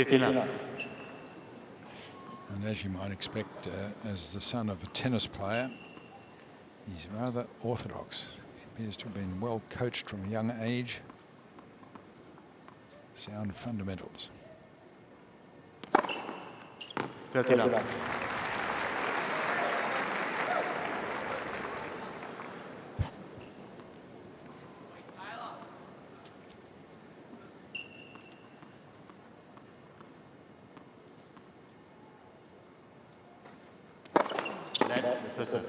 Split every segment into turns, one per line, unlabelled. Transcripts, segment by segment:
15 love.
And as you might expect, as the son of a tennis player, he's rather orthodox. He appears to have been well coached from a young age. Sound fundamentals.
30 love.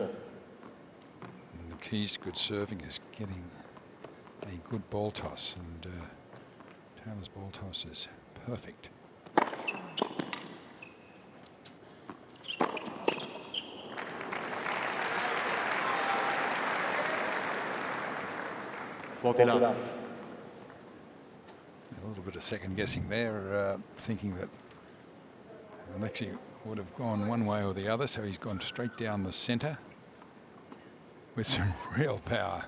And the keys to good serving is getting a good ball toss, and Taylor's ball toss is perfect.
A little
bit of second guessing there, thinking that Alexei would have gone one way or the other, so he's gone straight down the centre with some real power.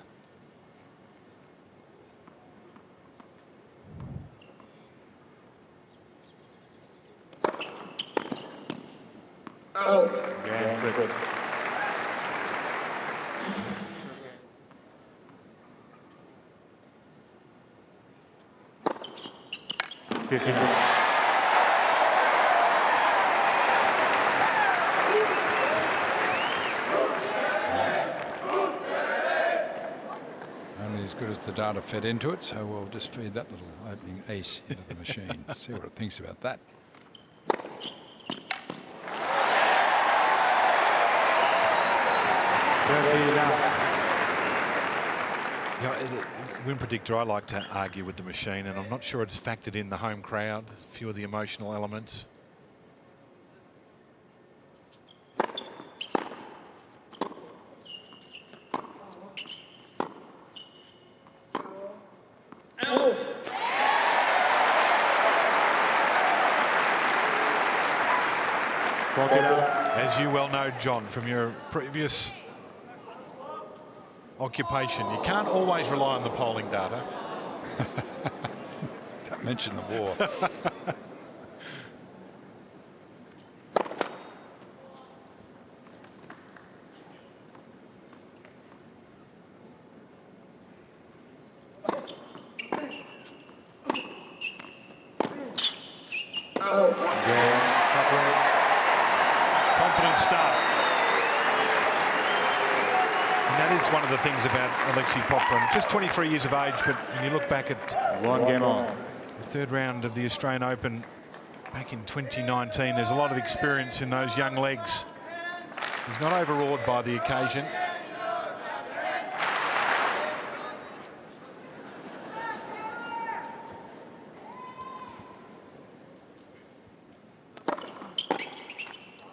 Yeah, Fritz.
Only as good as the data fed into it, so we'll just feed that little opening ace into the machine. See what it thinks about that.
Yeah, win predictor, I like to argue with the machine, and I'm not sure it's factored in the home crowd, a few of the emotional elements. As you well know, John, from your previous occupation, you can't always rely on the polling data.
Don't mention the war.
Confident start. And that is one of the things about Alexei Popyrin. Just 23 years of age, but when you look back at
one game on
the third round of the Australian Open back in 2019, there's a lot of experience in those young legs. He's not overawed by the occasion.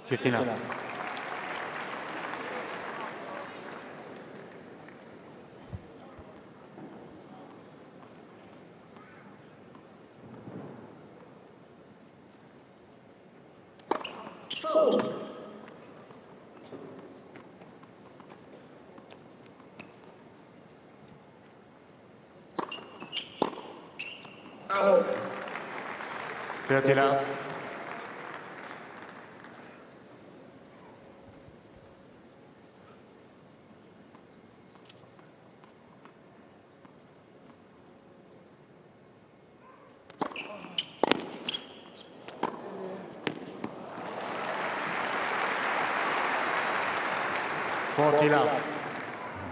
$15. $30.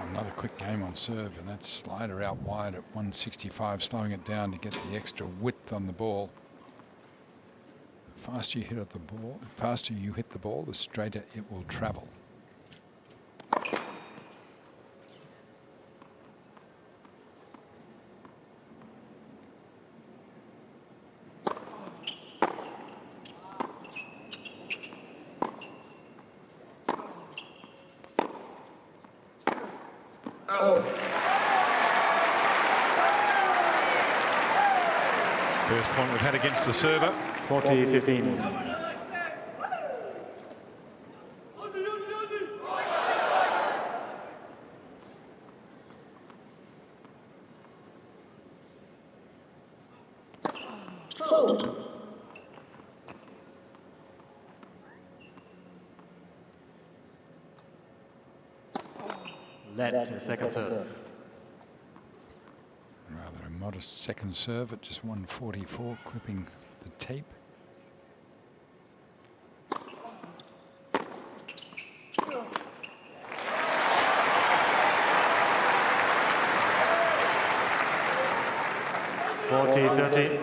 Another quick game on serve, and that slider out wide at 165, slowing it down to get the extra width on the ball. The faster you hit at the ball, the faster you hit the ball, the straighter it will travel.
First point we've had against the server.
40-15. Let second serve.
Rather a modest second serve at just 144, clipping the tape.
Forty 30.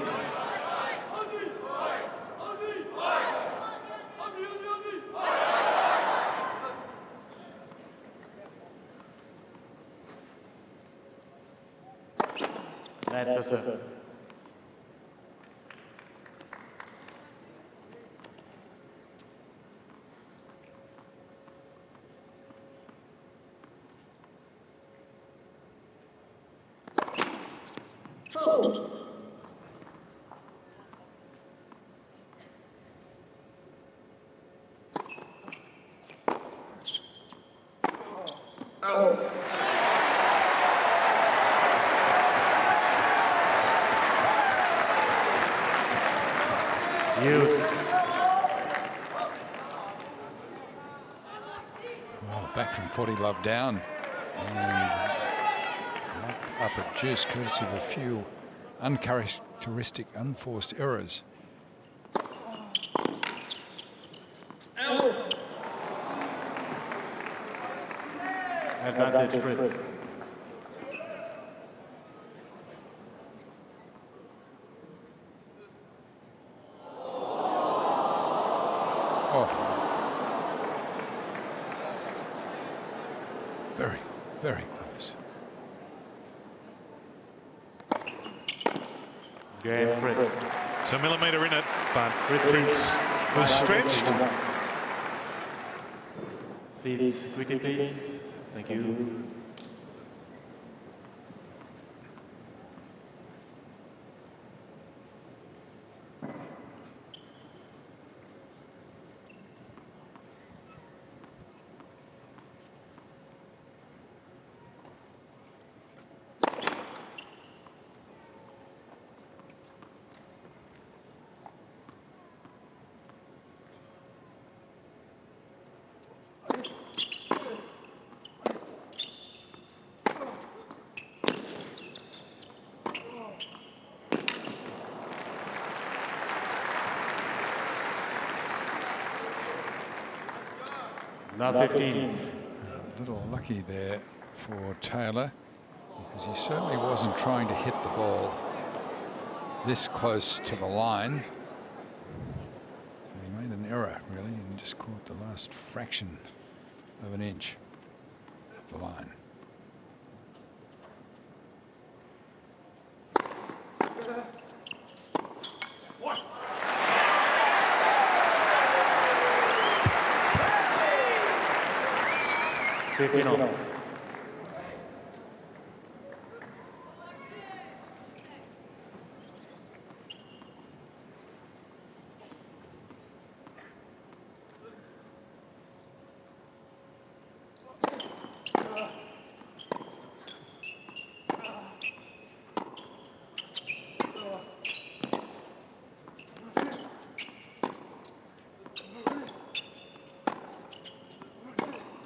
Let to serve.
Fold. Out.
Use.
Well, back from 40 love down. And up at juice courtesy of a few uncharacteristic, unforced errors.
Out.
Advantage Fritz.
Oh. Very, very close.
Game Fritz.
It's a millimetre in it, but
Fritz.
Fritz was stretched.
Seats quickly, please. Thank you. Now 15.
A little lucky there for Taylor, because he certainly wasn't trying to hit the ball this close to the line. So he made an error, really, and just caught the last fraction of an inch of the line.
Fifteen on.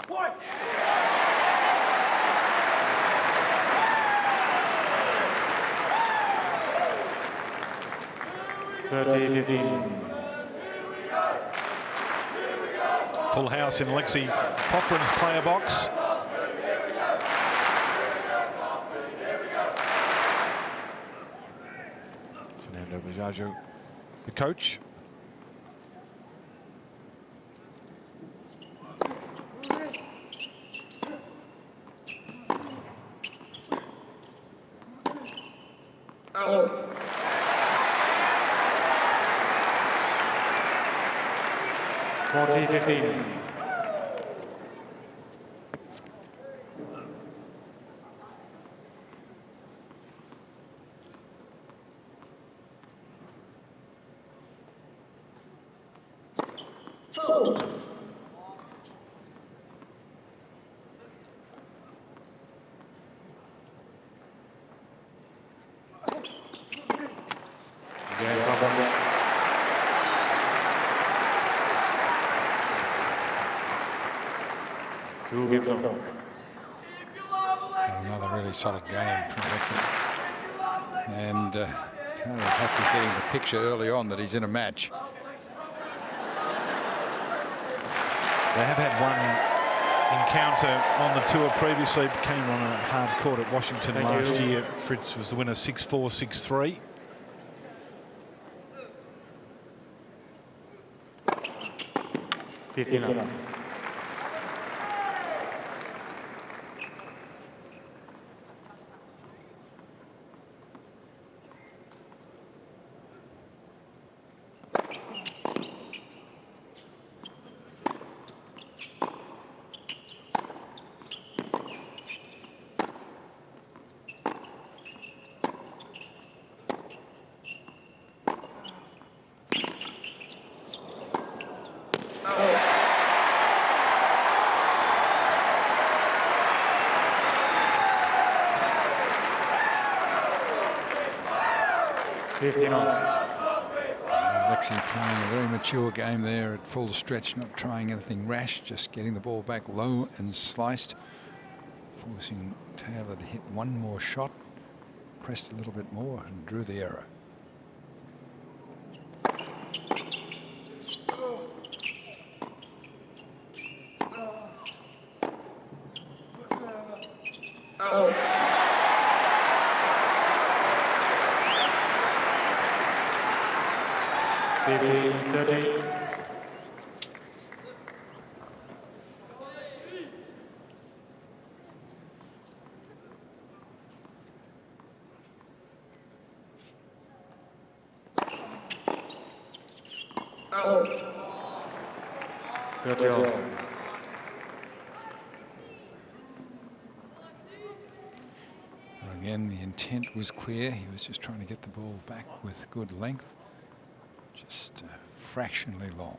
What?
30-15.
Full house in Alexei Popyrin's player box. Fernando Bajajo, the coach.
Out.
40-15.
Fold.
Game problem. Two games on.
really solid game from Alexei. And Taylor Fritz getting the picture early on that he's in a match.
They have had one encounter on the tour previously. It came on a hard court at Washington last year. Fritz was the winner 6-4, 6-3.
Alexei playing a very mature game there at full stretch, not trying anything rash, just getting the ball back low and sliced, forcing Taylor to hit one more shot, pressed a little bit more and drew the error.
Oh.
30.
Oh.
30 all.
Again, the intent was clear. He was just trying to get the ball back with good length, just fractionally long.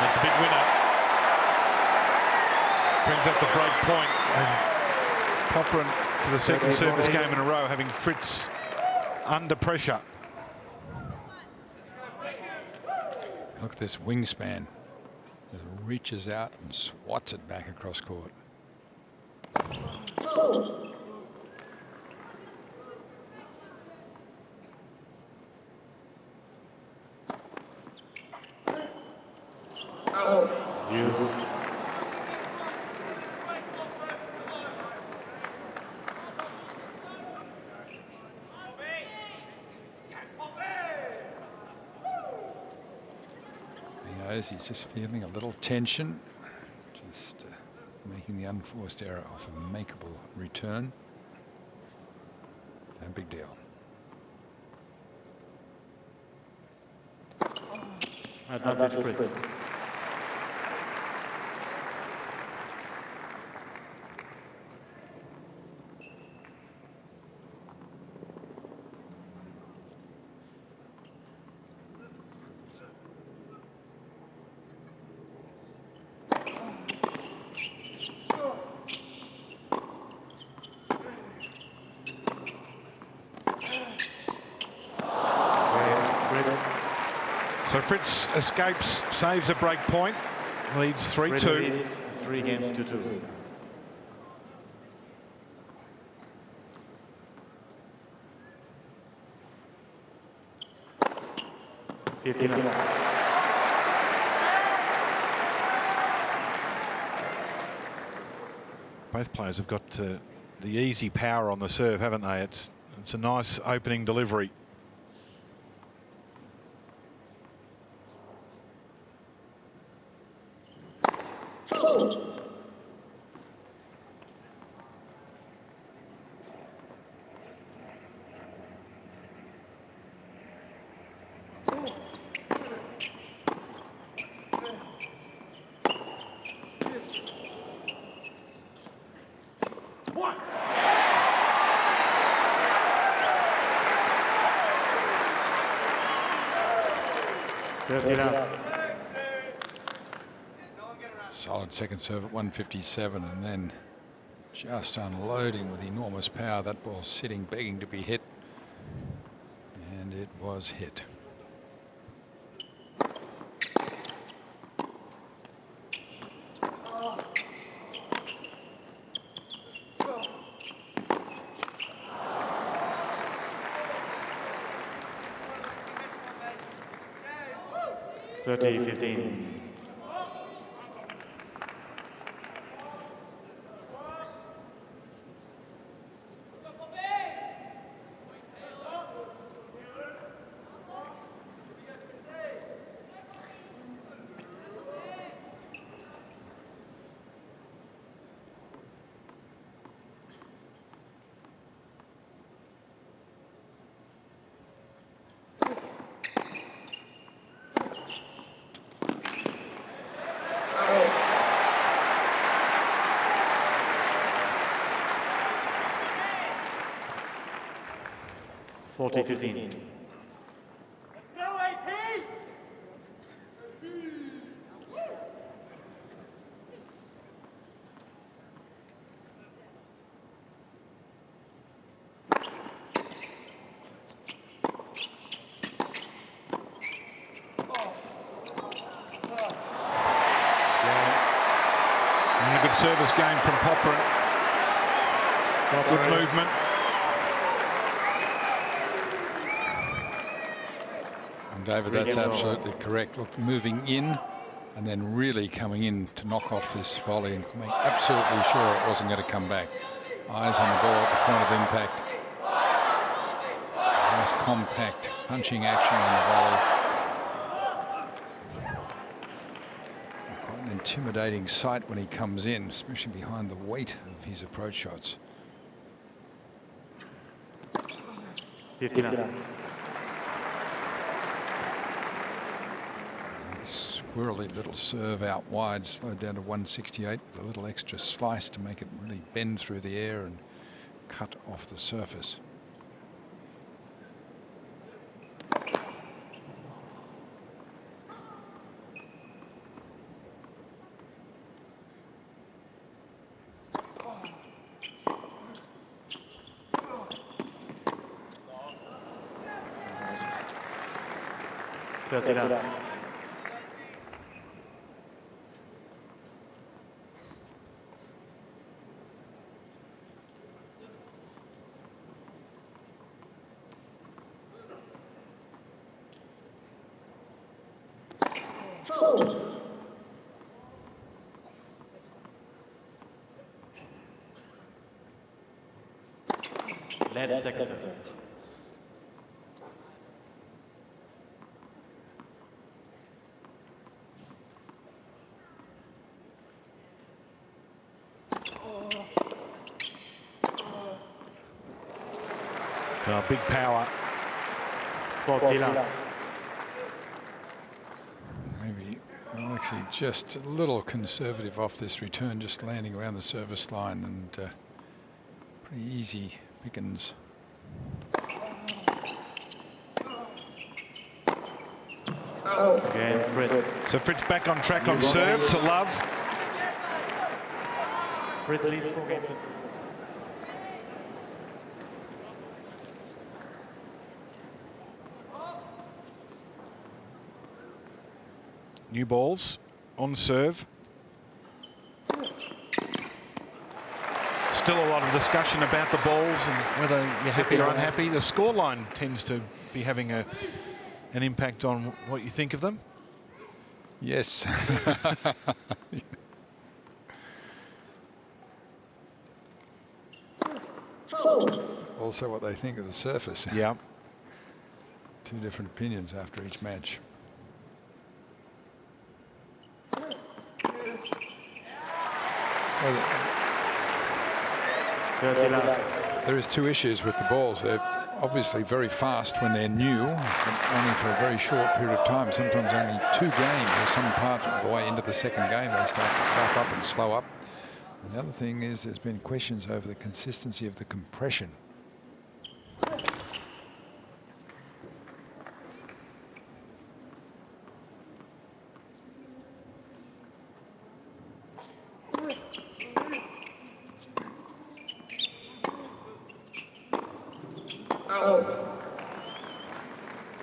That's a big winner. Brings up the break point. And Popyrin for the second service game in a row, having Fritz under pressure.
Look at this wingspan. It reaches out and swats it back across court.
Fold. Oh.
He knows he's just feeling a little tension, just making the unforced error off a makeable return. No big deal.
Advantage Fritz.
So Fritz escapes, saves a break point, leads 3-2.
3 games to 2.
Both players have got the easy power on the serve, haven't they? It's a nice opening delivery.
Fold.
One.
Solid second serve at 157, and then just unloading with enormous power. That ball sitting, begging to be hit, and it was hit.
30-15.
Out.
40-15.
And a good service game from Popyrin. Good movement.
And David, that's absolutely correct. Look, moving in and then really coming in to knock off this volley and make absolutely sure it wasn't going to come back. Eyes on the ball at the point of impact. Nice compact punching action on the volley. Quite an intimidating sight when he comes in, especially behind the weight of his approach shots.
59.
Squirrely little serve out wide, slowed down to 168 with a little extra slice to make it really bend through the air and cut off the surface.
Fold.
Lead second serve.
Big power.
40 love.
Maybe Alexei just a little conservative off this return, just landing around the service line, and pretty easy pickings.
Out.
Again, Fritz.
So Fritz back on track on serve to Love.
Fritz leads 4 games.
New balls on serve. Still a lot of discussion about the balls and whether you're happy or unhappy. The scoreline tends to be having an impact on what you think of them.
Yes.
Fold.
Also what they think of the surface.
Yeah.
Two different opinions after each match. Well,
30 love.
there is two issues with the balls. They're obviously very fast when they're new, but only for a very short period of time, sometimes only 2 games or some part of the way into the second game they start to buff up and slow up. And the other thing is there's been questions over the consistency of the compression.
Out.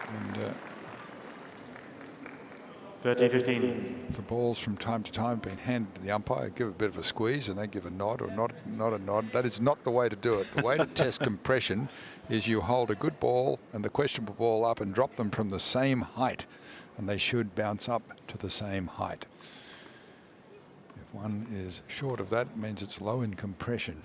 And
30-15.
the balls from time to time have been handed to the umpire, give a bit of a squeeze and they give a nod or not a nod. That is not the way to do it. The way to test compression is you hold a good ball and the questionable ball up and drop them from the same height and they should bounce up to the same height. If one is short of that, it means it's low in compression.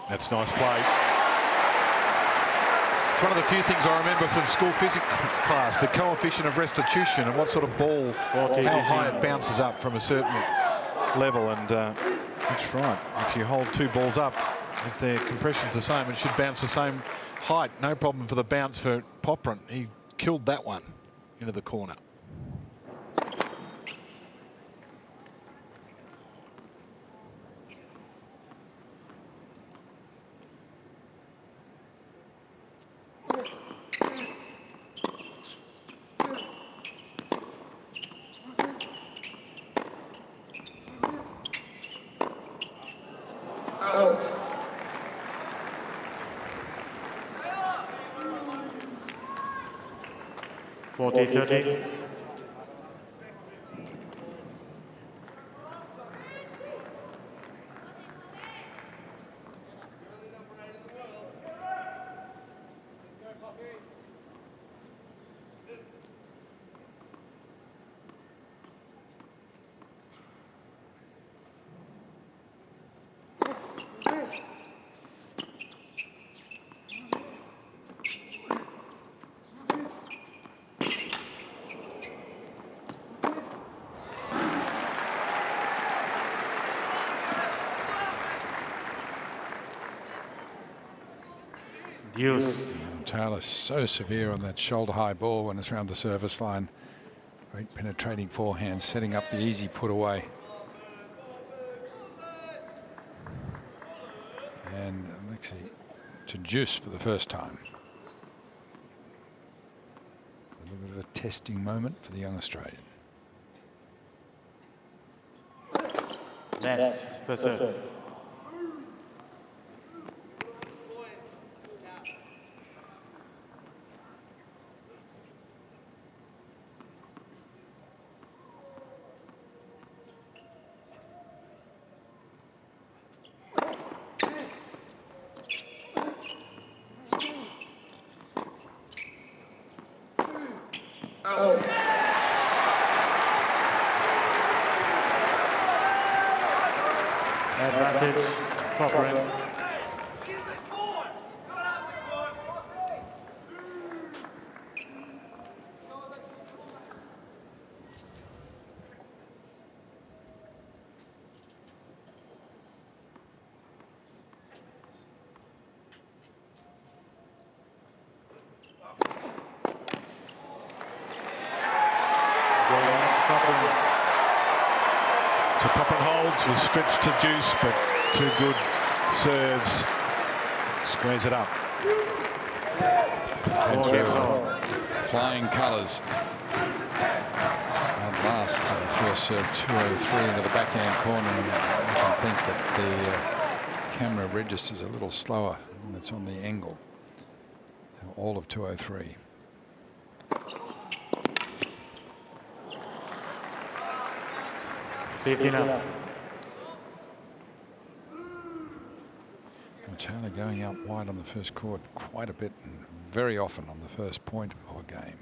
That's nice play. It's one of the few things I remember from school physics class, the coefficient of restitution and what sort of ball, how high it bounces up from a certain level. And that's right. If you hold two balls up, if their compression's the same, it should bounce the same height. No problem for the bounce for Popyrin. He killed that one into the corner.
Out.
40-30. Deuce.
Taylor so severe on that shoulder high ball when it's around the service line. Great penetrating forehand, setting up the easy put away. And Alexei to juice for the first time. A little bit of a testing moment for the young Australian.
Net for serve.
Out.
Advantage, Popyrin.
So Popyrin holds, was stretched to juice, but two good serves. Squares it up.
Flying colours. At last, first serve 203 into the backhand corner, and I can think that the camera registers a little slower when it's on the angle. All of 203. Taylor going out wide on the first court quite a bit and very often on the first point of a game.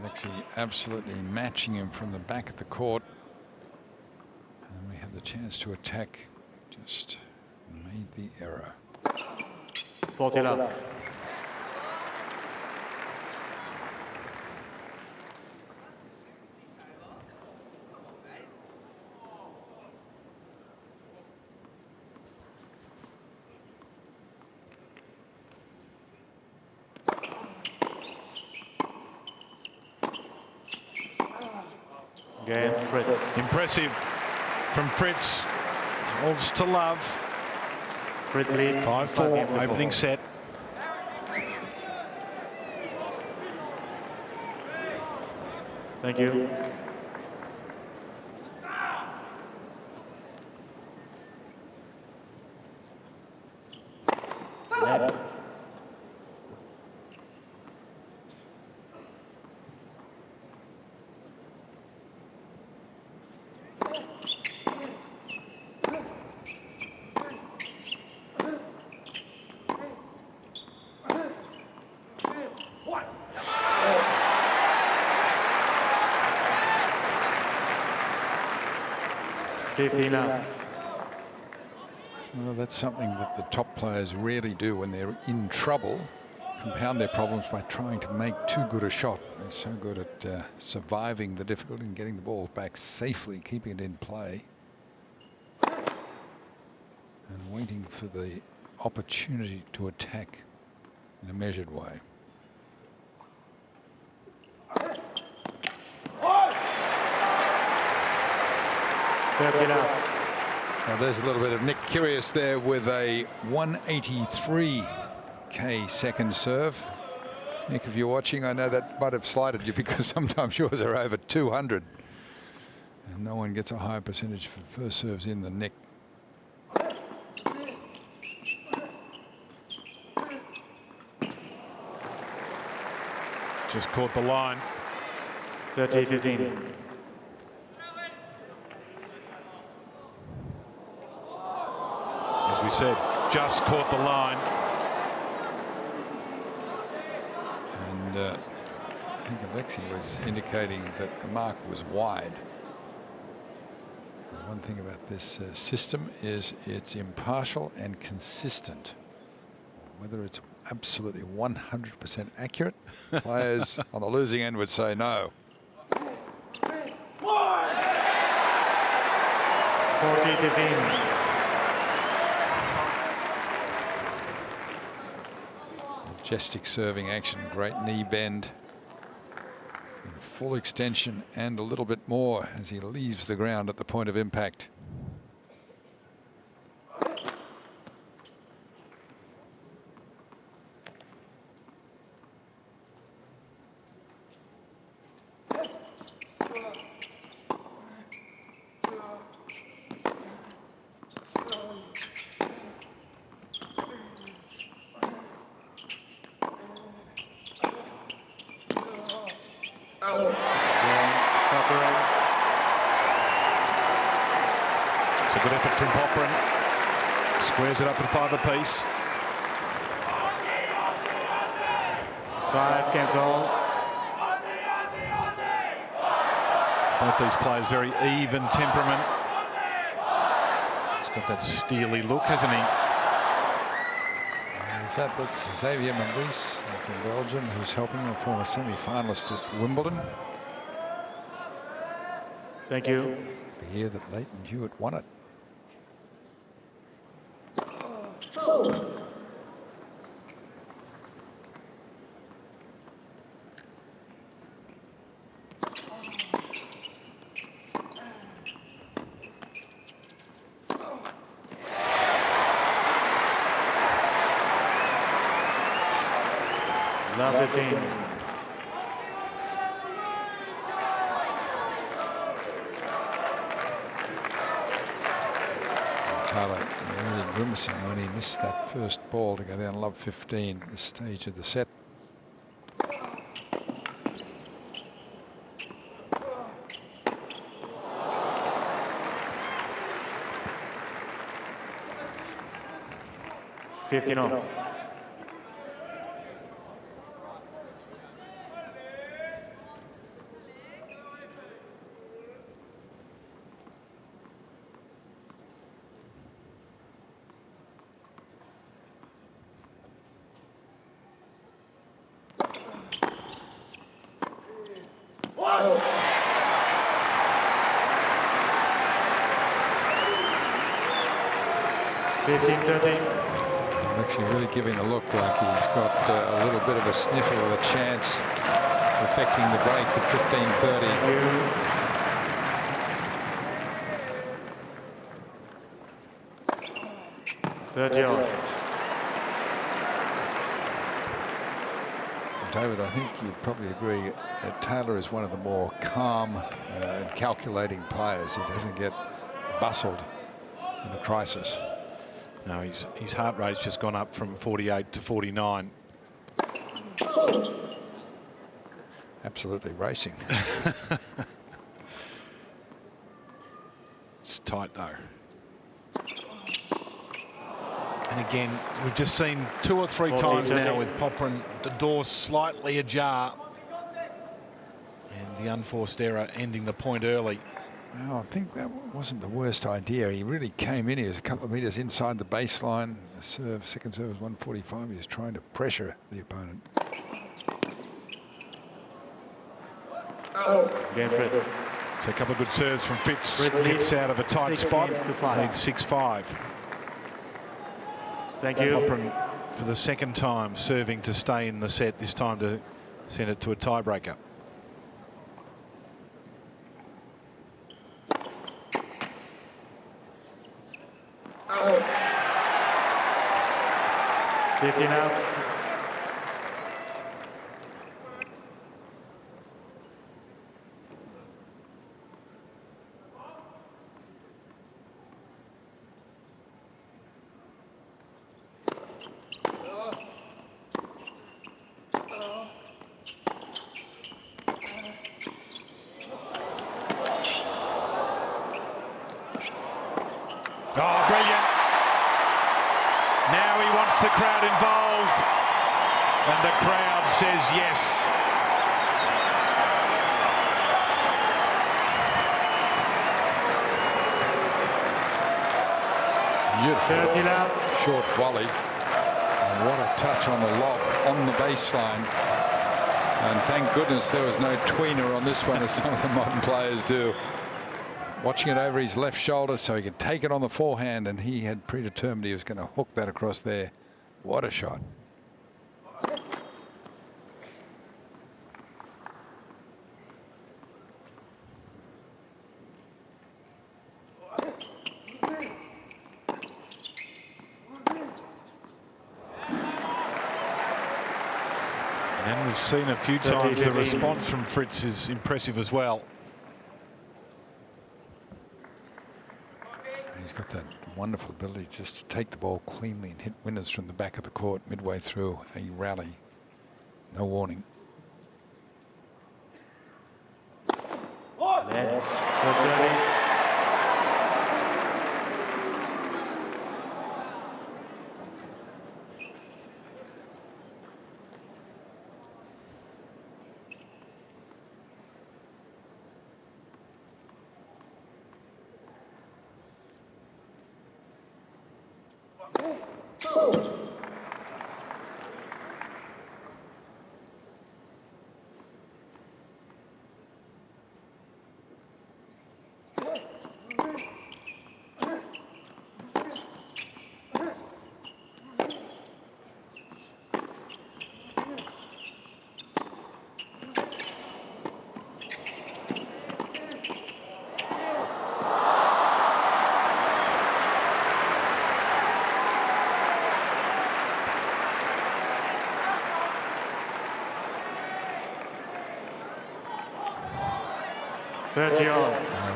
Alexei absolutely matching him from the back of the court. And we had the chance to attack, just made the error.
40 love. Game, Fritz.
Impressive from Fritz. Holds to love.
Fritz leads.
5-4 opening set.
Thank you. Net.
Well, that's something that the top players rarely do when they're in trouble. Compound their problems by trying to make too good a shot. They're so good at surviving the difficulty and getting the ball back safely, keeping it in play, and waiting for the opportunity to attack in a measured way. Now there's a little bit of Nick Kyrgios there with a 183k second serve. Nick, if you're watching, I know that might have slighted you because sometimes yours are over 200. And no one gets a higher percentage for first serves in than Nick.
Just caught the line.
30-15.
As we said, just caught the line.
And I think Alexei was indicating that the mark was wide. The one thing about this system is it's impartial and consistent. Whether it's absolutely 100% accurate, players on the losing end would say no.
40-15.
Majestic serving action, great knee bend, and full extension and a little bit more as he leaves the ground at the point of impact.
It's a good effort from Popyrin. Squares it up at 5 apiece.
5 cancel.
Both these players very even temperament. He's got that steely look, hasn't he?
That's Xavier Mendes from Belgium, who's helping a former semi-finalist at Wimbledon.
Thank you.
The year that Leighton Hewitt won it.
Love 15.
Taylor really grimacing when he missed that first ball to go down love 15 at this stage of the set.
$15.
Alexei really giving a look like he's got a little bit of a sniffle of a chance affecting the break at 15-30.
30 all.
David, I think you'd probably agree that Taylor is one of the more calm and calculating players. He doesn't get bustled in a crisis.
No, his heart rate's just gone up from 48 to 49.
Absolutely racing.
It's tight though. And again, we've just seen 2 or 3 times now with Popyrin, the door slightly ajar. And the unforced error ending the point early.
Well, I think that wasn't the worst idea. He really came in. He was a couple of metres inside the baseline. The serve, second serve was 145. He was trying to pressure the opponent.
Again, Fritz.
So a couple of good serves from Fritz.
Fritz
Gets out of a tight
6
spot.
games to 5.
Leads 6-5.
Thank you.
Popyrin for the second time serving to stay in the set, this time to send it to a tiebreaker.
Oh. 50 now.
Oh, brilliant. Now he wants the crowd involved. And the crowd says yes.
Beautiful.
30 now.
Short volley. And what a touch on the lob on the baseline. And thank goodness there was no tweener on this one, as some of the modern players do. Watching it over his left shoulder so he could take it on the forehand, and he had predetermined he was going to hook that across there. What a shot.
And we've seen a few times the response from Fritz is impressive as well.
He's got that wonderful ability just to take the ball cleanly and hit winners from the back of the court midway through a rally. No warning.
Net. For service.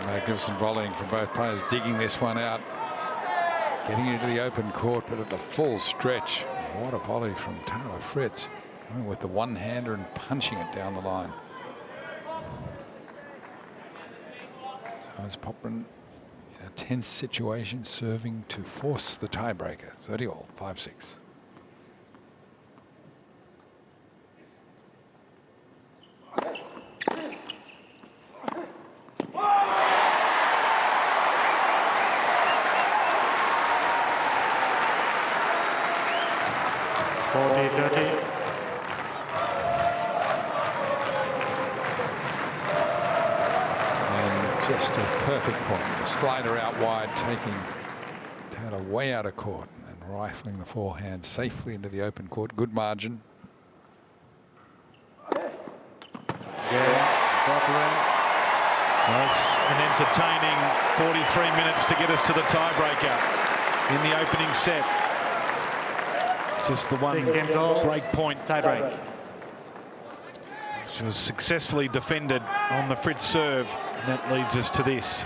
Magnificent volleying from both players, digging this one out, getting into the open court, but at the full stretch. What a volley from Taylor Fritz, with the one-hander and punching it down the line. So as Popyrin in a tense situation, serving to force the tiebreaker. 30 all, 5-6. Slider out wide, taking Taylor way out of court and rifling the forehand safely into the open court. Good margin.
That's an entertaining 43 minutes to get us to the tiebreaker in the opening set. Just the one
6 games all.
break point.
Tie break.
Which was successfully defended on the Fritz serve. And that leads us to this.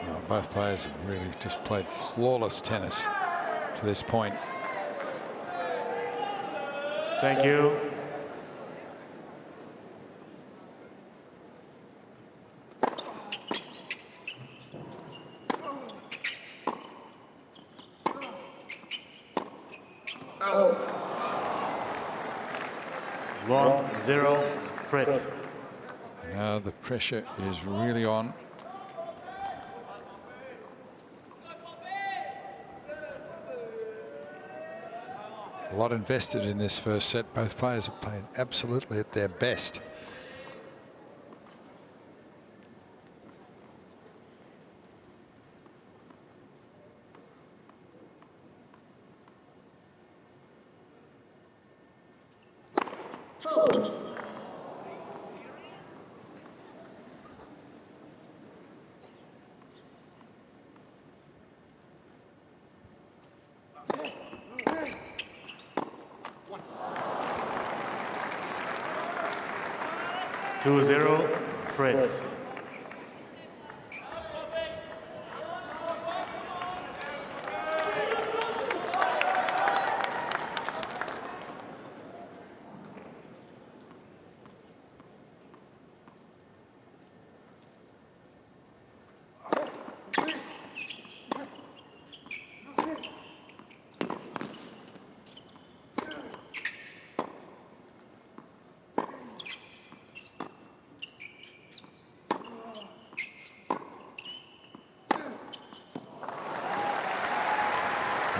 Well, both players have really just played flawless tennis to this point.
Thank you.
Out.
1-0 Fritz.
Now the pressure is really on. A lot invested in this first set. Both players have played absolutely at their best.
Food.
Two 0 Fritz.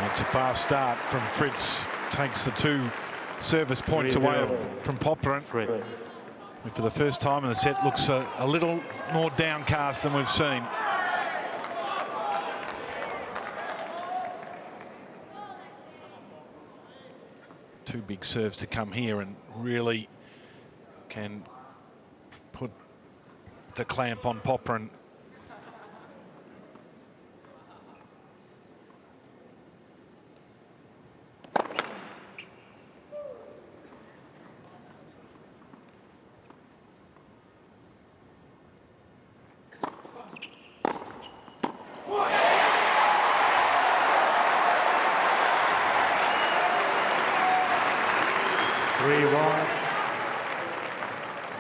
It's a fast start from Fritz. Takes the 2 service points
3-0.
away from Popyrin.
Fritz.
Who for the first time in the set looks a little more downcast than we've seen. Two big serves to come here and really can put the clamp on Popyrin.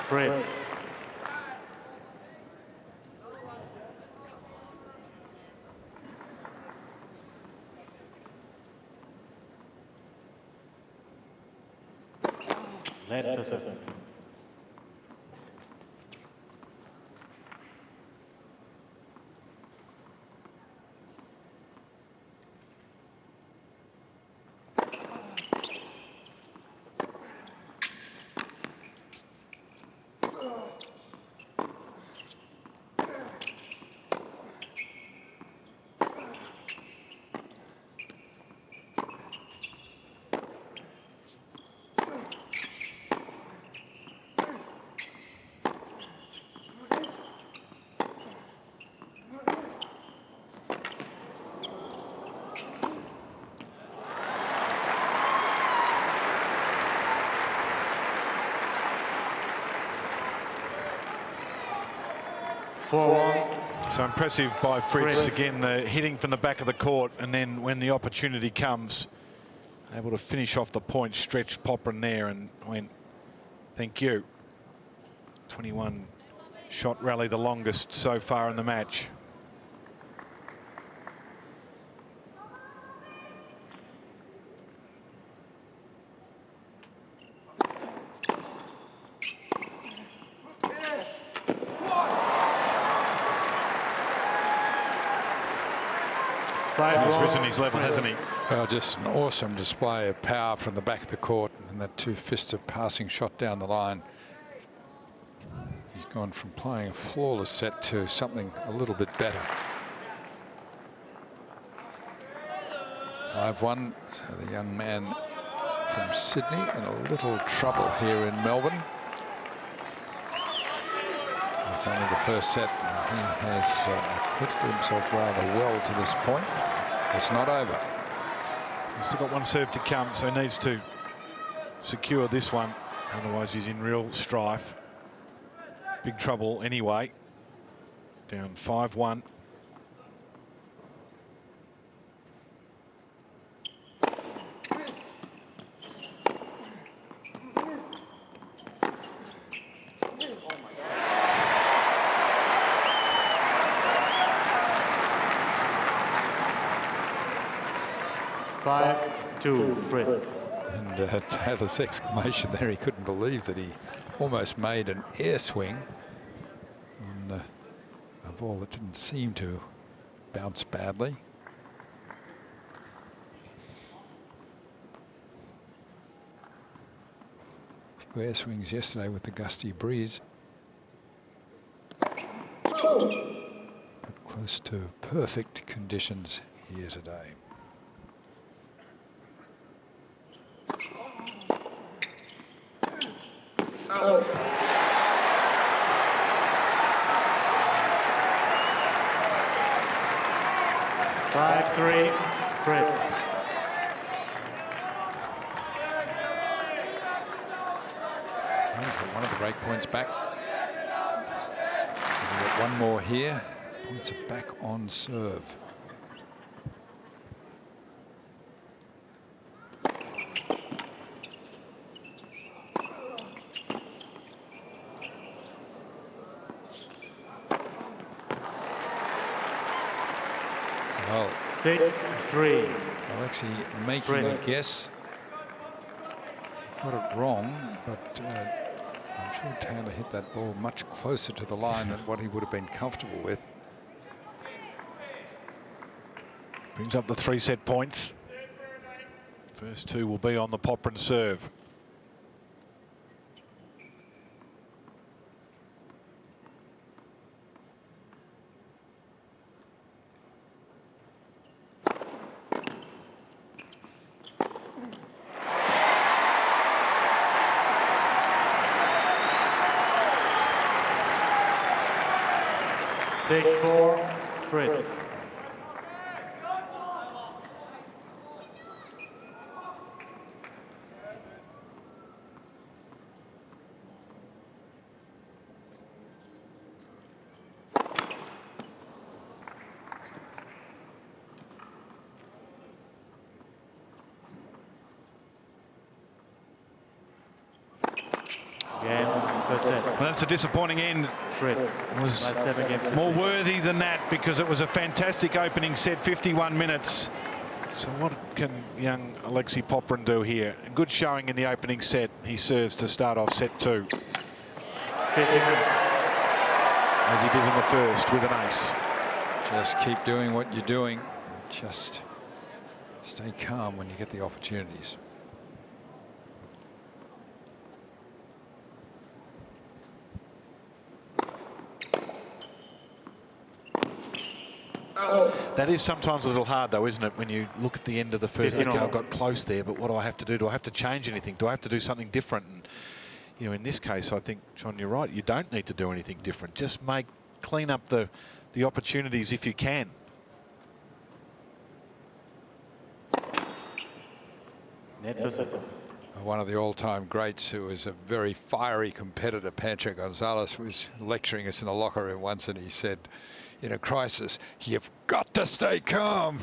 Fritz. Let us open.
So impressive by Fritz.
Fritz.
Again, the hitting from the back of the court, and then when the opportunity comes, able to finish off the point, stretched Popyrin there and went, thank you. 21 shot rally, the longest so far in the match. He's risen his level, hasn't he?
Well, just an awesome display of power from the back of the court, and that 2-fisted passing shot down the line. He's gone from playing a flawless set to something a little bit better. 5-1, so the young man from Sydney in a little trouble here in Melbourne. It's only the first set, and he has acquitted himself rather well to this point. It's not over.
He's still got one serve to come, so he needs to secure this one. Otherwise, he's in real strife. Big trouble anyway. Down 5-1.
Two, Fritz.
And Taylor's exclamation there, he couldn't believe that he almost made an air swing on a ball that didn't seem to bounce badly. A few air swings yesterday with the gusty breeze. But close to perfect conditions here today.
Out.
5-3, Fritz.
He's got one of the break points back. We've got one more here. Points are back on serve. Well,
6-3.
Alexei making
Fritz.
a guess. Got it wrong, but I'm sure Taylor hit that ball much closer to the line than what he would have been comfortable with.
Brings up the 3 set points. First 2 will be on the Popyrin serve.
Six, 4, Fritz. Again, first set.
Well, that's a disappointing end.
Fritz.
Was
Last 7 games to
more
6.
worthy than that because it was a fantastic opening set, 51 minutes. So what can young Alexei Popyrin do here? A good showing in the opening set. He serves to start off set 2.
50.
As he did in the first with an ace.
Just keep doing what you're doing. Just stay calm when you get the opportunities.
That is sometimes a little hard, though, isn't it? When you look at the end of the first, okay, I got close there, but what do I have to do? Do I have to change anything? Do I have to do something different? And, you know, in this case, I think, John, you're right. You don't need to do anything different. Just clean up the opportunities if you can.
Net for set.
One of the all-time greats who was a very fiery competitor, Pancho Gonzalez, was lecturing us in the locker room once, and he said, in a crisis, you've got to stay calm.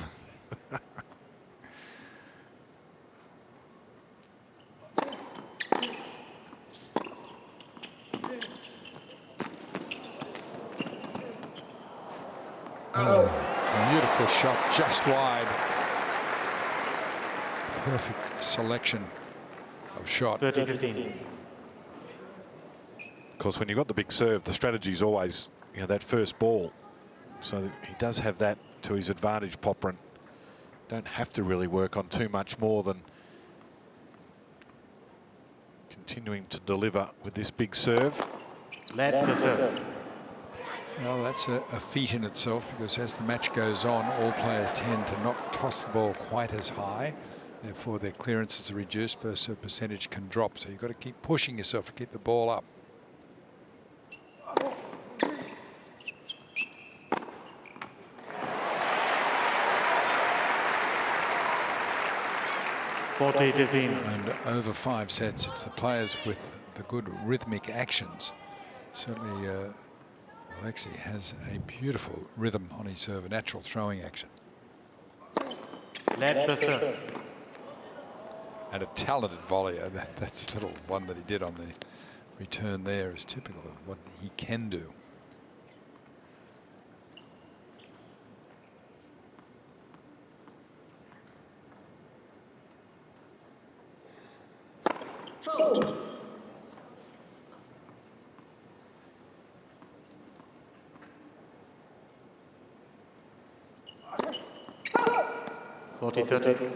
Beautiful shot, just wide. Perfect selection of shot.
30-15.
Of course, when you've got the big serve, the strategy is always, you know, that first ball. So he does have that to his advantage, Popyrin. Don't have to really work on too much more than continuing to deliver with this big serve.
Net for serve.
Well, that's a feat in itself, because as the match goes on, all players tend to not toss the ball quite as high. Therefore, their clearances are reduced, first serve percentage can drop. So you've got to keep pushing yourself to keep the ball up.
40-15.
And over 5 sets, it's the players with the good rhythmic actions. Certainly, Alexei has a beautiful rhythm on his serve, a natural throwing action.
Left for serve.
And a talented volleyer. That's little one that he did on the return there is typical of what he can do.
Fold.
40-30.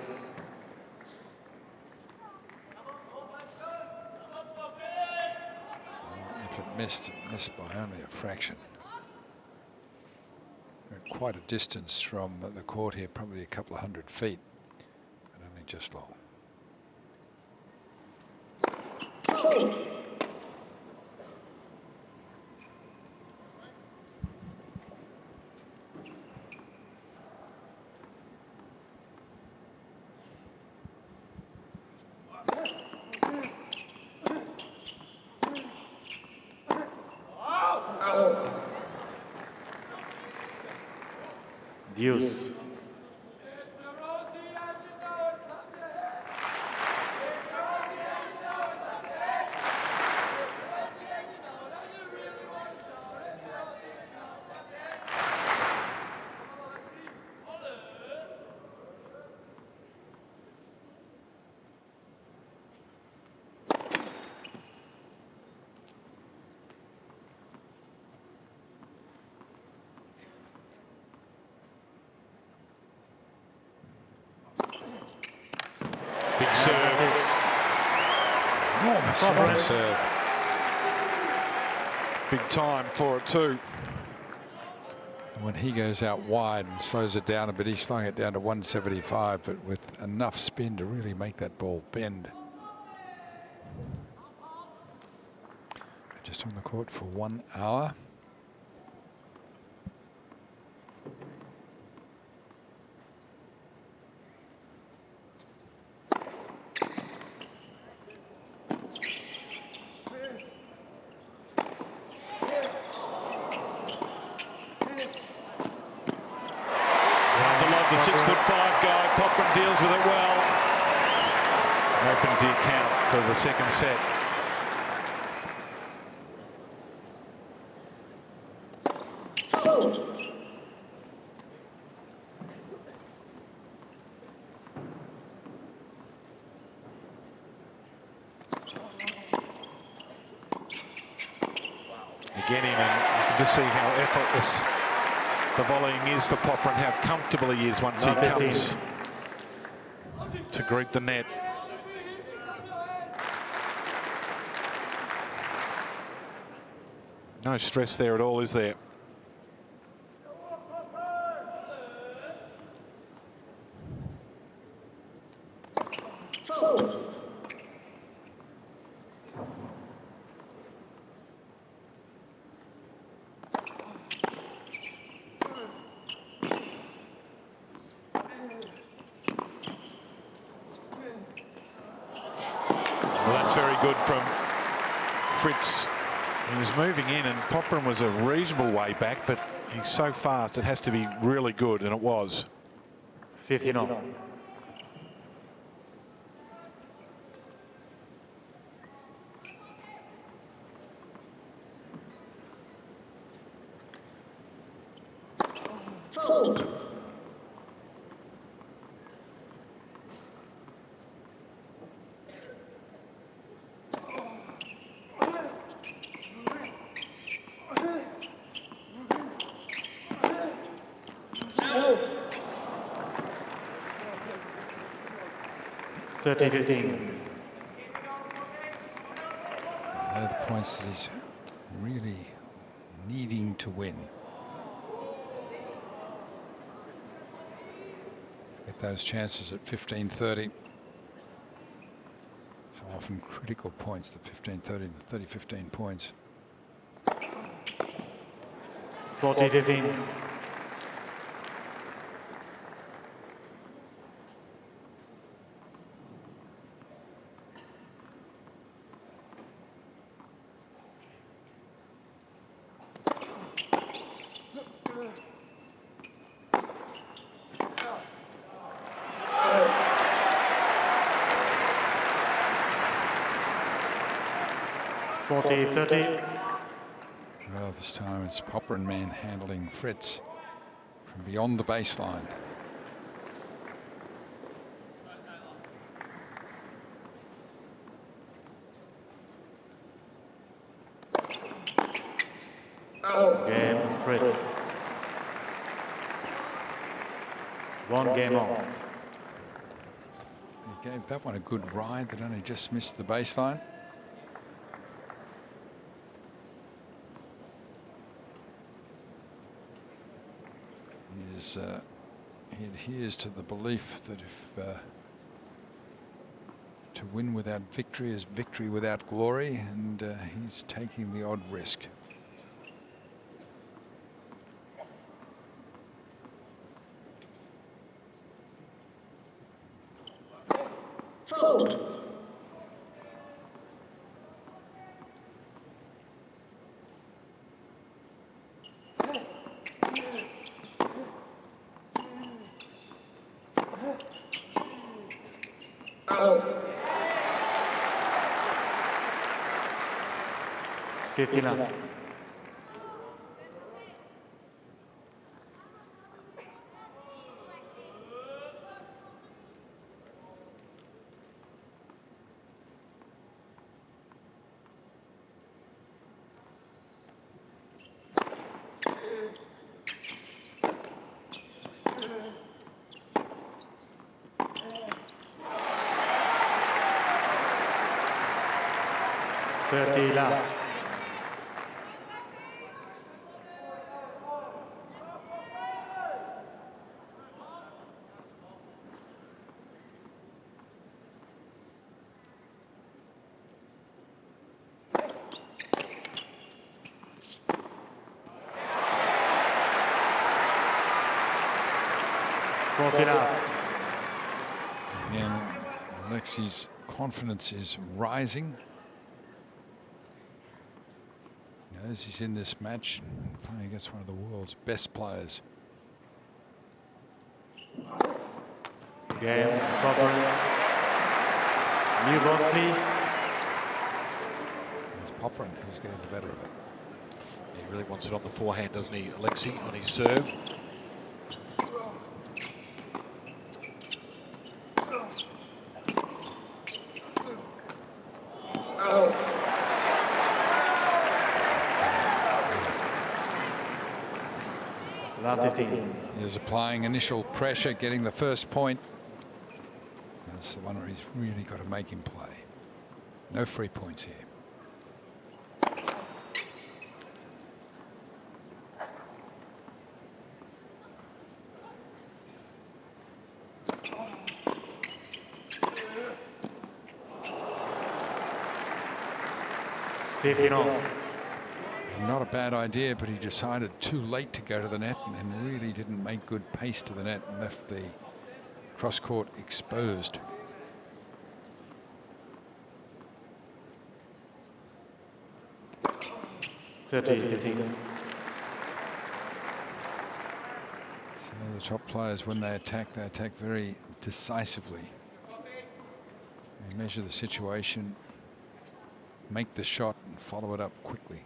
If it missed by only a fraction. We're at quite a distance from the court here, probably a couple of 100 feet, but only just long.
Fold.
Deuce.
Big serve.
Enormous serve.
Big time for it too.
When he goes out wide and slows it down a bit, he's slowing it down to 175, but with enough spin to really make that ball bend. Just on the court for 1 hour.
The 6'5" guy, Popyrin deals with it well. Opens the account for the second set.
Fold.
Again in, and you can just see how effortless the volleying is for Popyrin, how comfortable he is once he comes to greet the net. No stress there at all, is there?
Fold.
Well, that's very good from Fritz. He was moving in and Popyrin was a reasonable way back, but he's so fast it has to be really good, and it was.
15-all.
Fold. No.
30-15.
They're the points that he's really needing to win. Get those chances at 15-30. So often critical points, the 15-30, the 30-15 points.
40-15. 40-30.
Well, this time it's Popyrin man handling Fritz from beyond the baseline.
Game, Fritz. 1 game on.
He gave that one a good ride that only just missed the baseline. He adheres to the belief that if to win without victory is victory without glory, and he's taking the odd risk.
Fold. Out.
50 love. Love.
Again, Alexei's confidence is rising. He knows he's in this match playing against one of the world's best players.
Game, Popyrin. New balls, please.
It's Popyrin who's getting the better of it.
He really wants it on the forehand, doesn't he, Alexei, on his serve?
Love 15.
He's applying initial pressure, getting the first point. That's the one where he's really got to make him play. No free points here. Not a bad idea, but he decided too late to go to the net and really didn't make good pace to the net and left the cross court exposed.
So
the top players, when they attack very decisively. They measure the situation, make the shot and follow it up quickly.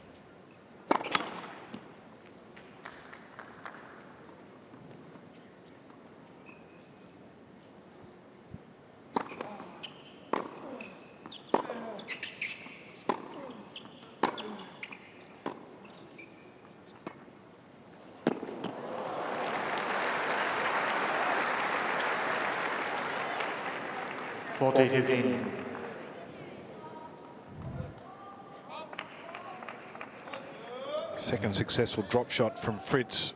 Second successful drop shot from Fritz.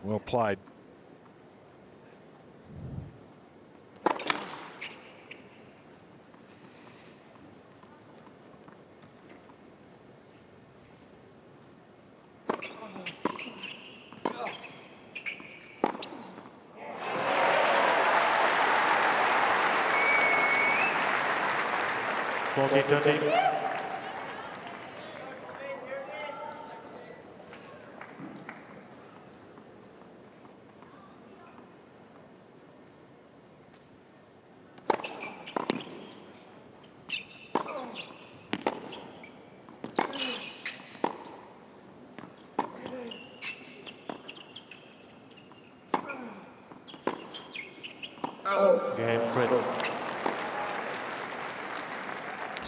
Well played.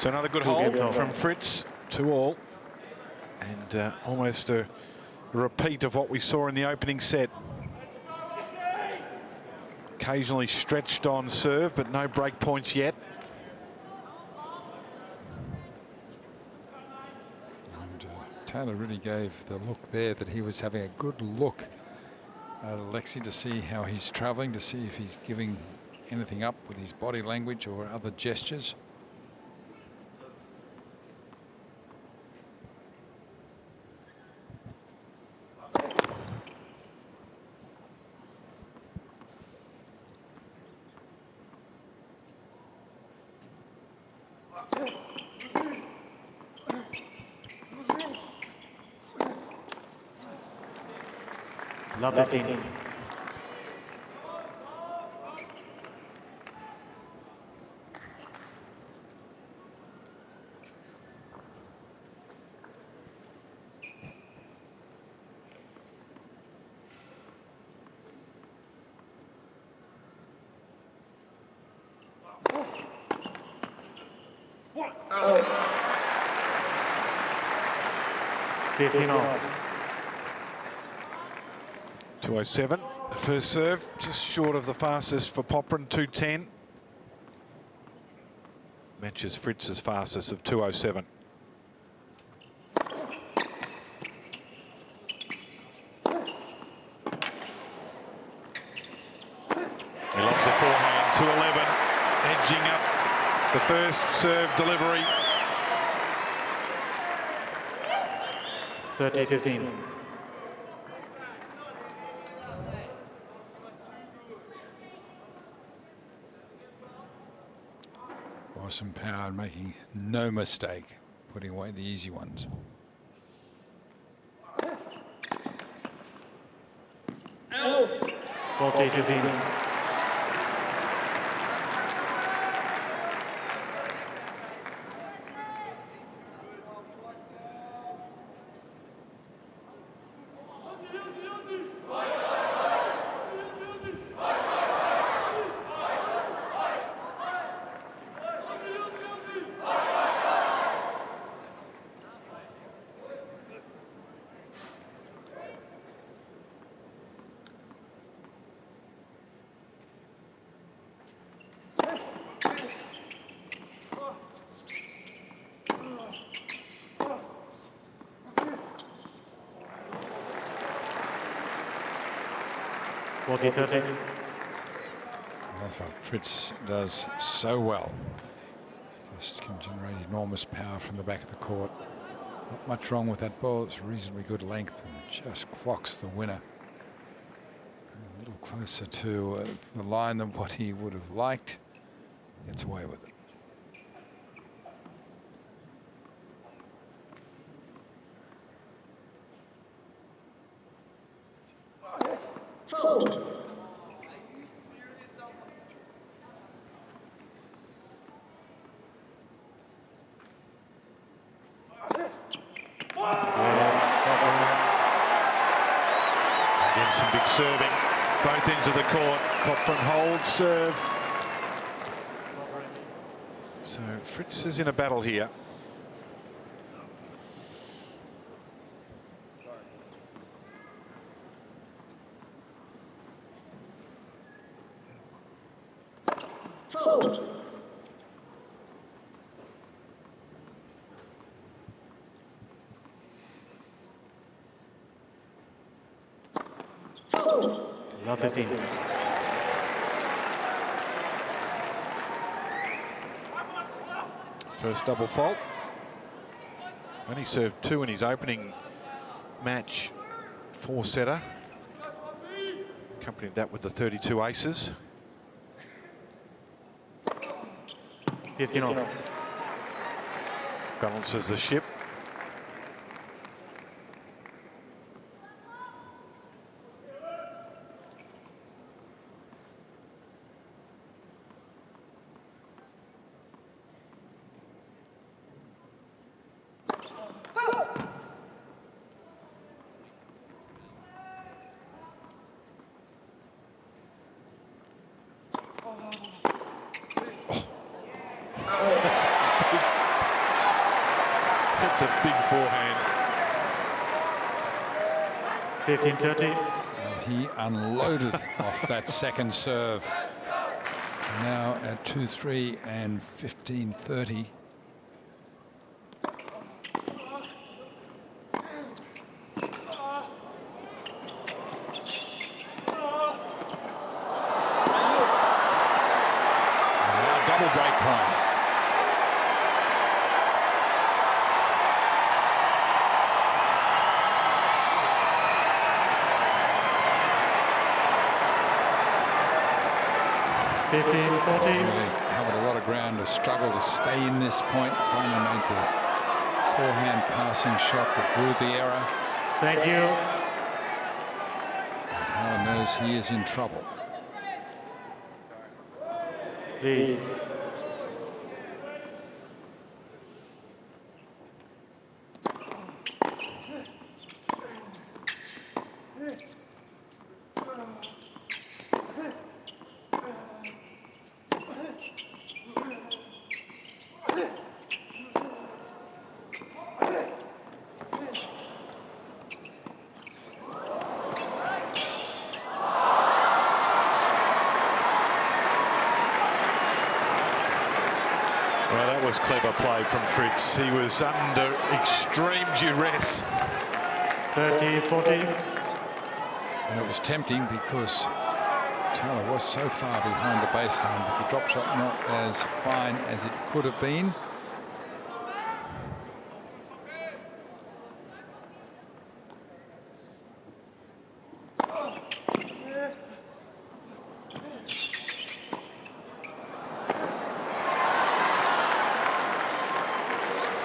So another good
2
hold
games over.
from Fritz, 2-all. And almost a repeat of what we saw in the opening set. Occasionally stretched on serve, but no break points yet.
And Taylor really gave the look there that he was having a good look at Alexei to see how he's travelling, to see if he's giving anything up with his body language or other gestures.
Love 15.
Out.
15 all.
207. The first serve, just short of the fastest for Popyrin, 210. Matches Fritz's fastest of 207. He loves the forehand, 211, edging up the first serve delivery.
30-15.
Awesome power and making no mistake, putting away the easy ones.
Out.
40-15.
That's what Fritz does so well. Just can generate enormous power from the back of the court. Not much wrong with that ball. It's reasonably good length and just clocks the winner. A little closer to the line than what he would have liked. Gets away with it.
Fold.
Again, some big serving, both ends of the court. Popyrin holds serve. So Fritz is in a battle here.
Fold. Fold.
Love 15.
First double fault. Only served 2 in his opening match, 4-setter. Accompanied that with the 32 aces.
15 all.
Balances the ship. big forehand.
15-13.
Well, he unloaded off that second serve. Now at 2-3 and 15-30. Double break point.
Really
covered a lot of ground to struggle to stay in this point. Finally made the forehand passing shot that drew the error.
Thank you.
And Taylor knows he is in trouble.
Please.
Well, that was clever play from Fritz. He was under extreme duress.
30-14.
And it was tempting because Taylor was so far behind the baseline, but the drop shot not as fine as it could have been.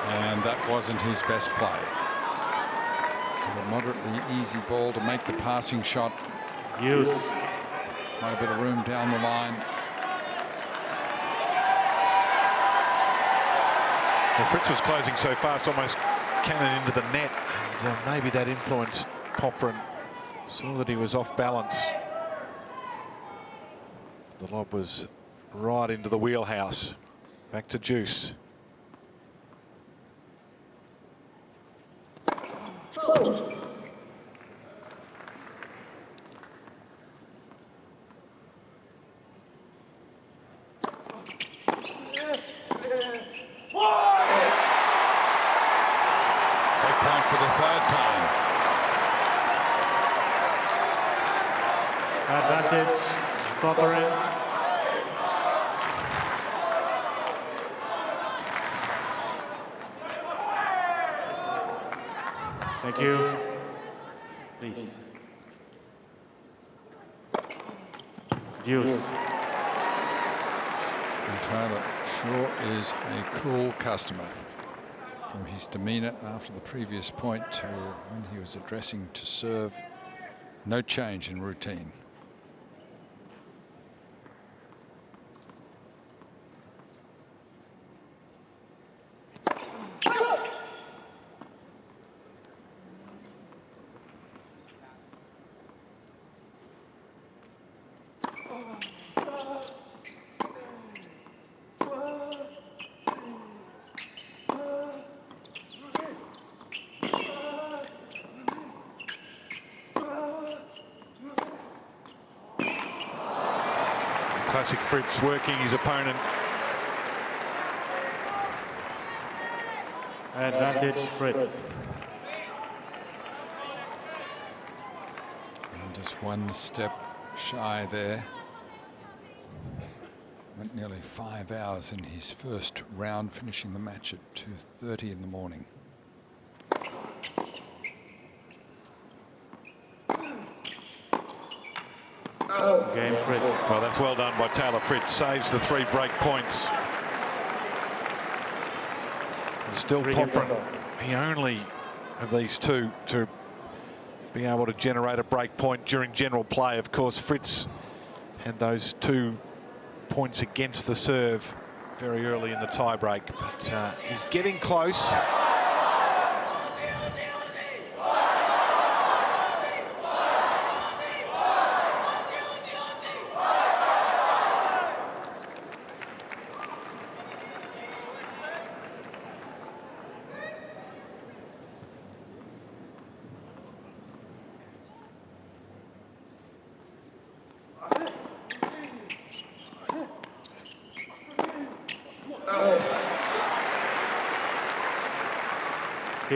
And that wasn't his best play. A moderately easy ball to make the passing shot.
Use.
Quite a bit of room down the line.
Well, Fritz was closing so fast, almost cannon into the net. And maybe that influenced Popyrin. Saw that he was off balance. The lob was right into the wheelhouse. Back to Juice.
Fault.
Break point for the third time.
Advantage. Popyrin. Thank you. Please. Deuce.
And Taylor sure is a cool customer. From his demeanour after the previous point to when he was addressing to serve, no change in routine.
Classic Fritz working his opponent.
Advantage Fritz.
And just one step shy there. Went nearly 5 hours in his first round, finishing the match at 2:30 in the morning.
Game Fritz.
Well, that's well done by Taylor Fritz. Saves the 3 break points. And still Popyrin, the only of these two to be able to generate a break point during general play. Of course, Fritz had those 2 points against the serve very early in the tie break, but he's getting close.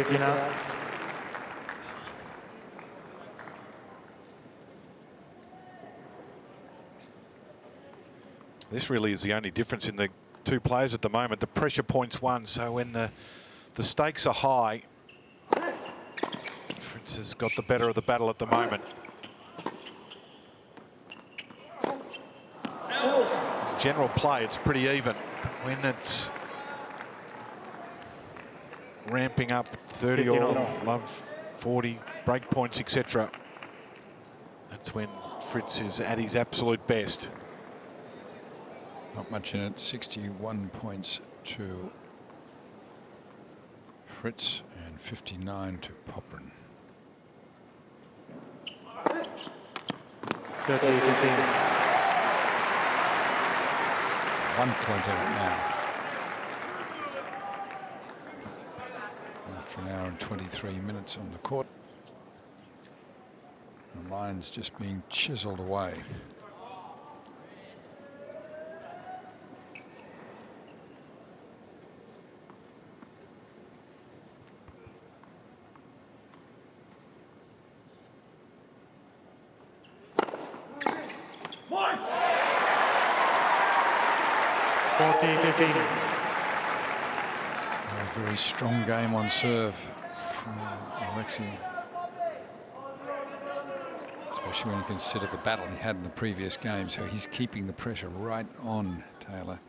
15 up.
This really is the only difference in the two players at the moment. The pressure point's won, so when the stakes are high, Fritz has got the better of the battle at the moment. General play, it's pretty even. When it's ramping up 30 or love 40 break points, etc., that's when Fritz is at his absolute best.
Not much in it. 61 points to Fritz and 59 to Popyrin.
30-15.
1 point in it now. After an hour and 23 minutes on the court. The line's just being chiseled away. A very strong game on serve from Alexei. Especially when you consider the battle he had in the previous game. So he's keeping the pressure right on Taylor.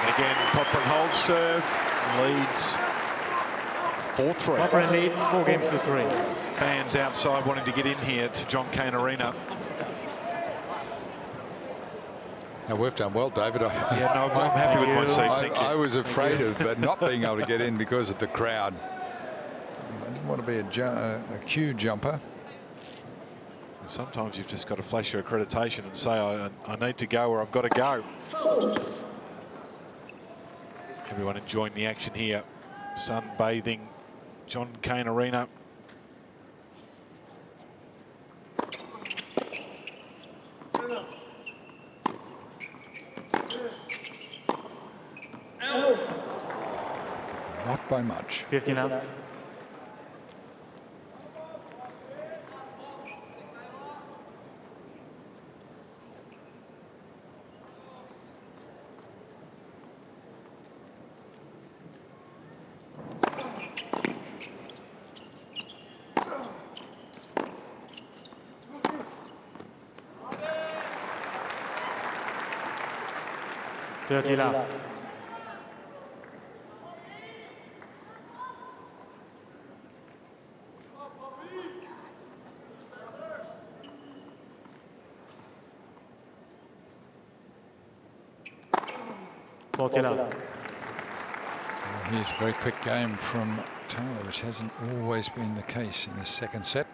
And again, Popyrin holds serve, leads 4-3.
Popyrin leads 4-3.
Fans outside wanting to get in here to John Cain Arena.
Now, we've done well, David.
I'm happy with my seat. Thank you.
I was afraid of not being able to get in because of the crowd. I didn't want to be a queue jumper.
Sometimes you've just got to flash your accreditation and say, I need to go or I've got to go. Everyone enjoying the action here. Sunbathing John Cain Arena.
Not by much.
15 up. Love.
Here's a very quick game from Taylor, which hasn't always been the case in the second set.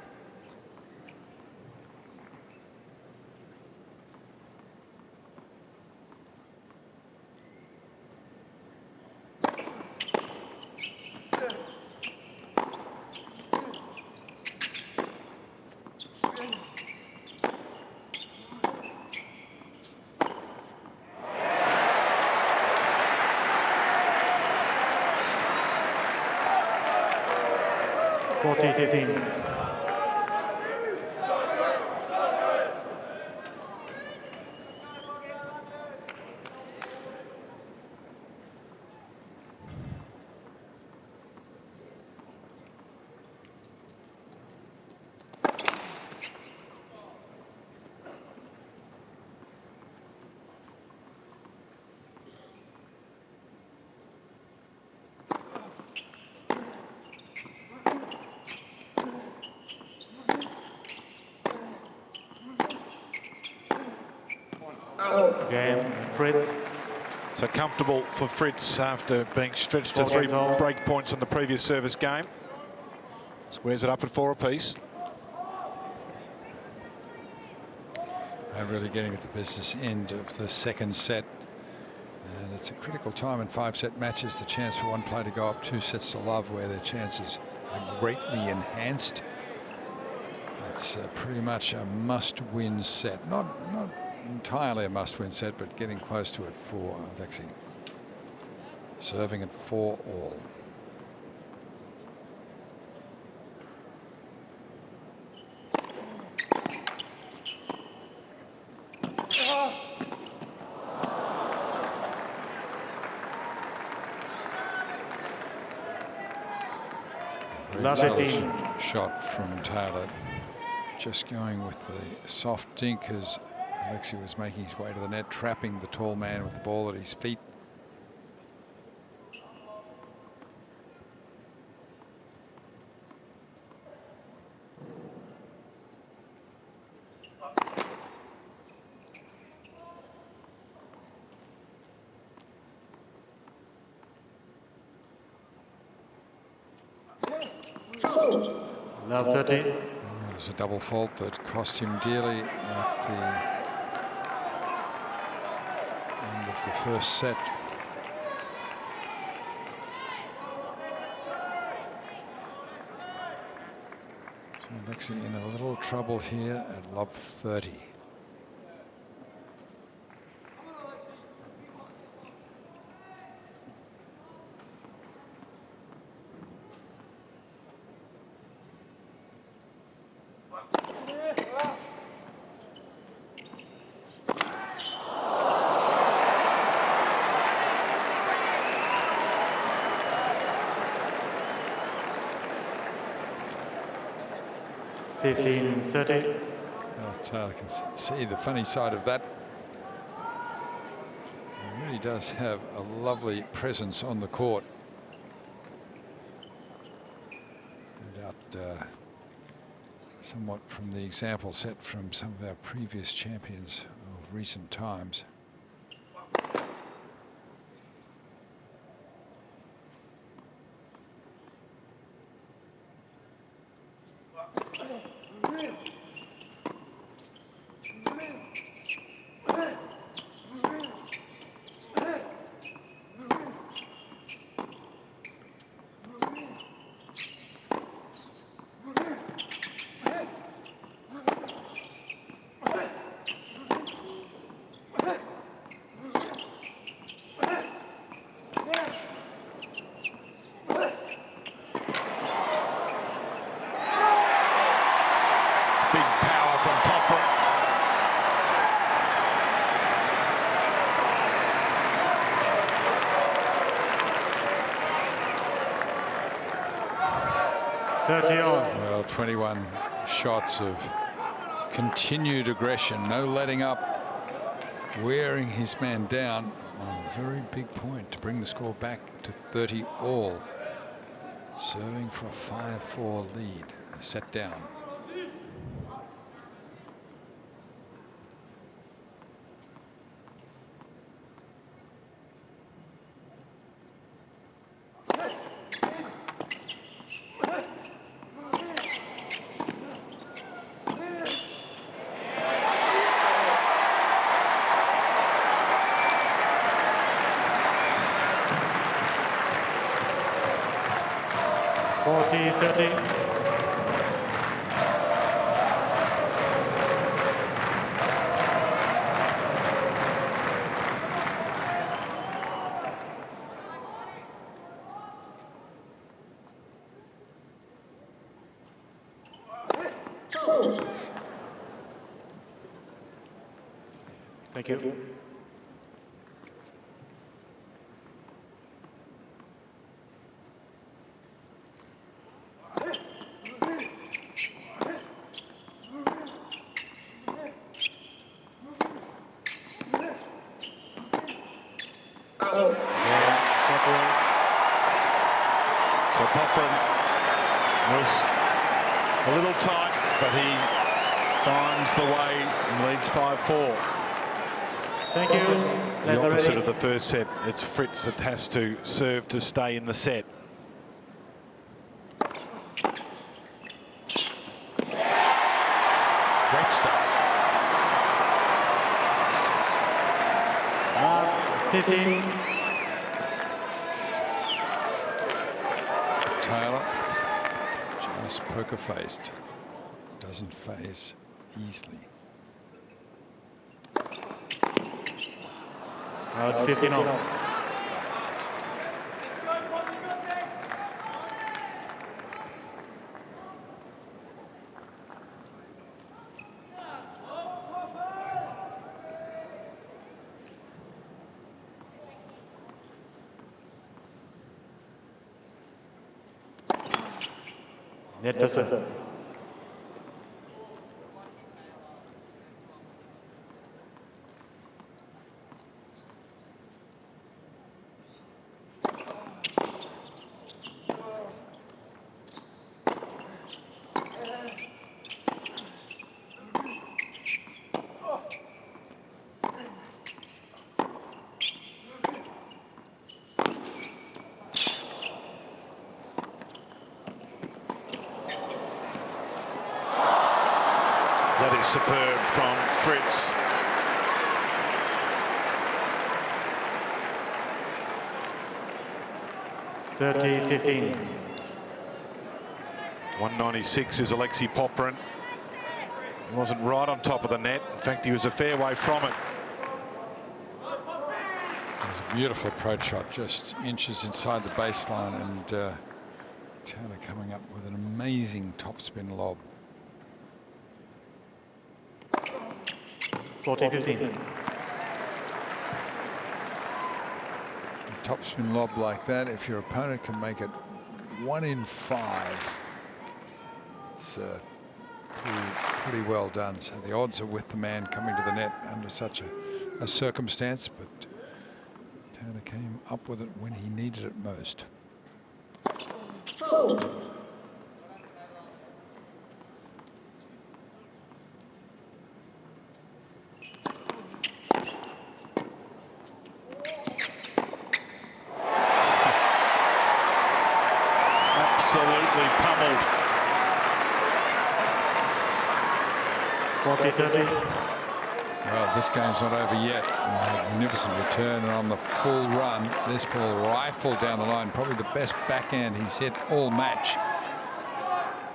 Game, Fritz.
So comfortable for Fritz after being stretched to 3 break points on the previous service game. Squares it up at 4 apiece.
I'm really getting at the business end of the second set. And it's a critical time in 5-set matches, the chance for one player to go up 2 sets to love, where their chances are greatly enhanced. It's pretty much a must-win set. Not entirely a must-win set, but getting close to it for Alexei. Serving at 4-all.
Last 15.
Shot from Taylor. Just going with the soft dink as Alexei was making his way to the net, trapping the tall man with the ball at his feet.
Love 30.
It was a double fault that cost him dearly at the end of the first set. So Alexei in a little trouble here at love 30.
$15-30.
Taylor can see the funny side of that. He really does have a lovely presence on the court. No doubt somewhat from the example set from some of our previous champions of recent times. Well, 21 shots of continued aggression, no letting up, wearing his man down on a very big point to bring the score back to 30-all. Serving for a 5-4 lead, set down.
Thank you.
So Popyrin was a little tight, but he finds the way and leads 5-4.
Thank you.
The opposite of the first set. It's Fritz that has to serve to stay in the set.
Great start.
15. Taylor
just poker-faced. doesn't phase easily.
Out 15 all. Net for serve.
That is superb from Fritz.
Thirty 15.
196 is Alexei Popyrin. He wasn't right on top of the net. In fact, he was a fair way from it.
It was a beautiful approach shot, just inches inside the baseline, and Taylor coming up with an amazing topspin lob.
40 15.
A topspin lob like that, if your opponent can make it 1 in 5, it's pretty well done. So the odds are with the man coming to the net under such a circumstance, but Taylor came up with it when he needed it most.
Fault.
Absolutely pummeled.
40 30.
Well, this game's not over yet. Magnificent return, and on the full run, this ball rifled down the line. Probably the best backhand he's hit all match.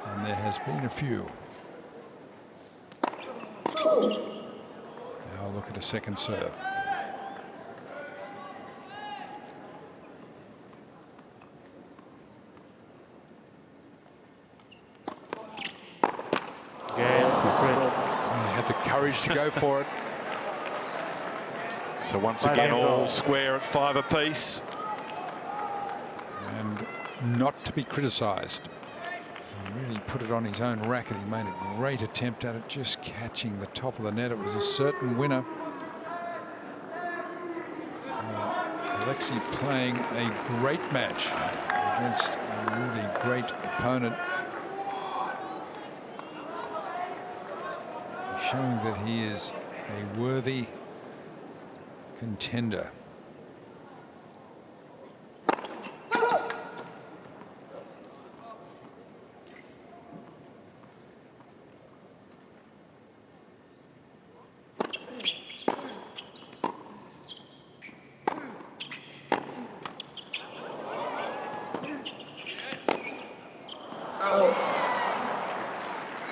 And there has been a few.
Fault.
Now look at a second serve.
Again, Fritz.
He had the courage to go for it.
So once
5
again,
games
all
all.
square at 5 apiece.
And not to be criticised. He really put it on his own racket. He made a great attempt at it, just catching the top of the net. It was a certain winner. Alexei playing a great match against a really great opponent. Showing that he is a worthy contender.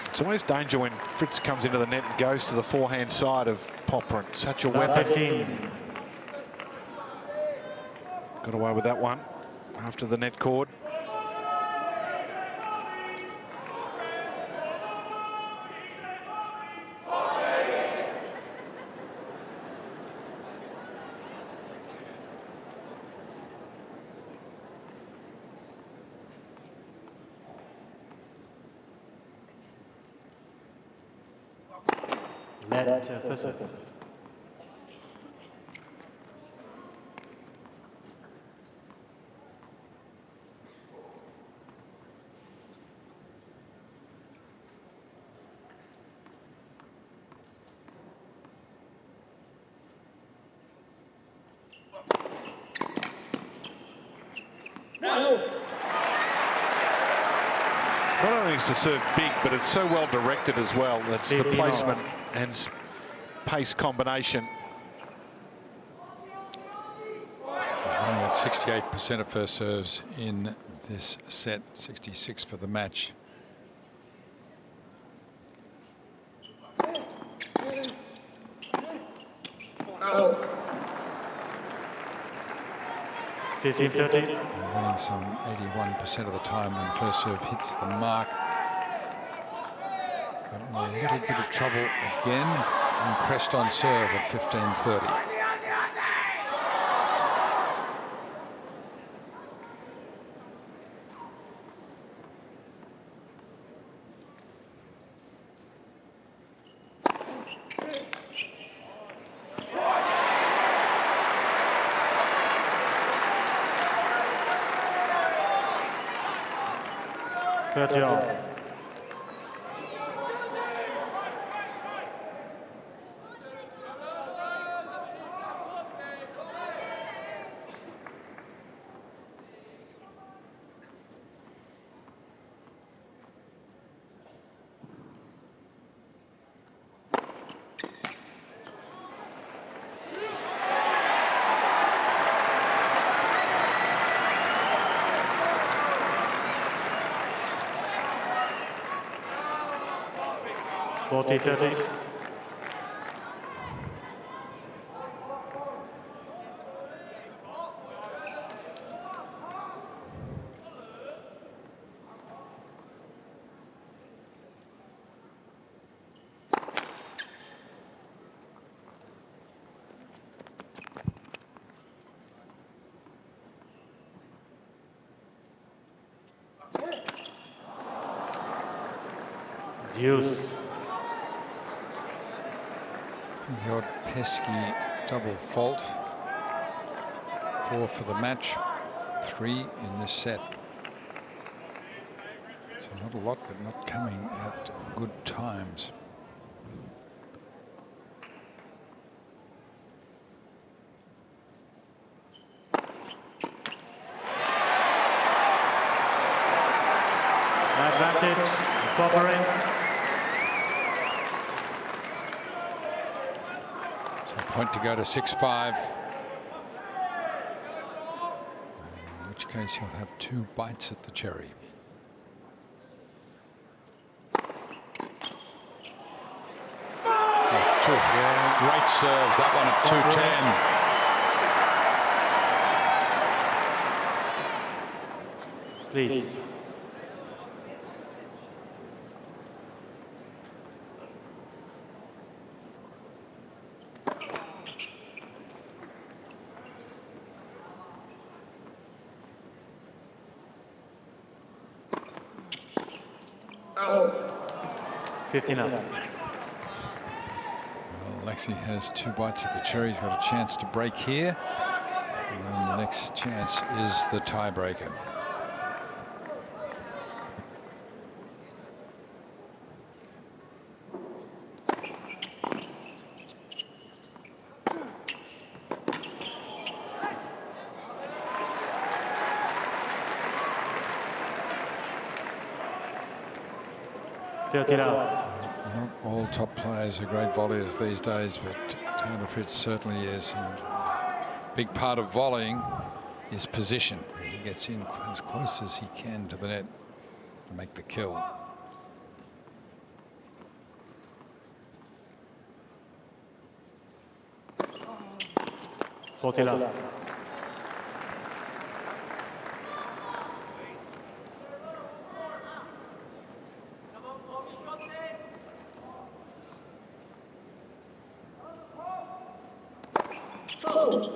It's always danger when Fritz comes into the net and goes to the forehand side of Popyrin. Such a
Out
weapon.
15.
Got away with that one after the net cord.
Net for serve.
No.
Not only is to serve big, but it's so well directed as well. That's the
15
placement
all.
and pace combination.
Running at 68% of first serves in this set, 66 for the match.
15-30.
Winning some 81% of the time when first serve hits the mark. But in a little bit of trouble again, and pressed on serve at 15-30.
All. 40-30. Deuce.
The odd pesky double fault. 4 for the match, 3 in this set. So not a lot, but not coming at good times.
Advantage, Popyrin.
So point to go to 6-5. In which case he'll have 2 bites at the cherry. Oh, 2. Yeah. Great serves, that one at 2-10.
Please.
Out.
15-up.
Well, Alexei has 2 bites at the cherry. He's got a chance to break here. And the next chance is the tiebreaker. Not all top players are great volleyers these days, but Taylor Fritz certainly is. And a big part of volleying is position. He gets in as close as he can to the net to make the kill.
Love.
Fold.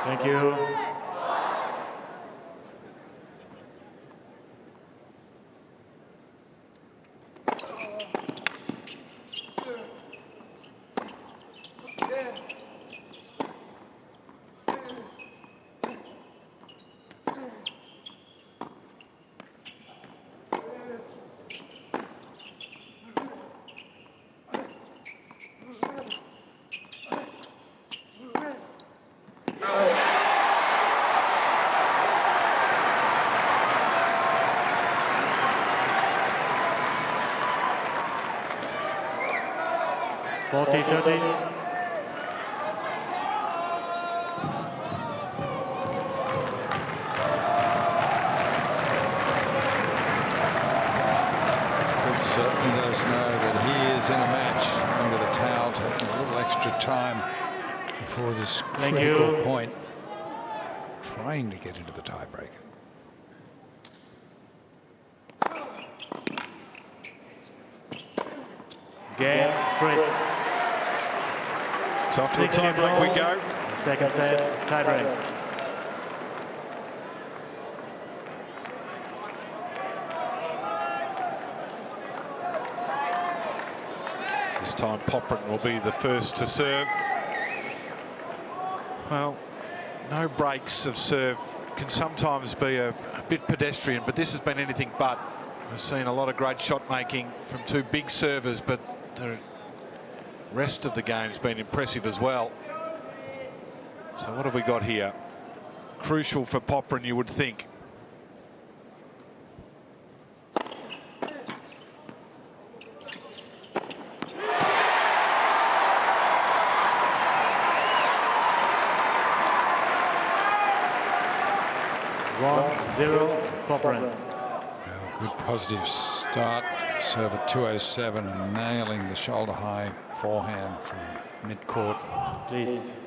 Thank you. 40-30.
Fritz certainly does know that he is in a match. Under the towel, taking a little extra time before this critical point, trying to get into the tiebreaker.
Game, Fritz.
So after the time break we go.
Second set, tiebreak.
This time Popyrin will be the first to serve. Well, no breaks of serve can sometimes be a bit pedestrian, but this has been anything but. We've seen a lot of great shot making from two big servers, but the rest of the game's been impressive as well. So what have we got here? Crucial for Popyrin, you would think.
Zero, Popyrin.
Good positive start. Serve at 207 and nailing the shoulder high forehand from mid-court.
Please.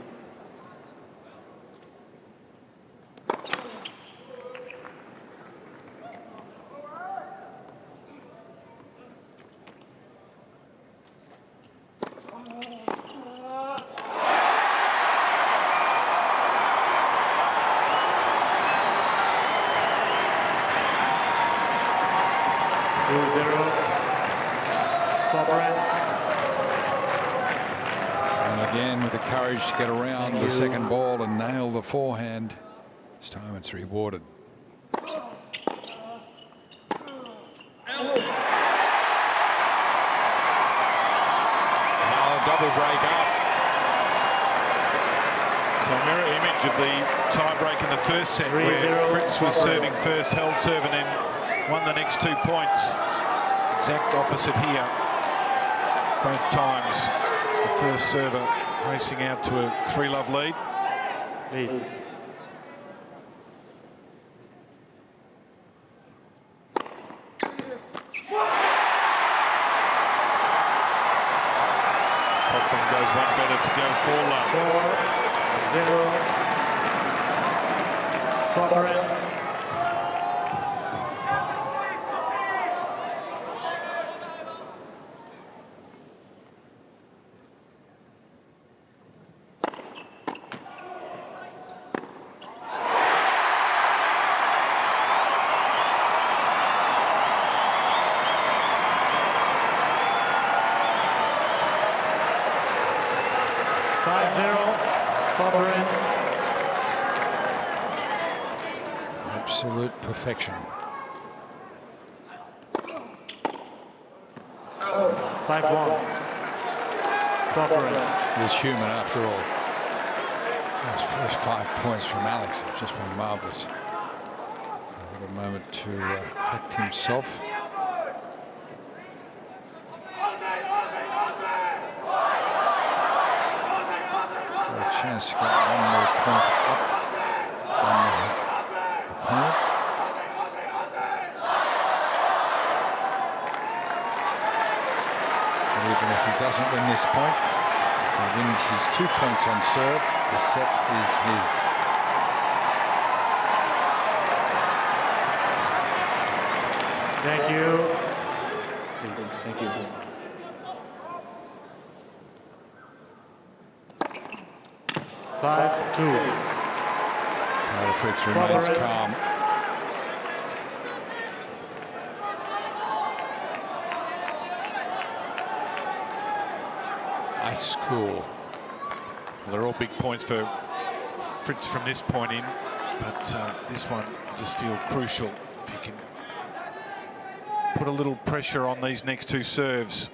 To get around the second ball and nail the forehand. This time it's rewarded. Oh, double break up.
So a mirror image of the tie-break in the first set where Fritz was serving first, held serve and then won the next 2 points. Exact opposite here. Both times the first server racing out to a 3-love lead.
Please.
Popyrin goes one better to go 4-love.
4-0. Popyrin.
Absolute perfection.
5-1. Popyrin.
He's human after all. Those first 5 points from Alex have just been marvellous. A little moment to collect himself. A chance to get one more point up on the opponent. But even if he doesn't win this point, if he wins his 2 points on serve, the set is his.
Thank you. Please, thank you. Five-two.
Taylor Fritz remains calm. Ice cool.
Well, they're all big points for Fritz from this point in, but this one I just feel crucial if you can put a little pressure on these next 2 serves.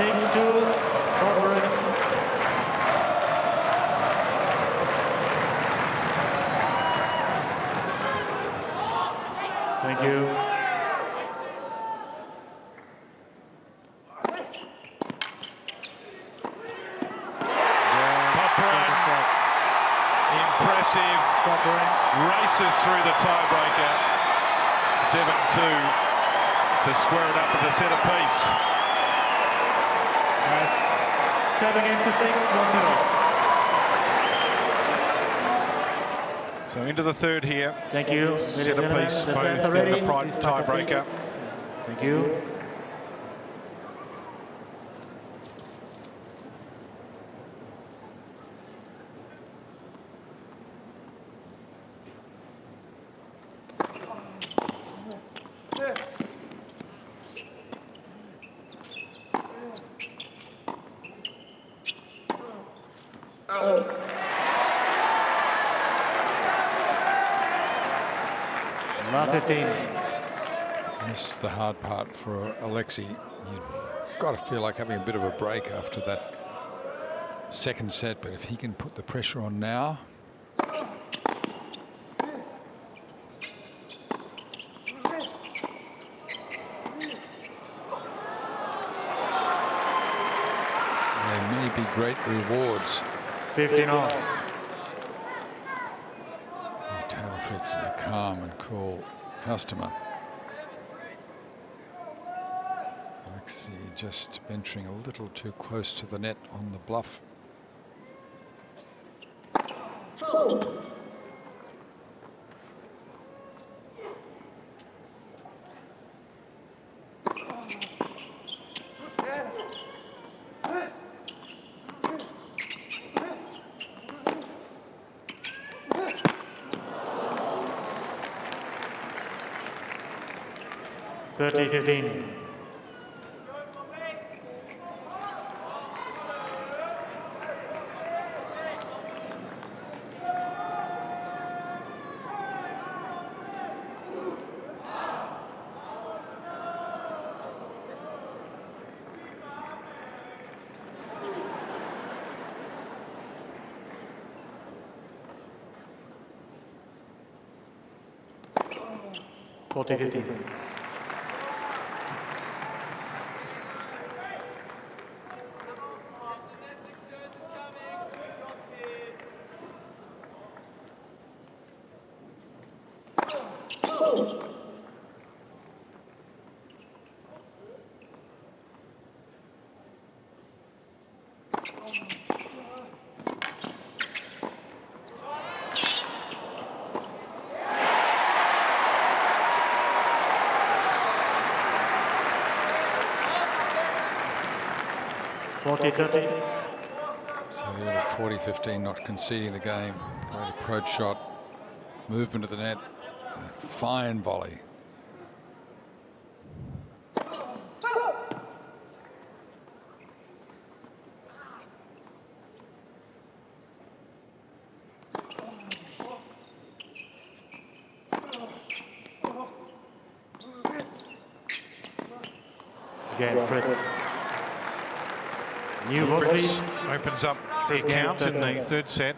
6-2, Popyrin. Thank you.
Popyrin, impressive, races through the tiebreaker. 7-2 to square it up at the centre piece.
7 games to 6, 1-0.
So into the third here.
Thank you. Ladies and gentlemen,
Centrepiece
the players
both
are
in
ready.
the pride
Please take your
tiebreaker.
seats. Thank you. Last 15.
This is the hard part for Alexei. You've got to feel like having a bit of a break after that second set, but if he can put the pressure on now. There may be great rewards.
15 all.
Taylor Fritz is a calm and cool customer. Alexei just venturing a little too close to the net on the bluff.
Thirty 15. Forty 15. Forty 30.
So here at 40-15, not conceding the game. Great approach shot, movement of the net, and a fine volley.
Again, Fritz. New ball, please.
Opens up the
Big game,
count in
third
the
set.
third set.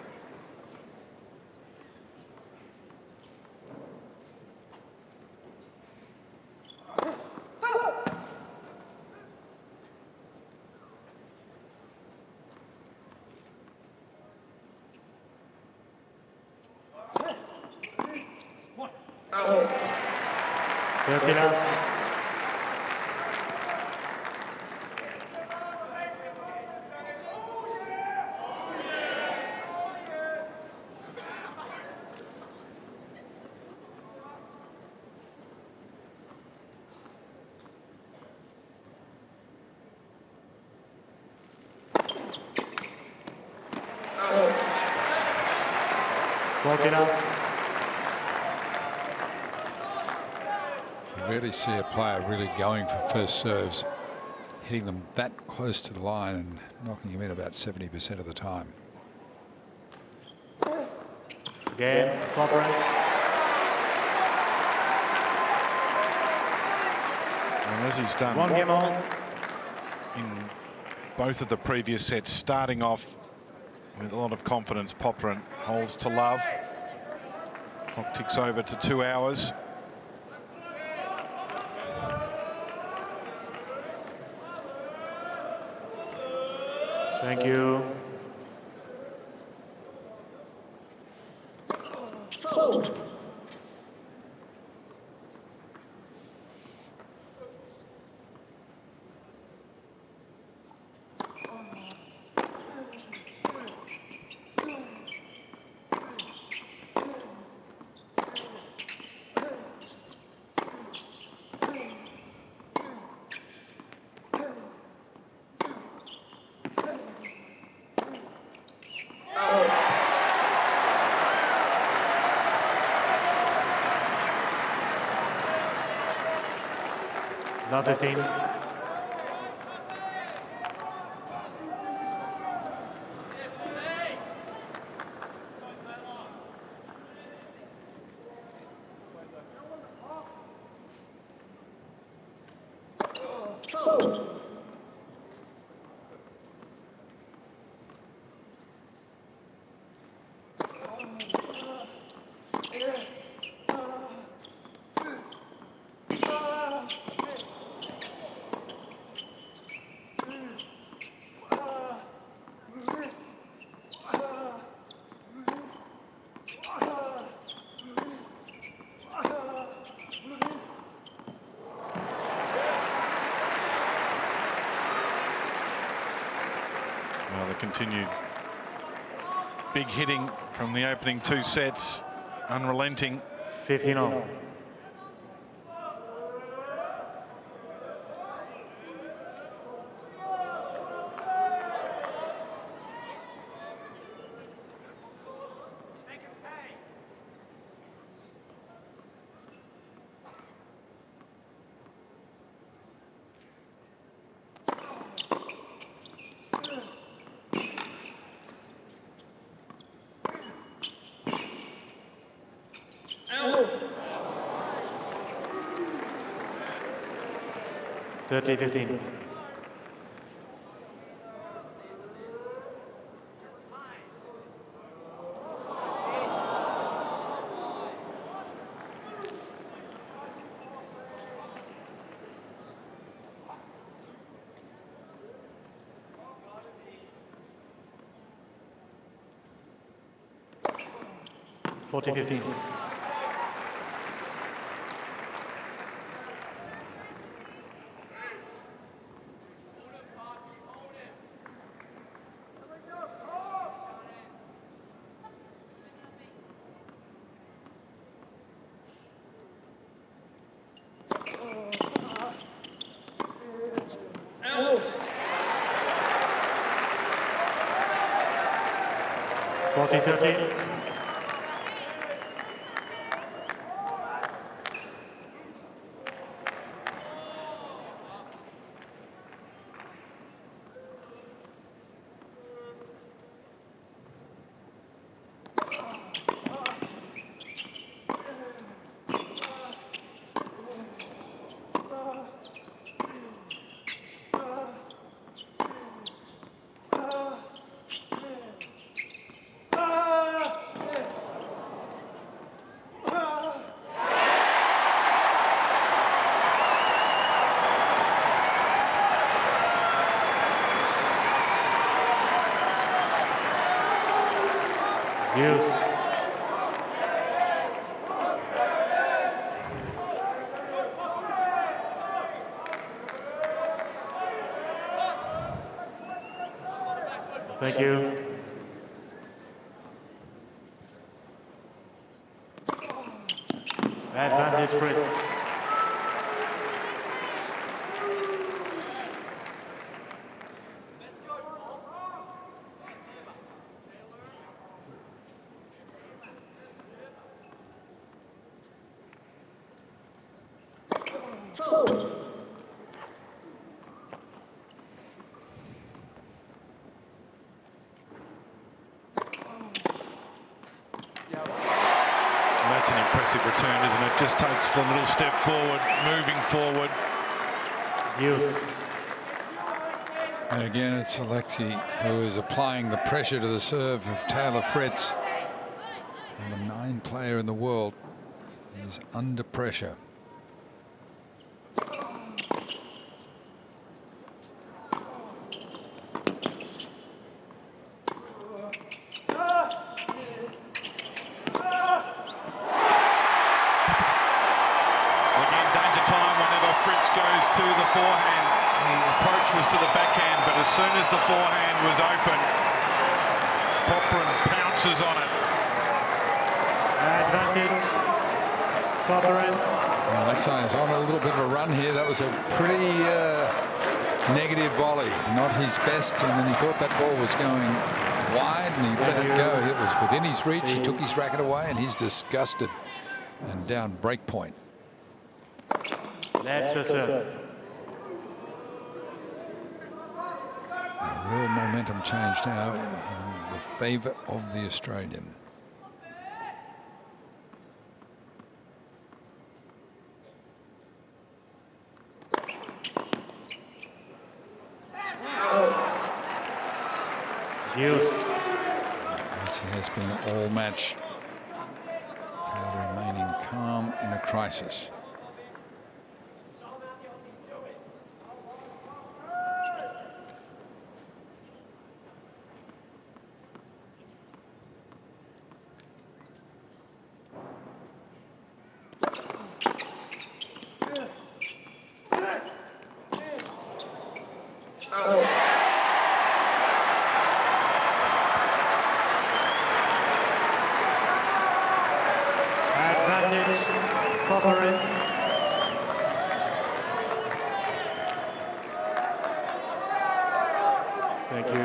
You rarely see a player really going for first serves, hitting them that close to the line and knocking them in about 70% of the time.
Again, Popyrin.
And as he's done
One game all.
in both of the previous sets, starting off with a lot of confidence. Popyrin holds to love. Clock ticks over to 2 hours.
Thank you.
Fold.
Not 15.
Fold.
Well, the continued big hitting from the opening 2 sets, unrelenting.
15 all.
Out.
30-15. $40-15.
Out.
40-13. Use. Thank you. Advantage Fritz.
Fold.
That's an impressive return, isn't it? Just takes the little step forward, moving forward.
Use.
And again, it's Alexei who is applying the pressure to the serve of Taylor Fritz. Number 9 player in the world is under pressure.
To the forehand. The approach was to the backhand, but as soon as the forehand was open, Popyrin pounces on it.
Advantage. Popyrin.
Alexei is on a little bit of a run here. That was a pretty negative volley. Not his best, and then he thought that ball was going wide, and he let it go. It was within his reach. He took his racket away, and he's disgusted. And down break point.
Left to serve.
A real momentum change now in the favour of the Australian.
Use.
As he has been all match. Taylor remaining calm in a crisis.
Advantage. Popyrin. Thank you.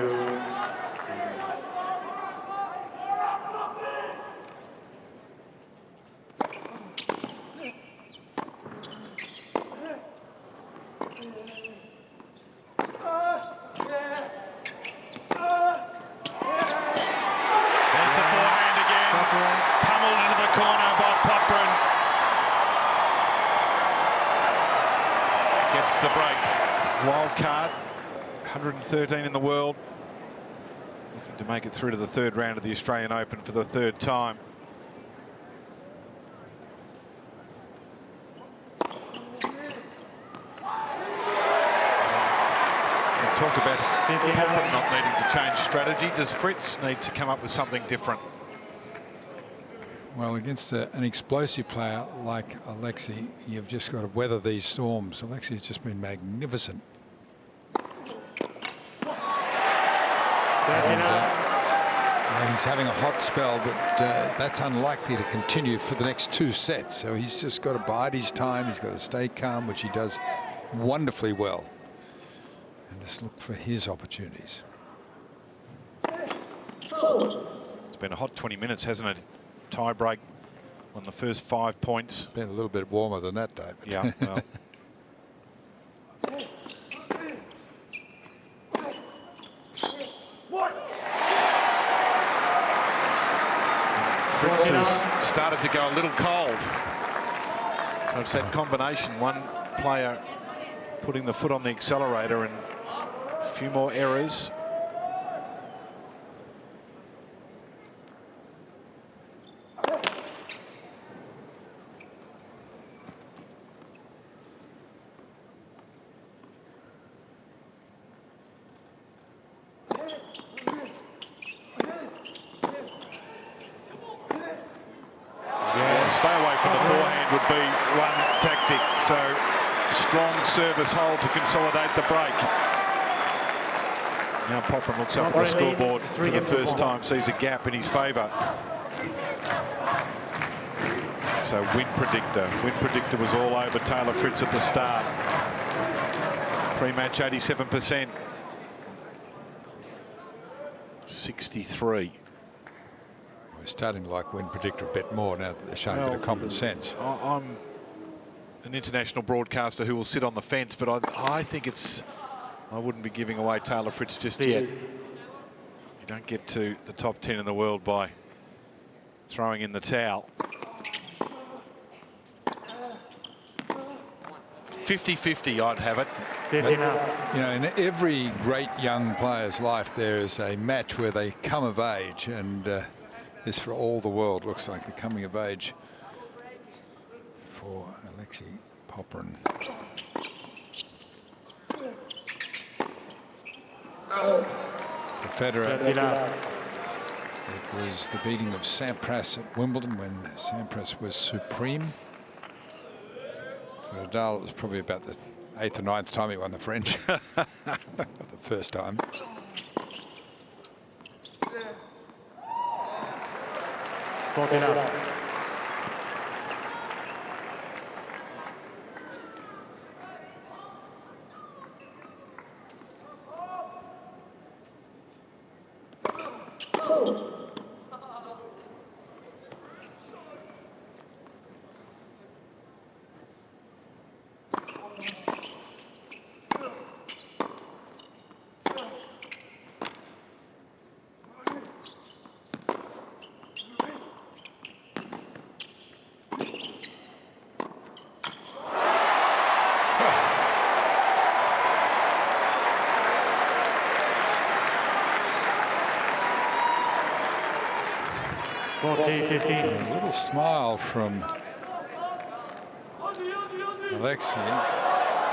There's the forehand again. Pummeled into the corner by Popyrin. Gets the break. Wild card. 113 in the world. Looking to make it through to the 3rd round of the Australian Open for the 3rd time. Talk about Popyrin not needing to change strategy. Does Fritz need to come up with something different?
Well, against an explosive player like Alexei, you've just got to weather these storms. Alexei's just been magnificent. He's having a hot spell, but that's unlikely to continue for the next 2 sets. So he's just got to bide his time. He's got to stay calm, which he does wonderfully well. And just look for his opportunities.
It's been a hot 20 minutes, hasn't it? Tie break on the first 5 points.
Been a little bit warmer than that, David.
Yeah, well. Fritz has started to go a little cold. So it's that combination. One player putting the foot on the accelerator and a few more errors. Stay away from the forehand would be one tactic. So strong service hold to consolidate the break. Now Popyrin looks up at the scoreboard for the first time, sees a gap in his favour. So win predictor. Win predictor was all over Taylor Fritz at the start. Pre-match 87%. 63.
We're starting to like win predictor a bit more now that they're showing a bit of common sense.
I'm an international broadcaster who will sit on the fence, but I think I wouldn't be giving away Taylor Fritz just yet. You don't get to the top 10 in the world by throwing in the towel. 50-50, I'd have it.
15 up.
You know, in every great young player's life, there is a match where they come of age, and this, for all the world, looks like the coming of age for Alexei Popyrin. For Federer,
15 up.
it was the beating of Sampras at Wimbledon when Sampras was supreme. For Nadal, it was probably about the 8th or 9th time he won the French. The first time.
14 up.
A little smile from Alexei,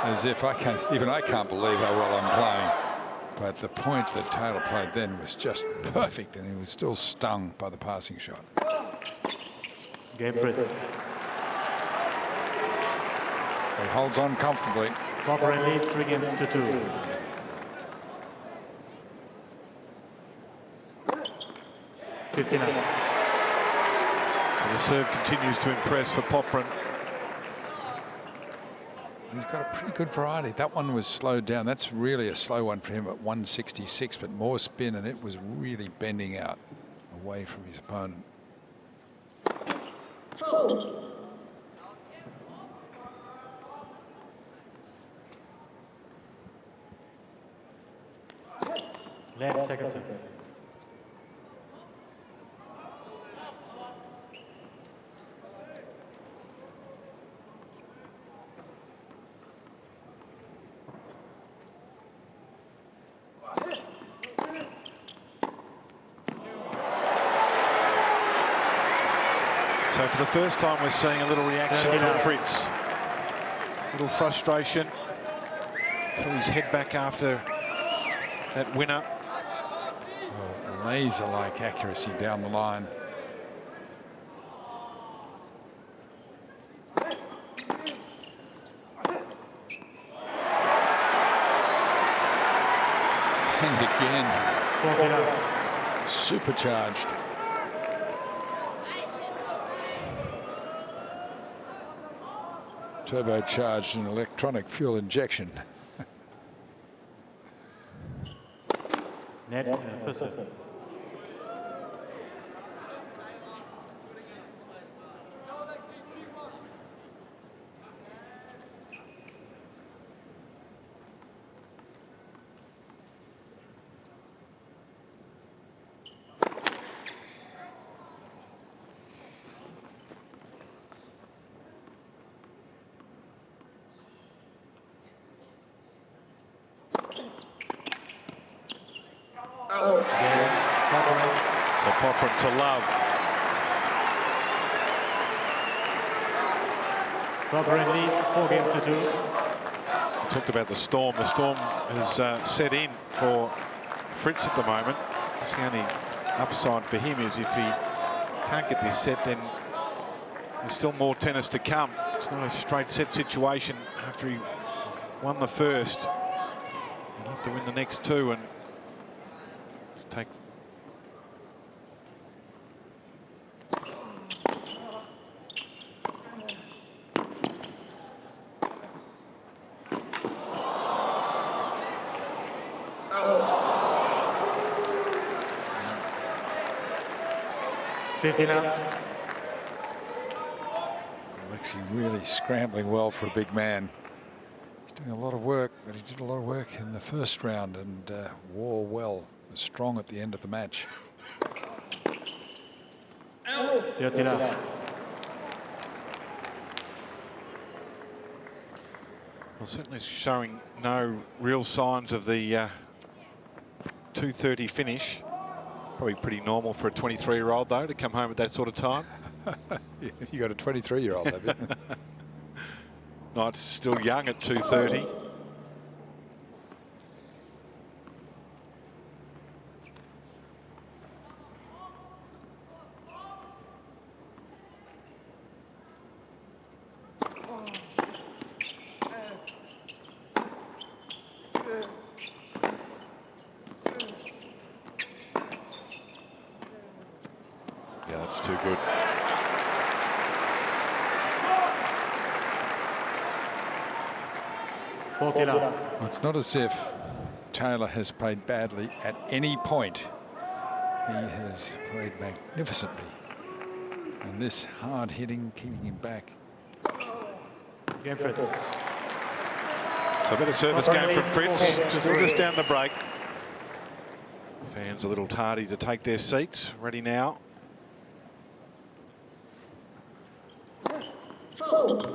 as if I can't believe how well I'm playing. But the point that Taylor played then was just perfect, and he was still stung by the passing shot.
Game Fritz.
He holds on comfortably.
Popyrin leads 3 games to 2.
So the serve continues to impress for Popyrin.
He's got a pretty good variety. That one was slowed down. That's really a slow one for him at 166, but more spin, and it was really bending out away from his opponent.
Land second serve.
So for the first time, we're seeing a little reaction from Fritz. Little frustration. Threw his head back after that winner.
Well, laser-like accuracy down the line. And again, supercharged. Turbocharged an electronic fuel injection.
Net first serve.
So Popyrin to love.
Popyrin leads 4 games to 2.
We talked about the storm. The storm has set in for Fritz at the moment. The only upside for him is if he can't get this set, then there's still more tennis to come. It's not a straight set situation after he won the first. He'll have to win the next 2 and let's take.
Alexei really scrambling well for a big man. He's doing a lot of work, but he did a lot of work in the first round and wore well, was strong at the end of the match.
13 up.
Well, certainly showing no real signs of the 2:30 finish. Probably pretty normal for a 23-year-old, though, to come home at that sort of time.
You got a 23-year-old, have you?
Not still young at 2:30. Yeah, that's too good.
Well, it's not as if Taylor has played badly at any point. He has played magnificently. And this hard hitting, keeping him back.
Game Fritz.
So a bit of service game from Fritz. Still just down the break. Fans a little tardy to take their seats. Ready now.
Fault.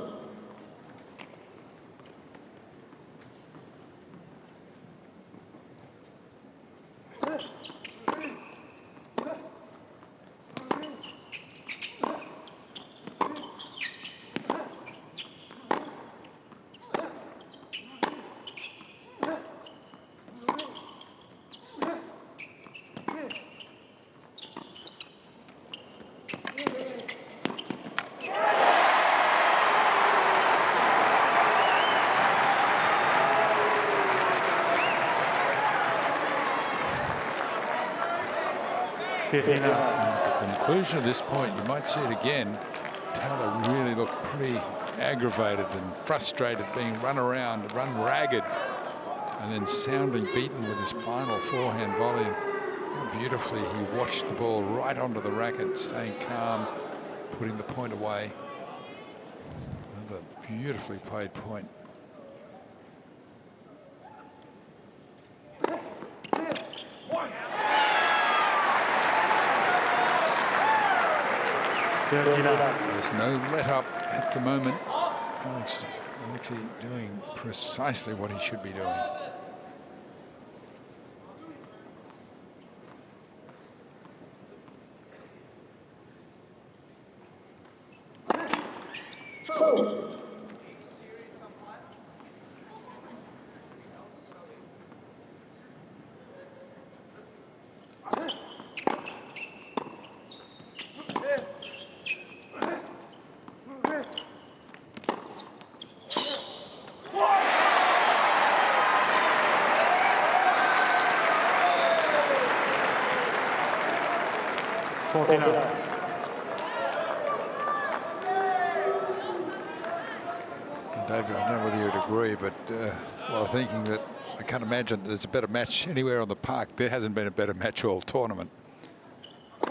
At the conclusion of this point, you might see it again. Taylor really looked pretty aggravated and frustrated, being run around, run ragged, and then soundly beaten with his final forehand volley. How beautifully he watched the ball right onto the racket, staying calm, putting the point away. Another beautifully played point. There's no let up at the moment. Alexei doing precisely what he should be doing.
Fault.
David, I don't know whether you'd agree, but while thinking that I can't imagine that there's a better match anywhere on the park, there hasn't been a better match all tournament.
So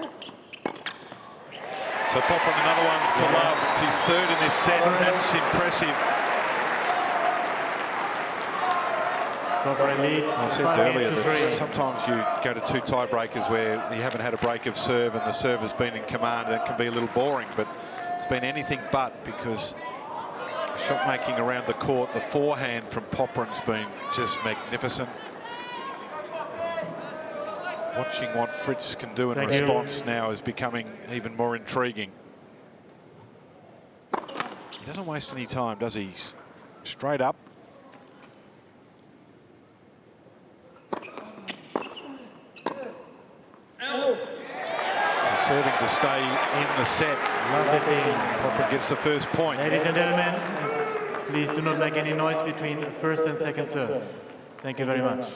Popyrin, another one to love. It's his third in this set. That's impressive. I said earlier that sometimes you go to two tiebreakers where you haven't had a break of serve and the serve has been in command, and it can be a little boring, but it's been anything but, because shot making around the court, the forehand from Popyrin's been just magnificent. Watching what Fritz can do in response now is becoming even more intriguing. He doesn't waste any time, does he? He's straight up. So serving to stay in the set. Popyrin gets the first point.
Ladies and gentlemen, please do not make any noise between first and second serve. Thank you very much.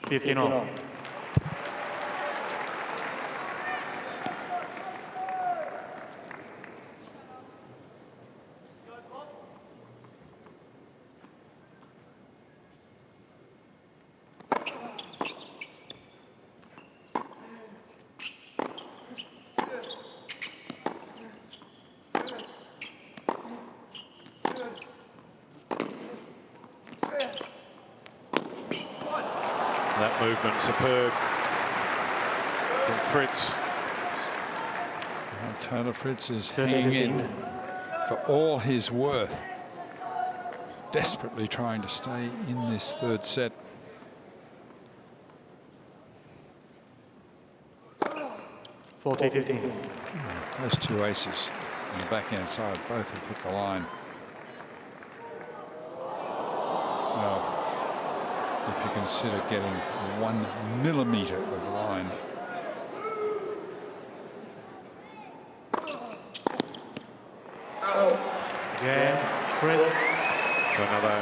(15-all).
That movement superb from Fritz.
Taylor Fritz is
30,
hanging
15.
in for all his worth. Desperately trying to stay in this third set.
Forty 15.
Those two aces on the backhand side both have hit the line. Well, if you consider getting 1 millimetre of line.
Again, Fritz.
So another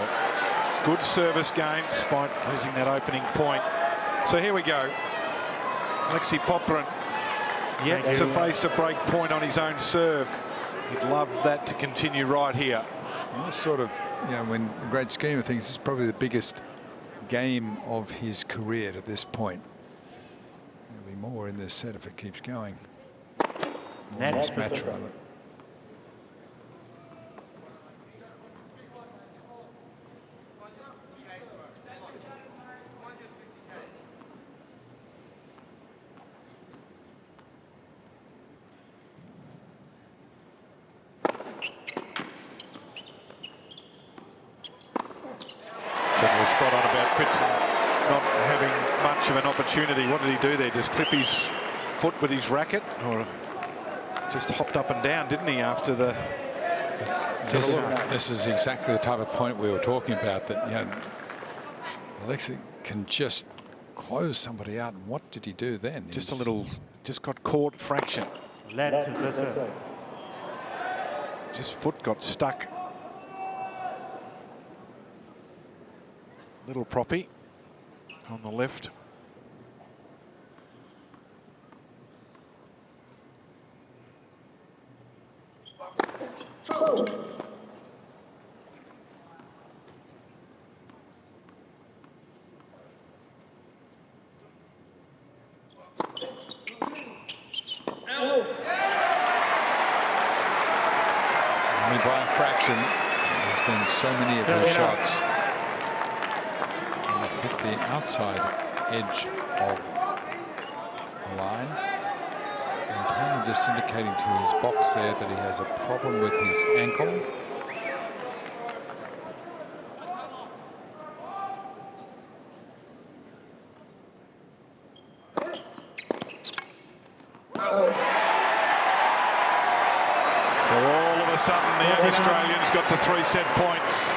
good service game despite losing that opening point. So here we go. Alexei Popyrin yet
Thank
to
you.
face a break point on his own serve. He'd love that to continue right here.
Well, sort of, you know, when the great scheme of things, this is probably the biggest game of his career to this point. There'll be more in this set if it keeps going. More in this match, rather.
General spot on about Fritz not having much of an opportunity. What did he do there? Just clip his foot with his racket, or just hopped up and down, didn't he, after the...
This is exactly the type of point we were talking about, that, you know, Alexei can just close somebody out. And what did he do then?
Just a little, just got caught fraction.
Led to first serve.
Just foot got stuck. Little proppy on the left.
Fold. Out.
Only by a fraction. There's been so many of those shots. And they've hit the outside edge of the line. And Taylor just indicating to his box there that he has a problem with his ankle.
So all of a sudden, the young Australian's got the 3 set points.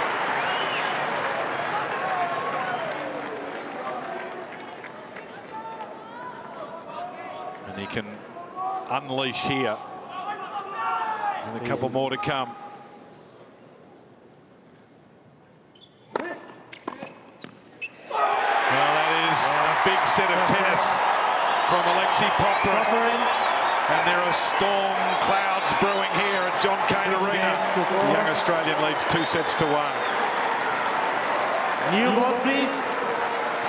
And he can unleash here. And a couple more to come. Well, that is a big set of tennis from Alexei Popyrin.
Popyrin.
And there are storm clouds brewing here at John Cain
6
Arena.
games to 4.
The young Australian leads 2 sets to 1.
New balls, please.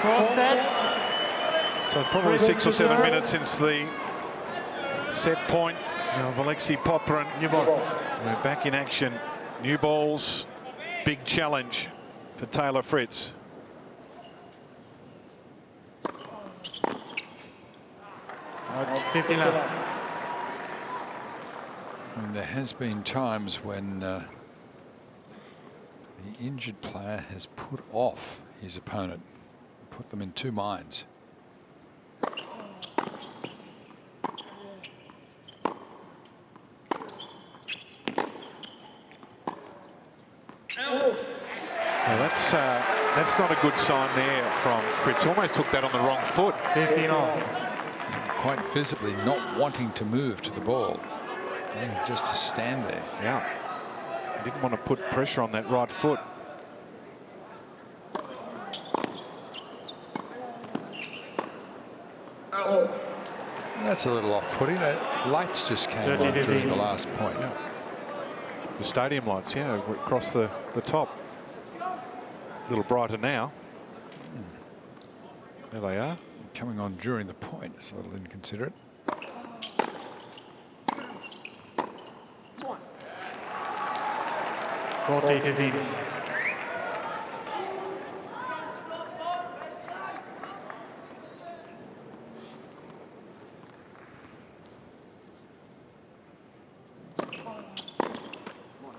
Fourth set.
So it's probably
Fritz
6 or
to
7
serve.
minutes since the set point of Alexei Popyrin.
New balls.
We're back in action. New balls, big challenge for Taylor Fritz.
Out 15 left.
And there has been times when the injured player has put off his opponent, put them in two minds.
Well, that's not a good sign there from Fritz. Almost took that on the wrong foot.
15 all.
Quite visibly not wanting to move to the ball, just to stand there.
Yeah. He didn't want to put pressure on that right foot.
That's a little off-putting. The lights just came on during the last point.
Yeah. The stadium lights, yeah, across the top. A little brighter now. There they are.
Coming on during the point, it's a little inconsiderate.
Four 15.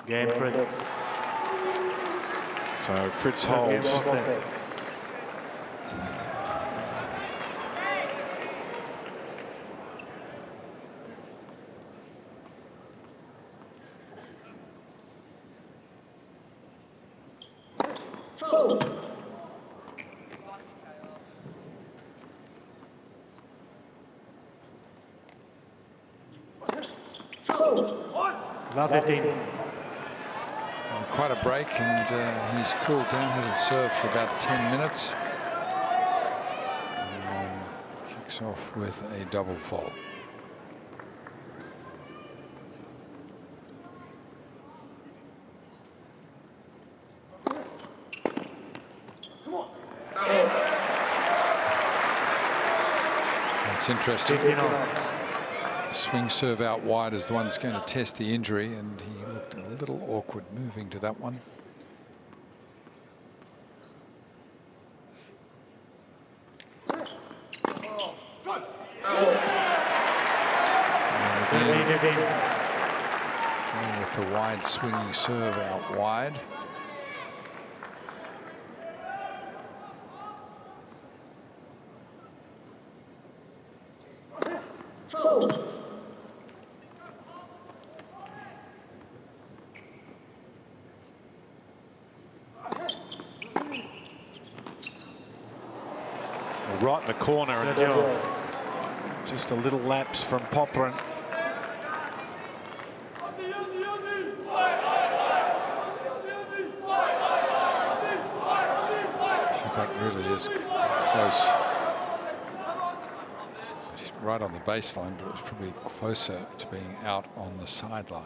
Game, Fritz.
So Fritz
First game,
holds.
all set.
Fold. Fold.
Love 15.
Quite a break, and he's cooled down, hasn't served for about 10 minutes. And kicks off with a double fault. That's interesting.
15 on.
The swing serve out wide is the one that's going to test the injury, and he looked a little awkward moving to that one. Going with the wide swinging serve out wide.
Fold.
Right in the corner,
Good
and
job.
just a little lapse from Popyrin.
That really is close. Right on the baseline, but it was probably closer to being out on the sideline.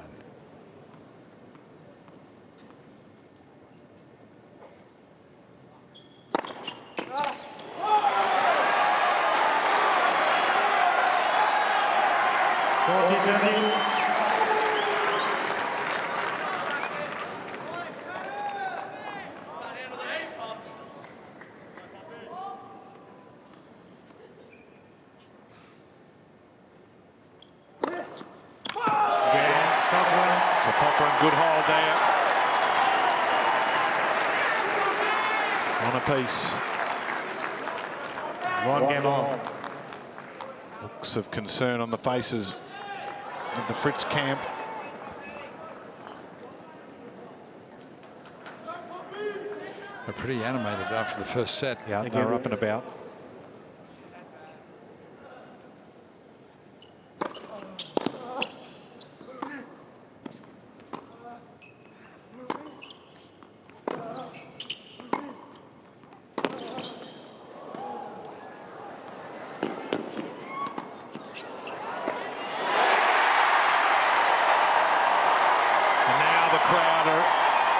So Popyrin, good hold there. On a piece.
One game on.
Looks of concern on the faces of the Fritz camp.
They're pretty animated after the first set.
Yeah, they're up and about.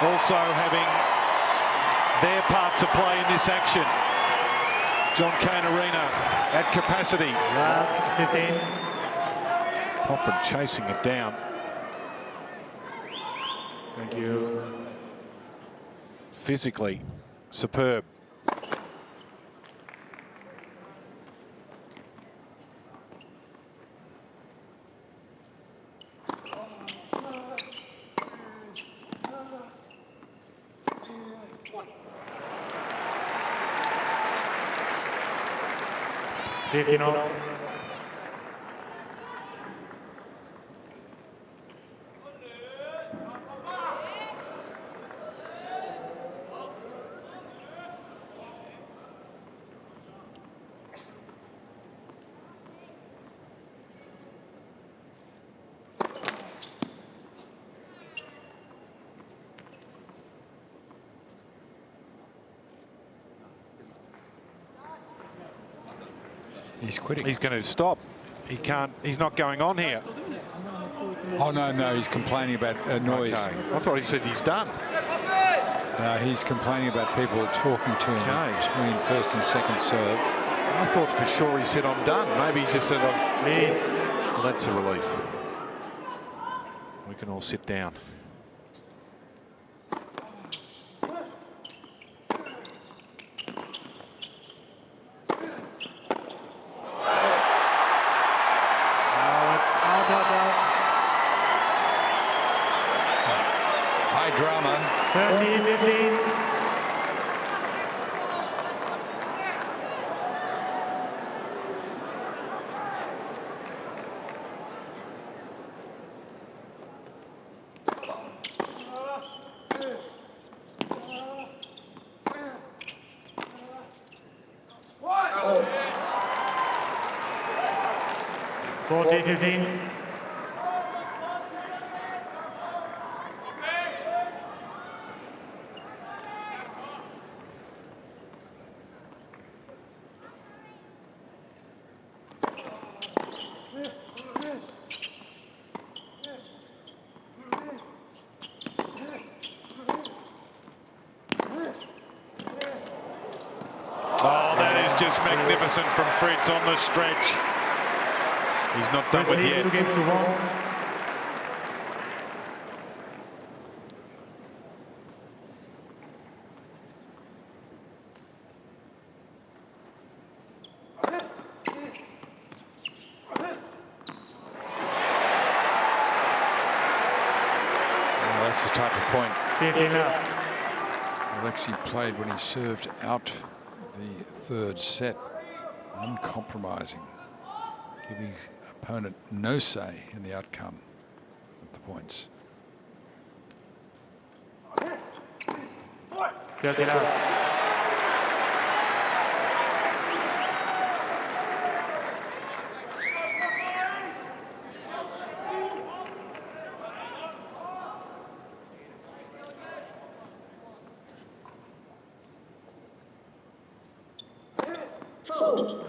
Also having their part to play in this action. John Cain Arena at capacity.
15.
Popyrin chasing it down.
Thank you.
Physically superb.
He's quitting.
He's going to stop. He can't. He's not going on here.
Oh, no, he's complaining about noise.
Okay. I thought he said he's done.
He's complaining about people talking to him between first and second serve.
I thought for sure he said, I'm done. Maybe he just said,
Please.
Well, that's a relief. We can all sit down.
drama.
30-15.
Out.
40-15.
Oh, that is just magnificent from Fritz on the stretch. He's not done with
Fritz
yet.
leads 2 games to 1.
Well, that's the type of point
15 left.
Alexei played when he served out the third set. Uncompromising, giving his opponent no say in the outcome of the points.
30 left.
Fold.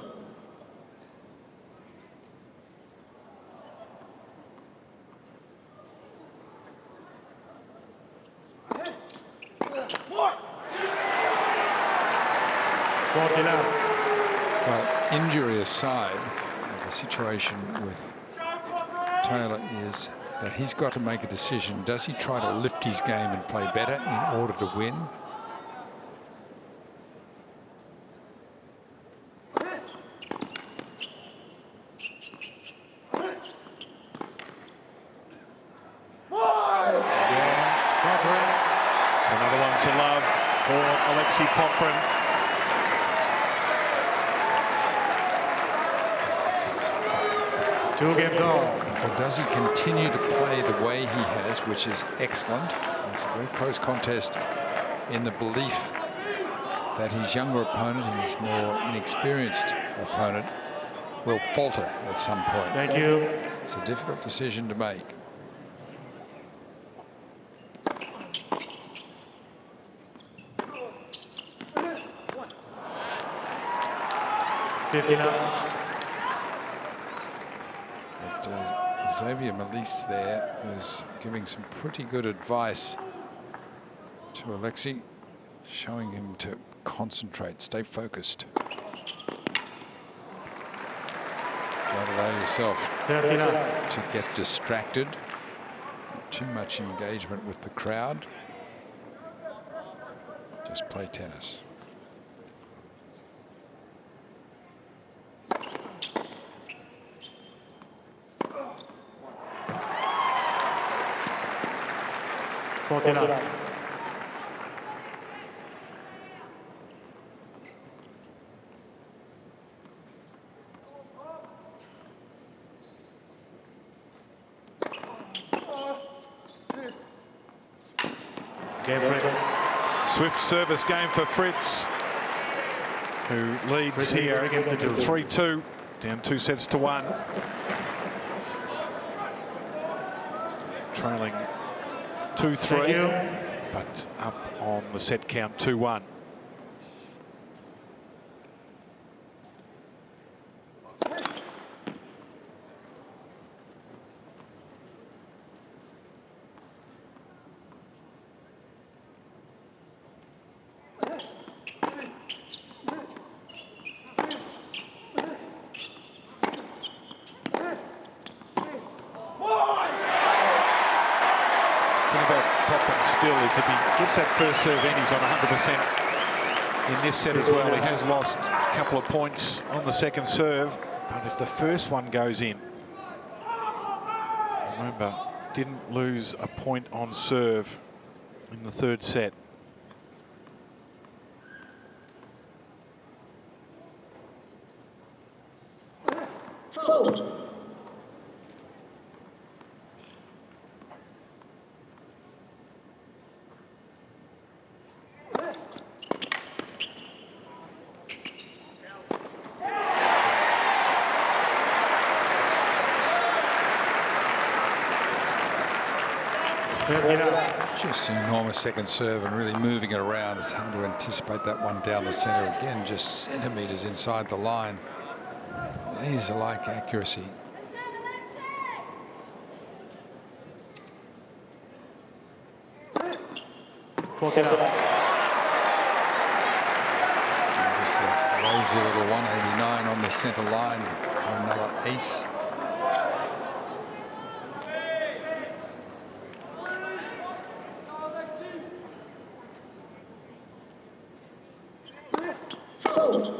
40 left.
Well, injury aside, the situation with Taylor is that he's got to make a decision. Does he try to lift his game and play better in order to win?
So another one to love for Alexei Popyrin.
Two games all.
Or does he continue to play the way he has, which is excellent? It's a very close contest in the belief that his younger opponent, his more inexperienced opponent, will falter at some point.
Thank you.
It's a difficult decision to make. But Xavier Malisse there was giving some pretty good advice to Alexei, showing him to concentrate, stay focused. Don't allow yourself to get distracted. Too much engagement with the crowd. Just play tennis.
Swift service game for Fritz, who leads here 3-2, down 2 sets to 1. Trailing 2-3, but up on the set count 2-1. Is if he gets that first serve in, he's on 100% in this set as well. He has lost a couple of points on the second serve, but if the first one goes in, remember, didn't lose a point on serve in the third set.
Fold.
Just an enormous second serve and really moving it around. It's hard to anticipate that one down the centre. Again, just centimetres inside the line. These are like accuracy.
Just
a lazy little 189 on the centre line for another ace.
Fold.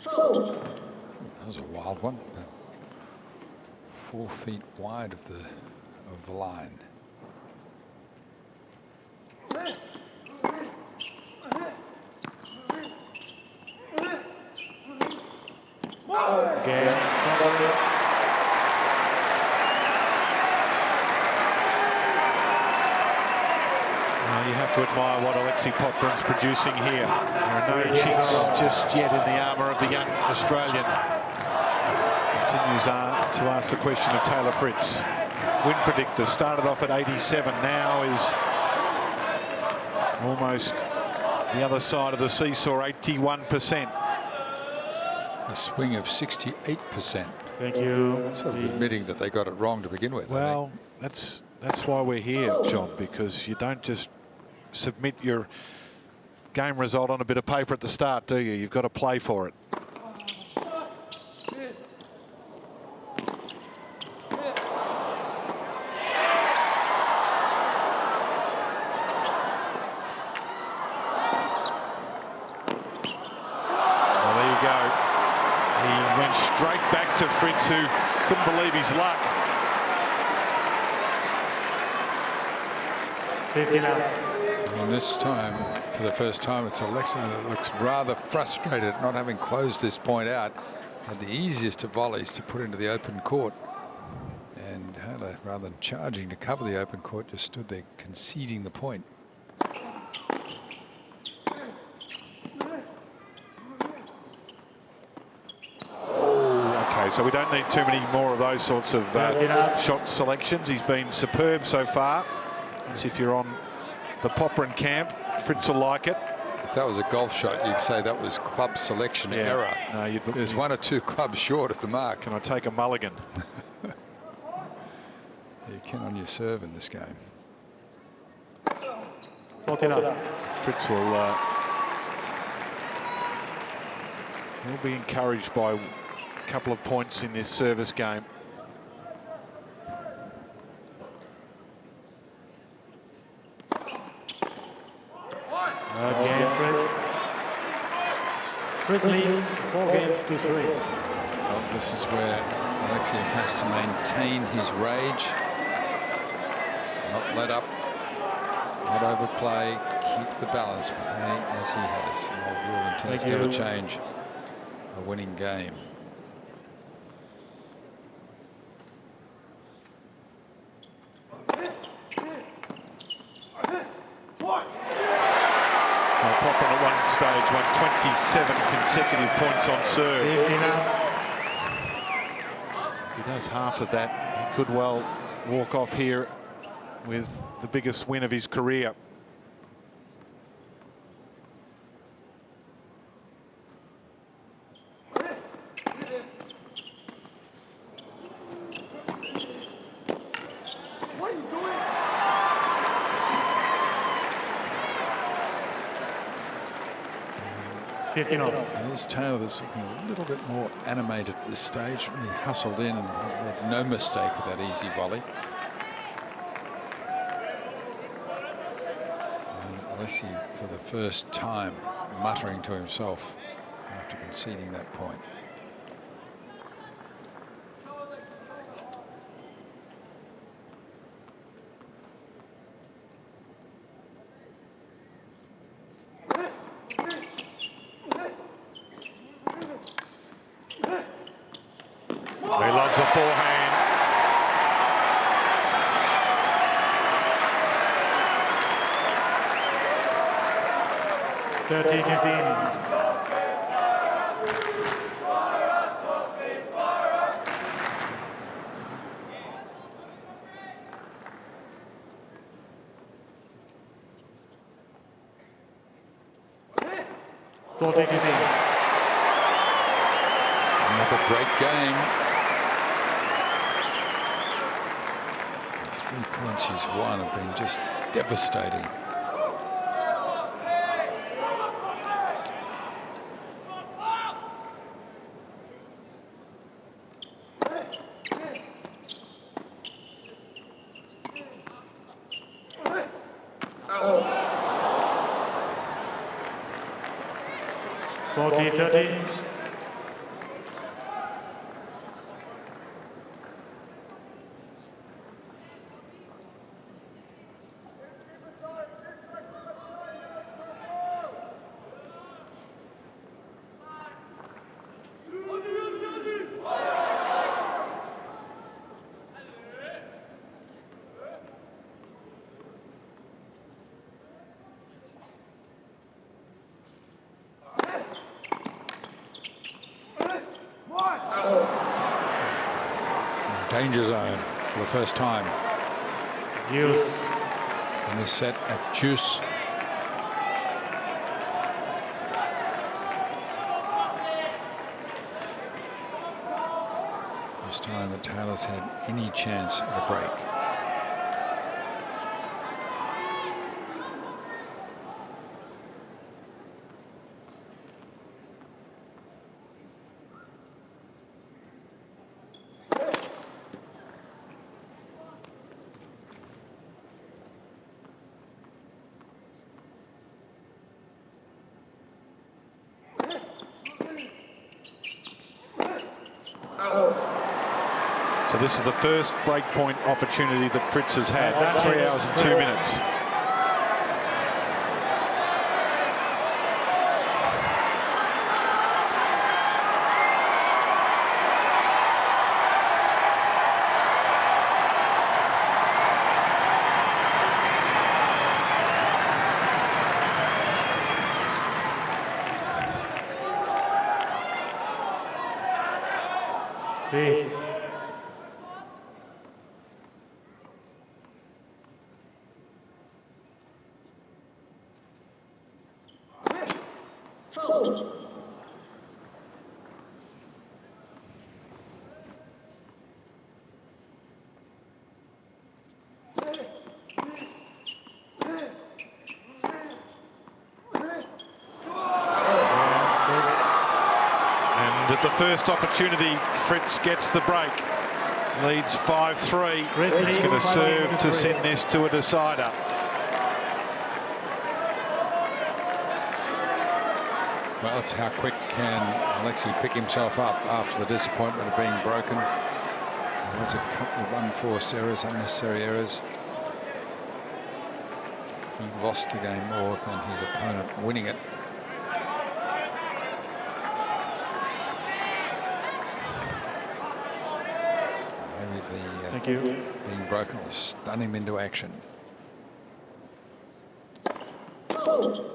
Fold.
That was a wild one, but 4 feet wide of the line.
You have to admire what Alexei Popyrin's producing here. There are no chinks just yet in the armour of the young Australian. Continues to ask the question of Taylor Fritz. Win predictor started off at 87, now is almost the other side of the seesaw, 81%.
A swing of 68%.
Thank you.
Sort of admitting that they got it wrong to begin with.
Well, that's why we're here, John, because you don't just submit your game result on a bit of paper at the start, do you? You've got to play for it. Well, there you go. He went straight back to Fritz, who couldn't believe his luck.
50 now.
And this time, for the first time, it's Alexei that looks rather frustrated at not having closed this point out. Had the easiest of volleys to put into the open court. And rather than charging to cover the open court, just stood there conceding the point.
Okay, so we don't need too many more of those sorts of shot selections. He's been superb so far. As if you're on the Popyrin camp, Fritz will like it.
If that was a golf shot, you'd say that was club selection error.
No,
There's 1 or 2 clubs short of the mark.
Can I take a mulligan?
You can on your serve in this game.
49.
Fritz will he'll be encouraged by a couple of points in this service game.
Again, Fritz. Fritz leads 4 games to 3.
Well, this is where Alexei has to maintain his rage, not let up, not overplay, keep the balance, play as he has. Our rule intends to never change a winning game.
Popyrin at one stage won 27 consecutive points on serve.
50 now.
If he does half of that, he could well walk off here with the biggest win of his career.
15 all.
There's Taylor that's looking a little bit more animated at this stage. Really hustled in and made no mistake with that easy volley. And Alexei, for the first time, muttering to himself after conceding that point.
He loves a forehand.
Thirty, 15.
Another great game. The 3 points he's won have been just devastating.
Forty, 30.
Danger zone for the first time
Deuce.
in this set at Juice. First time that Taylor's had any chance at a break.
So this is the first breakpoint opportunity that Fritz has had. 3 hours and 2 minutes.
Peace.
Fold.
And at the first opportunity, Fritz gets the break. Leads 5-3.
Fritz
He's going to
leads
serve
5-3.
to send this to a decider.
Well, it's how quick can Alexei pick himself up after the disappointment of being broken. There was a couple of unforced errors, unnecessary errors. He lost the game more than his opponent winning it. Maybe the
Thank you.
being broken will stun him into action.
Fold.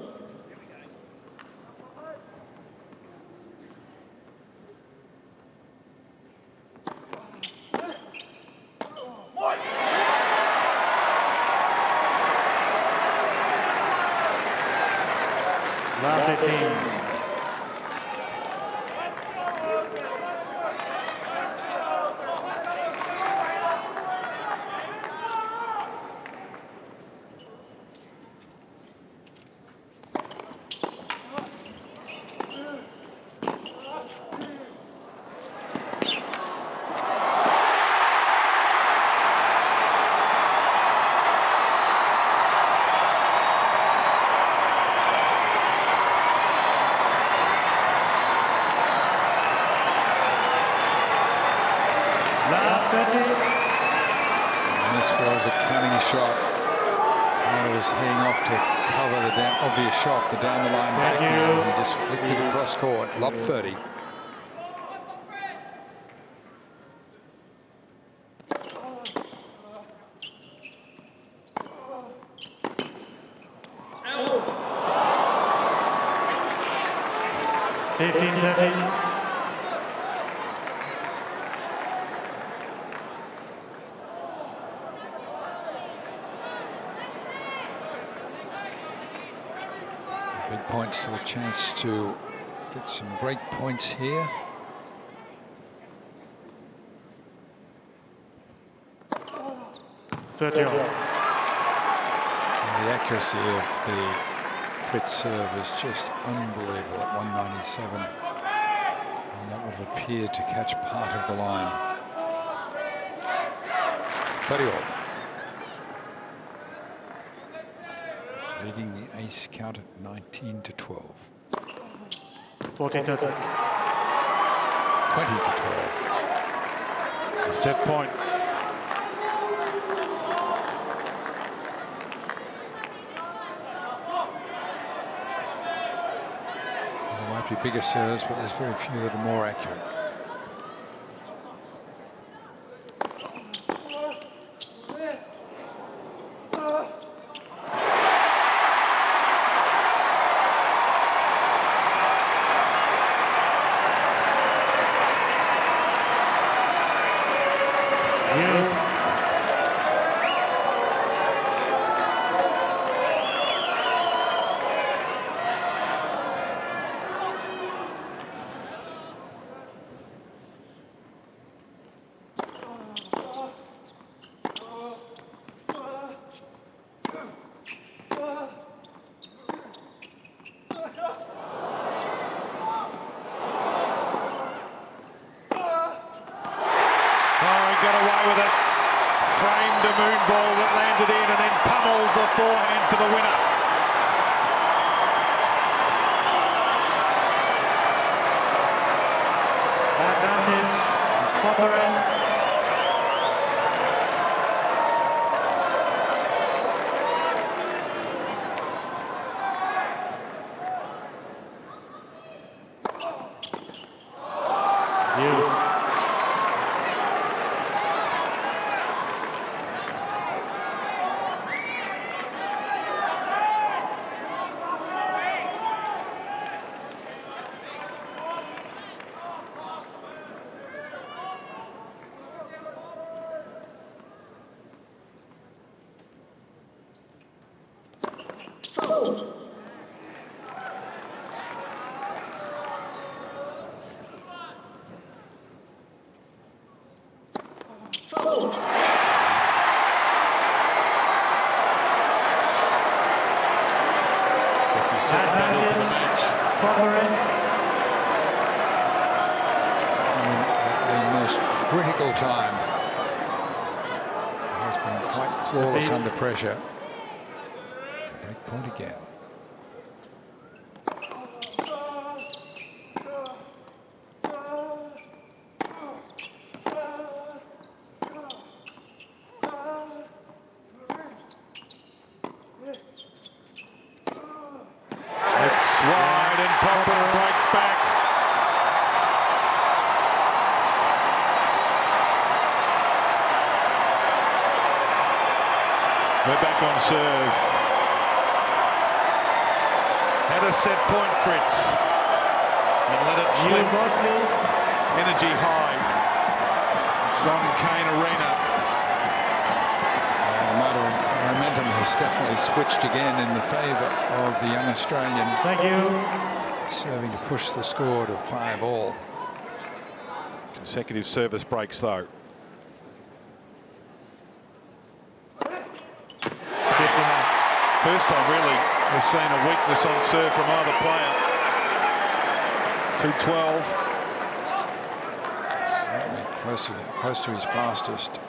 Last 15. Love 30.
And this was a cunning shot. Carter was heading off to cover the obvious shot, the down the line
Thank
backhand.
you.
He just flicked it across court. Lob 30.
Out.
15-13.
Big points, so a chance to get some break points here.
The
accuracy of the Fritz serve is just unbelievable at 197. And that would have appeared to catch part of the line. 30-all. Leading the ace count at 19-12.
14-13.
20-12.
Set point.
There might be bigger serves, but there's very few that are more accurate.
Got away with it. Framed a moon ball that landed in and then pummeled the forehand for the winner.
Advantage. Popyrin. Use.
Fold. Fold.
It's just his second medal for the match.
Popyrin.
The most critical time. He has been quite flawless
Please.
under pressure. Break point again.
It's wide and Popyrin breaks back. We're back on serve. Had a set point, Fritz. And let it
You
slip.
boss, please.
Energy high. John Cain Arena.
Momentum has definitely switched again in the favour of the young Australian,
Thank you.
serving to push the score to 5-all.
Consecutive service breaks, though.
59.
First time, really, we've seen a weakness on serve from either player. 2-12.
Certainly close to his fastest.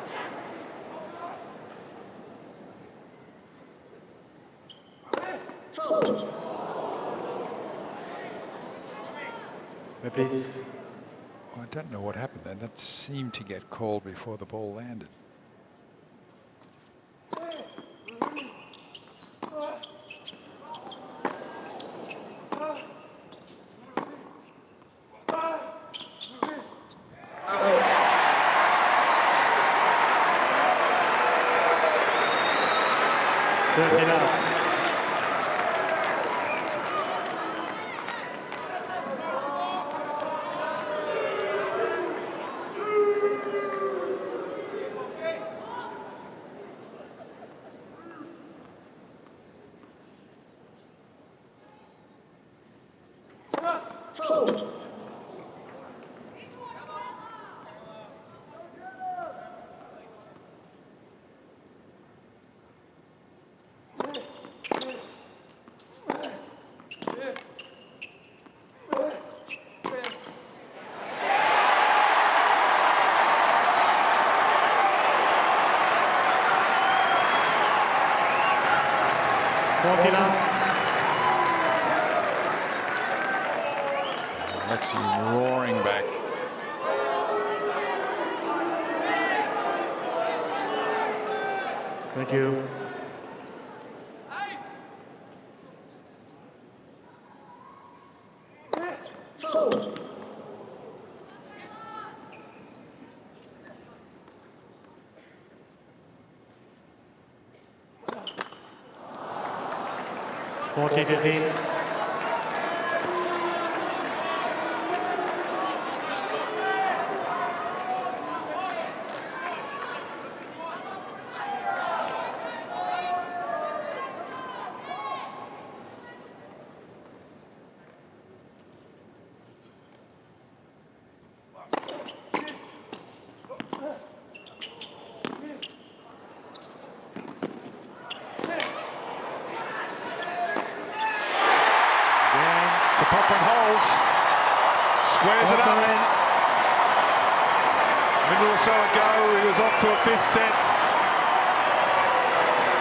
Please.
I don't know what happened there. That seemed to get called before the ball landed.
Foul.
40 love.
Alexei roaring back.
Thank you.
Foul.
40-15.
So Popyrin holds, squares it up.
Popyrin.
A minute or so ago, he was off to a 5th set.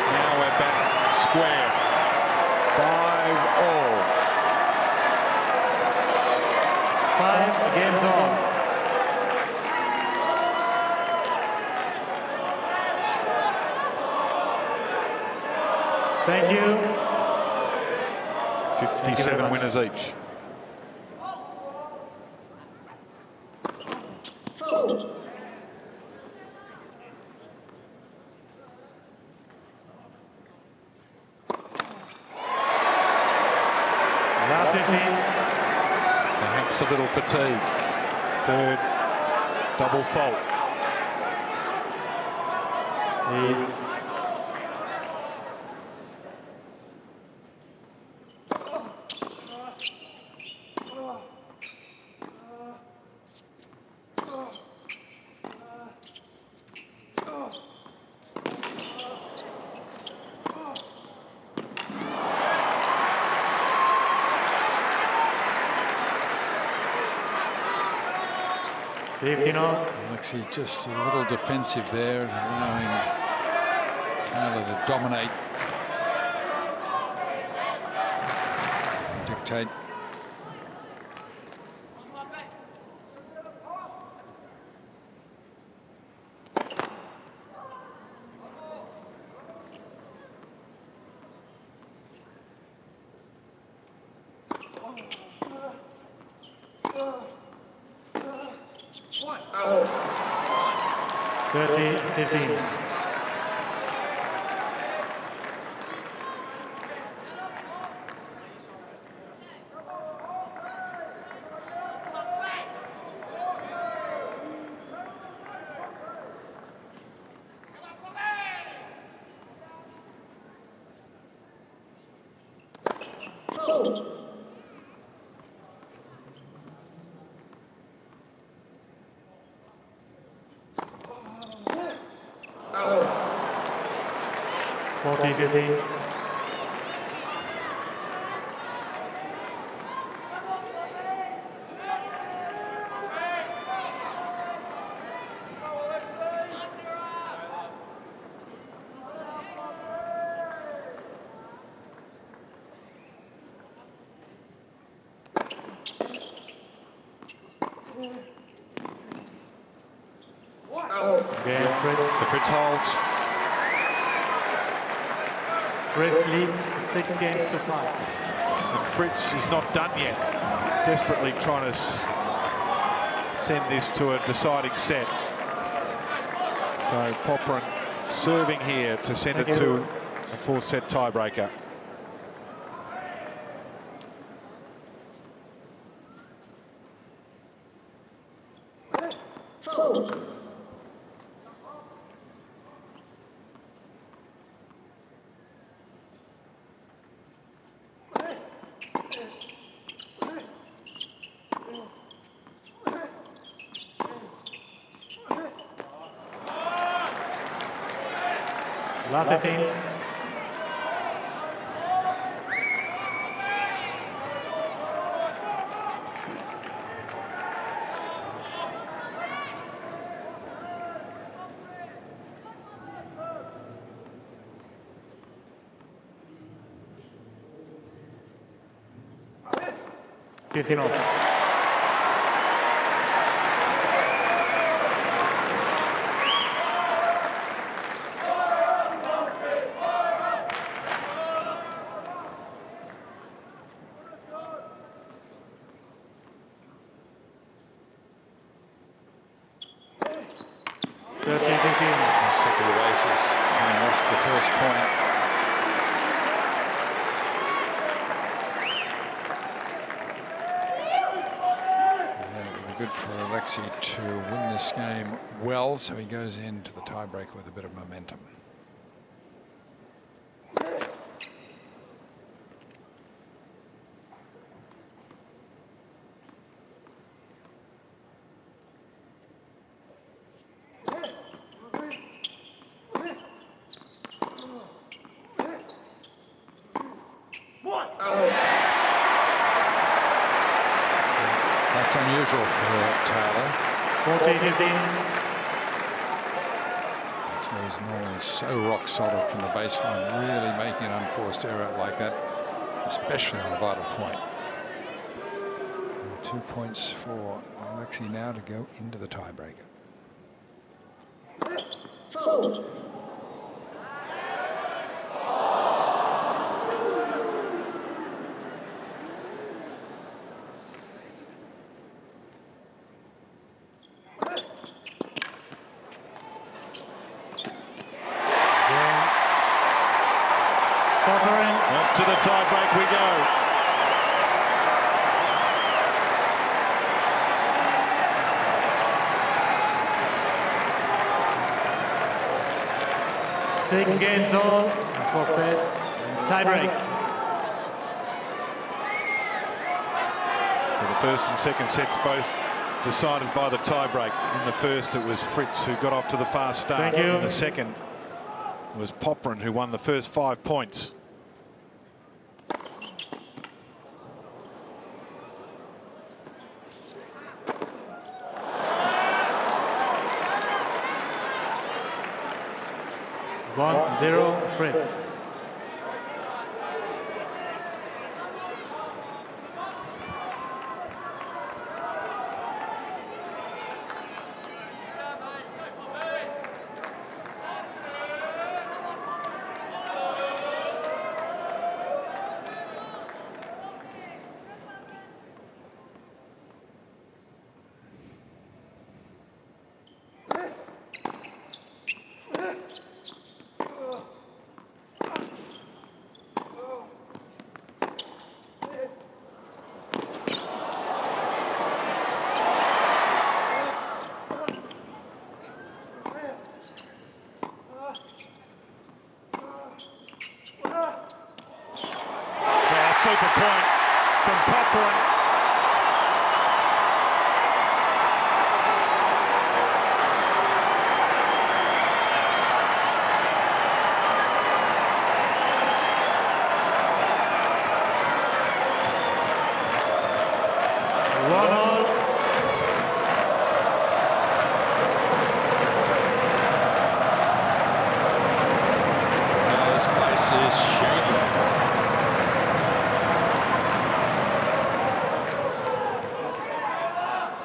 Now we're back square. 5-all.
5 games on. Thank you.
57 winners each.
Foul.
15.
Perhaps a little fatigue. 3rd double fault.
Please.
Alexei just a little defensive there, allowing Taylor to dominate, dictate.
Out.
30-15.
Foul.
40-15. Again, Fritz.
So Fritz holds.
Fritz leads 6 games to 5.
And Fritz is not done yet. Desperately trying to send this to a deciding set. So Popyrin serving here to send it to a 4-set tiebreaker.
Fold.
Last 15. Fifteen all.
Second of aces, and lost the first point. And it would be good for Alexei to win this game well, so he goes into the tiebreaker with a bit of momentum. That's unusual for Taylor.
14-15.
So he's normally so rock solid from the baseline, really making an unforced error like that, especially on a vital point. 2 points for Alexei now to go into the tiebreaker.
Fold.
Off to the tiebreak we go.
Six games all, 4-set tiebreak.
So the first and second sets both decided by the tiebreak. In the first, it was Fritz who got off to the fast start.
Thank you.
In the second, it was Popyrin who won the first 5 points.
One, 0, Fritz.
Super point from Popyrin.
This place is shaking.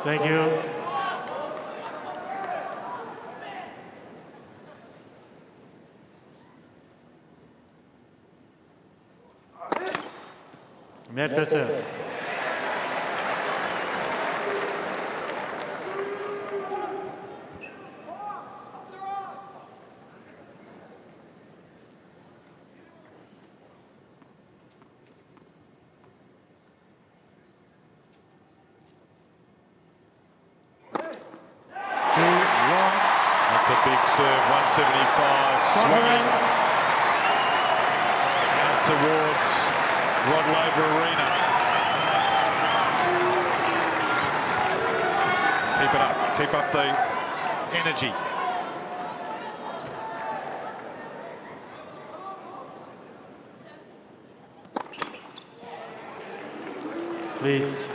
Thank you. Net for serve.
That's a big serve, 175, swinging out towards Rod Laver Arena. Keep up the energy.
Please.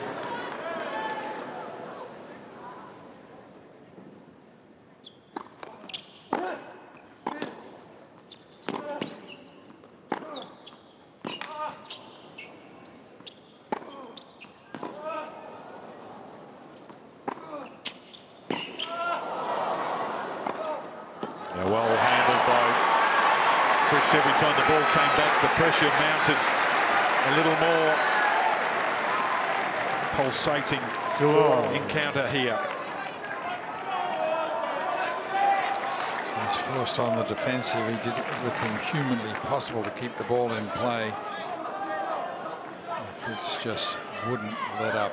Well handled by Fritz. Every time the ball came back, the pressure mounted a little more. Pulsating encounter here.
He's forced on the defensive. He did everything humanly possible to keep the ball in play. And Fritz just wouldn't let up.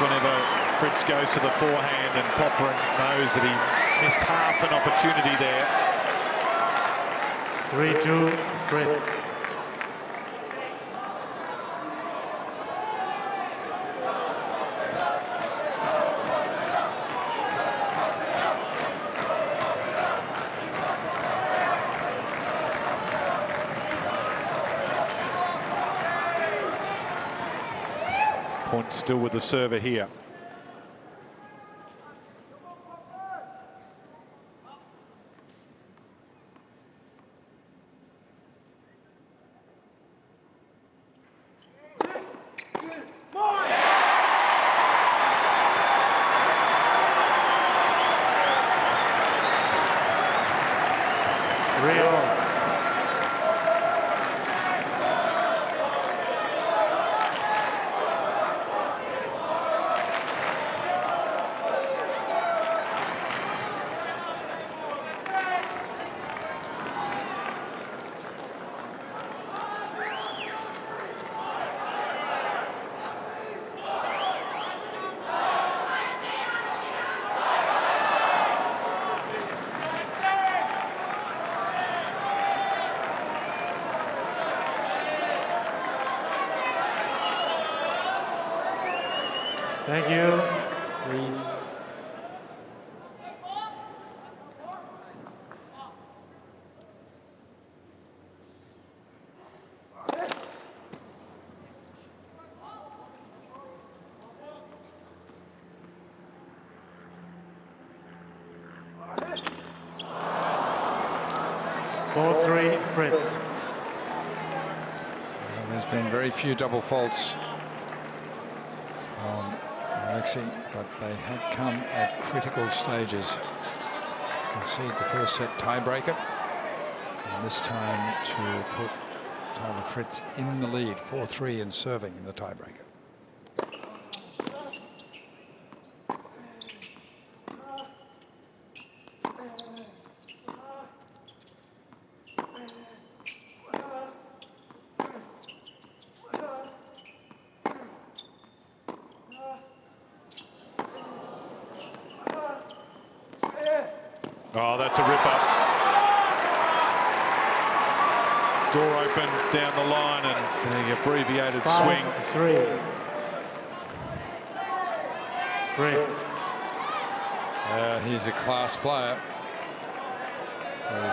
Whenever Fritz goes to the forehand, and Popyrin knows that he missed half an opportunity there.
3-2 Fritz.
Point still with the server here.
Thank you. Please. Four, 3, Fritz.
Well, there's been very few double faults from Alexei, but they have come at critical stages. Concede the first set tiebreaker, and this time to put Taylor Fritz in the lead, 4-3 in serving in the tiebreaker.
Oh, that's a rip-up. Door open down the line, and the abbreviated swing.
5-3. Fritz.
He's a class player.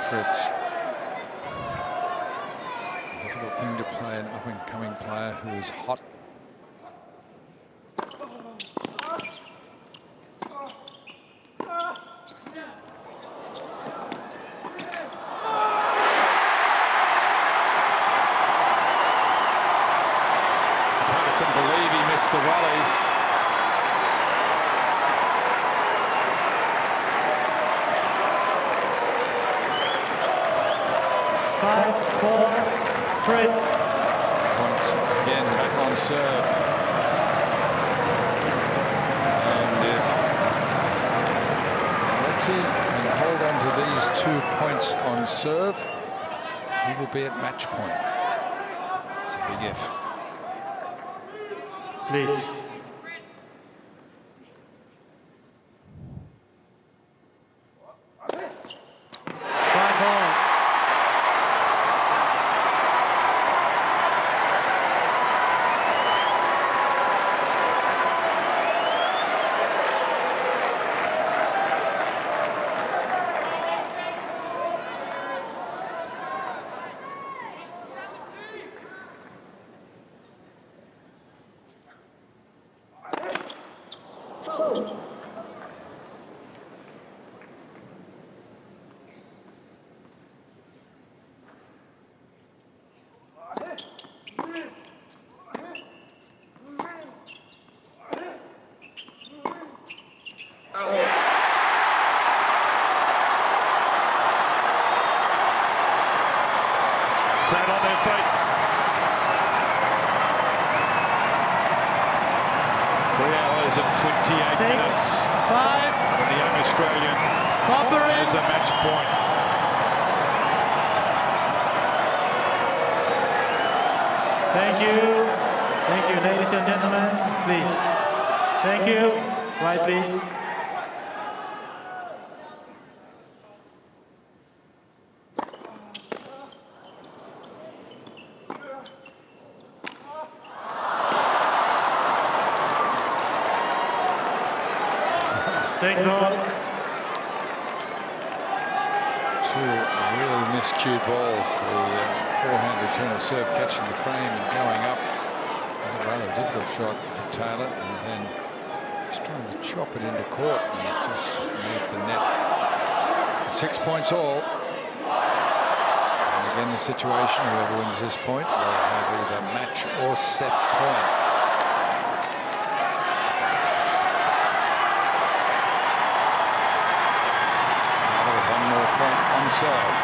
Fritz. Difficult thing to play an up-and-coming player who is hot. missed the volley.
Five, four, Fritz.
Points again back on serve. And if Alexei can hold on to these 2 points on serve, he will be at match point. It's a big if.
Please. Five all.
Fold.
Crowd on their feet. 3 hours and 28
Six,
minutes.
five,
And the young Australian
Popyrin.
has a match point.
Thank you. Thank you, ladies and gentlemen. Please. Thank you. Right, please. Six all.
Two really miscued balls. The forehand return of serve catching the frame and going up. A rather difficult shot for Taylor, and then just trying to chop it into court and it just made the net. 6 points all. And again, the situation, whoever wins this point will have either match or set point. One more point on serve.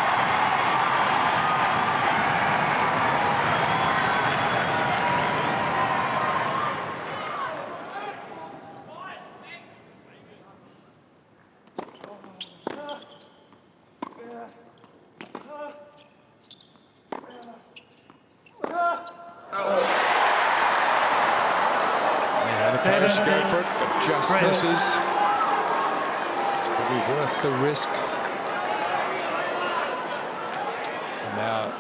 Seven,
Go
six,
for it, but just
Fritz.
misses. It's probably worth the risk. So now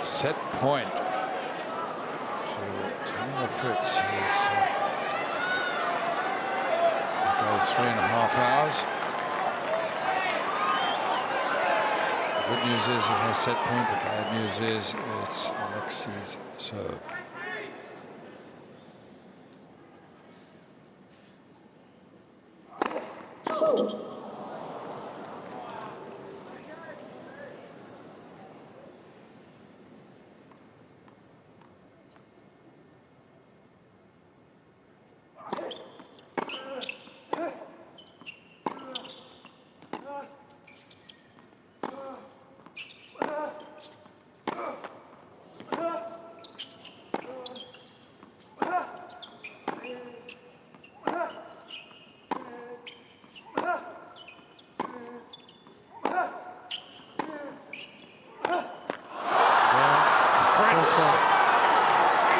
set point to Taylor Fritz. He's goes 3.5 hours. The good news is he has set point. The bad news is it's Alexei's serve.
Fold.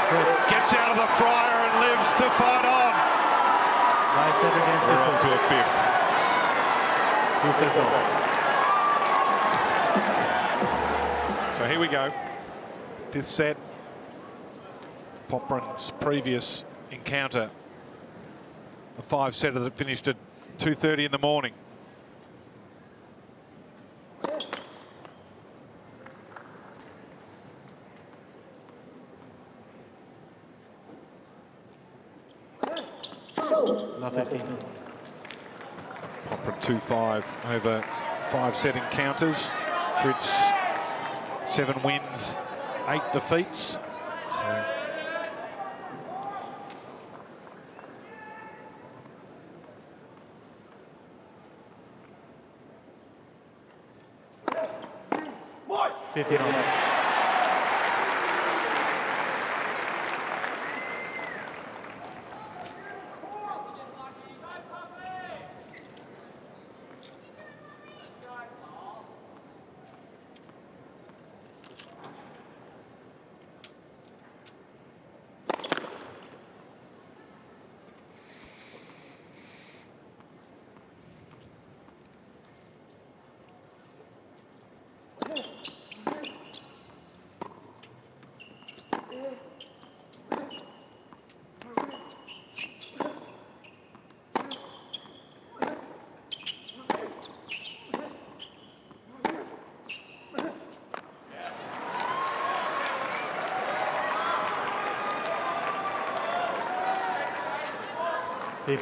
Fritz.
Gets out of the fryer and lives to fight on.
By 7 games
We're
to
off to a fifth.
2 sets all.
So here we go. Fifth set. Popyrin's previous encounter. A 5-setter that finished at 2:30 in the morning.
Love 15.
Popyrin 2-5 over 5-set encounters. Fritz 7 wins, 8 defeats. So
15 all.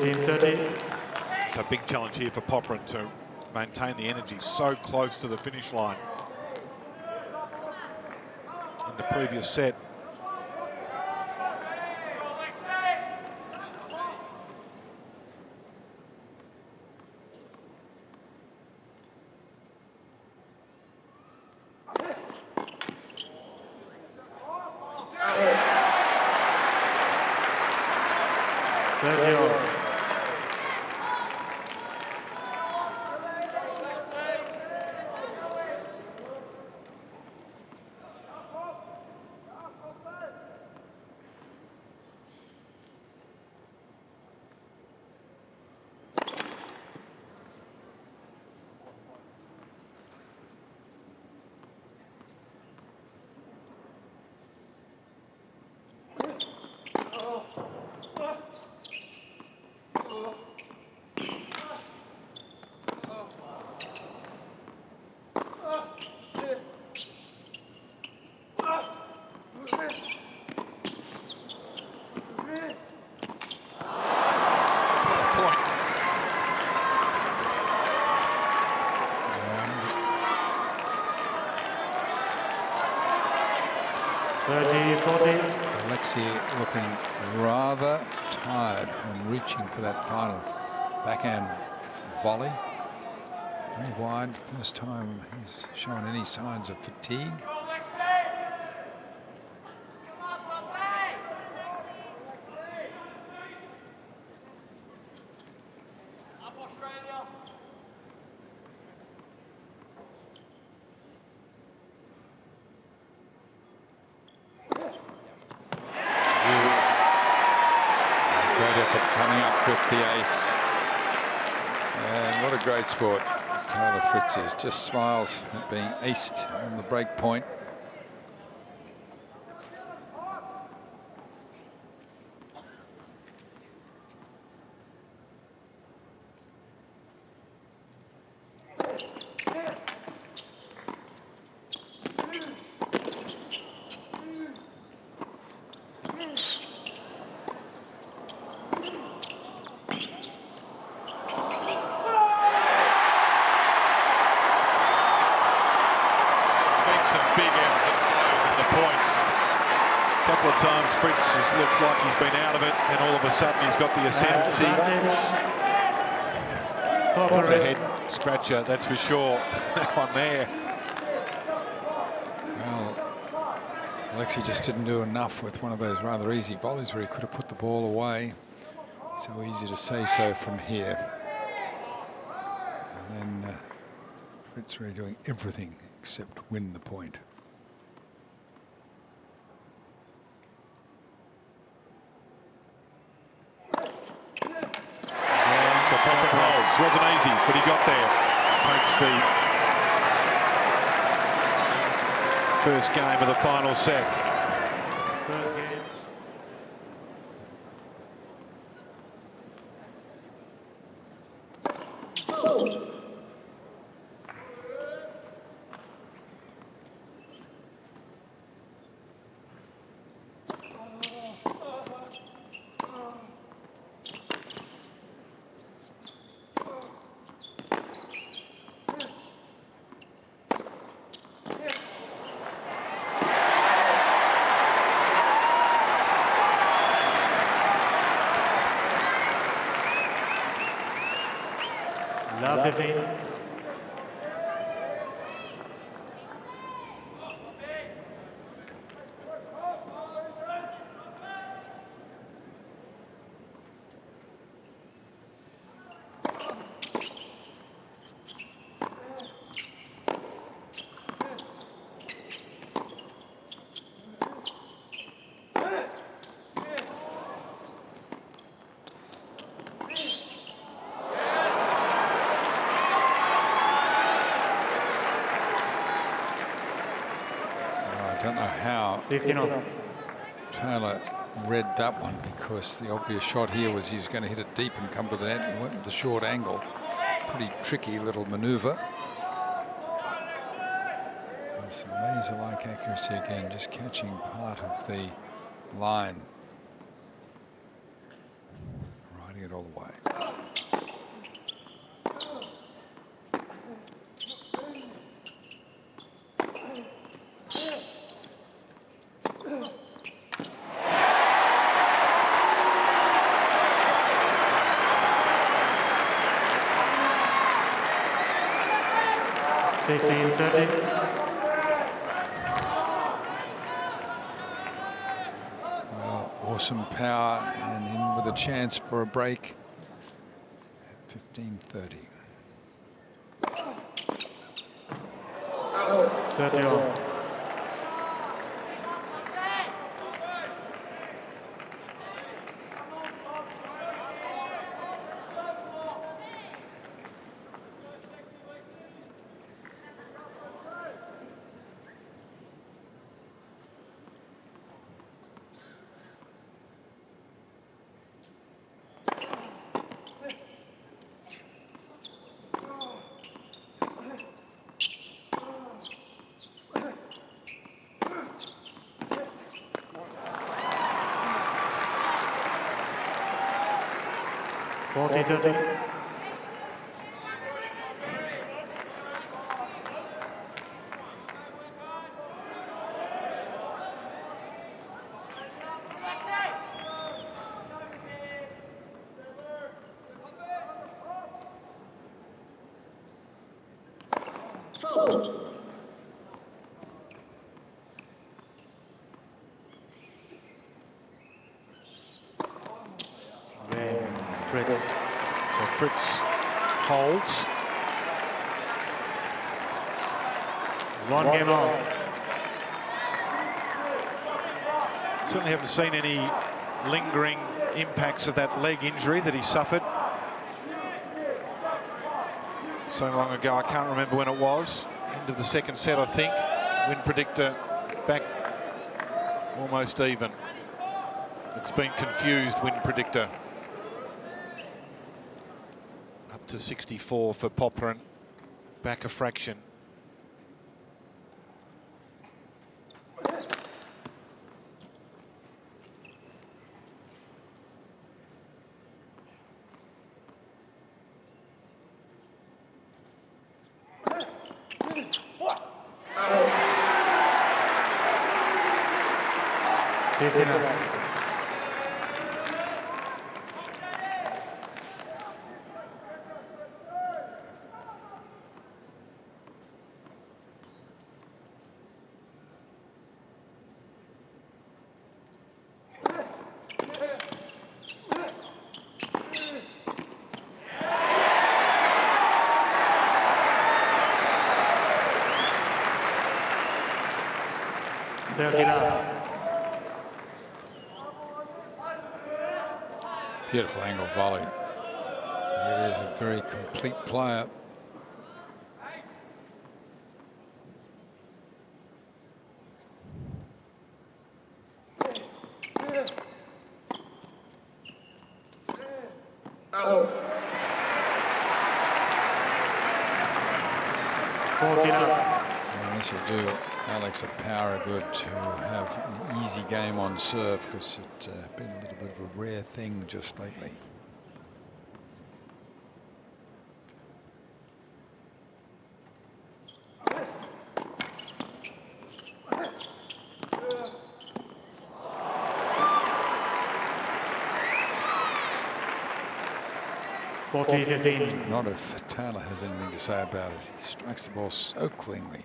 It's a big challenge here for Popyrin to maintain the energy so close to the finish line. In the previous set, point.
30-40.
Alexei looking rather tired when reaching for that final backhand volley. Very wide. First time he's shown any signs of fatigue. Coming up with the ace. And what a great sport Taylor Fritz is. Just smiles at being aced on the break point.
Couple of times Fritz has looked like he's been out of it, and all of a sudden he's got the ascendancy. That's a head scratcher, that's for sure. That one there.
Well, Alexei just didn't do enough with one of those rather easy volleys where he could have put the ball away. So easy to say so from here. And then Fritz really doing everything except win the point.
So Popyrin rolls. Wasn't easy, but he got there. Takes the first game of the final set.
First game.
Hold.
Love 15.
how
15 all.
Taylor read that one, because the obvious shot here was he was going to hit it deep and come to the net, and he went with the short angle. Pretty tricky little maneuver. There's some laser-like accuracy again, just catching part of the line. Riding it all the way. Well, awesome power, and in with a chance for a break. 15-30.
30 all.
Fold.
Fritz.
So Fritz holds.
1 game on.
Certainly haven't seen any lingering impacts of that leg injury that he suffered so long ago. I can't remember when it was. End of the second set, I think. Win predictor back almost even. It's been confused, win predictor. Up to 64 for Popyrin. Back a fraction.
Beautiful angle volley. It is a very complete player.
Out.
14 up.
And this will do Alex Popyrin good to have an easy game on serve, because it's been a little bit of a rare thing just lately. Not if Taylor has anything to say about it. He strikes the ball so cleanly.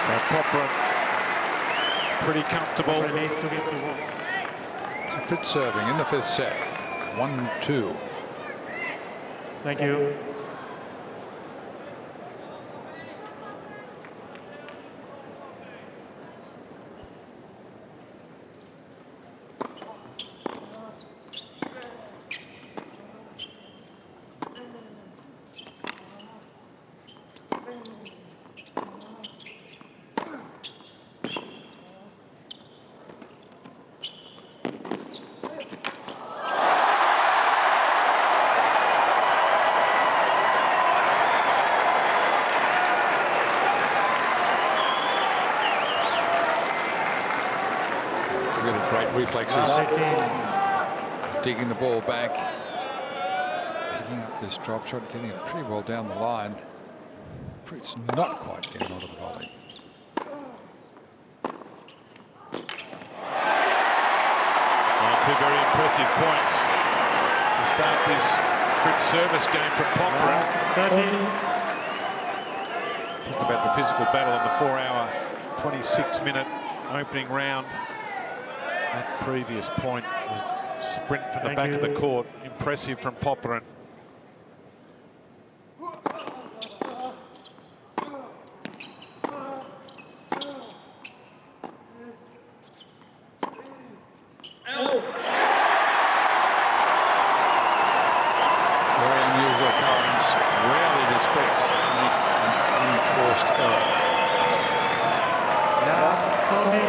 So Popyrin pretty comfortable.
So Fritz serving in the fifth set. 1-2.
Thank you.
reflexes.
15.
Digging the ball back. Picking up this drop shot, getting it pretty well down the line. Fritz not quite getting onto the volley.
Two very impressive points to start this Fritz service game from Popyrin.
13.
Talked about the physical battle in the 4-hour, 26-minute opening round. That previous point was a sprint from the back of the court. Impressive from Popyrin.
Very unusual occurrence. Rarely does Fritz make an unforced error.
Now 14.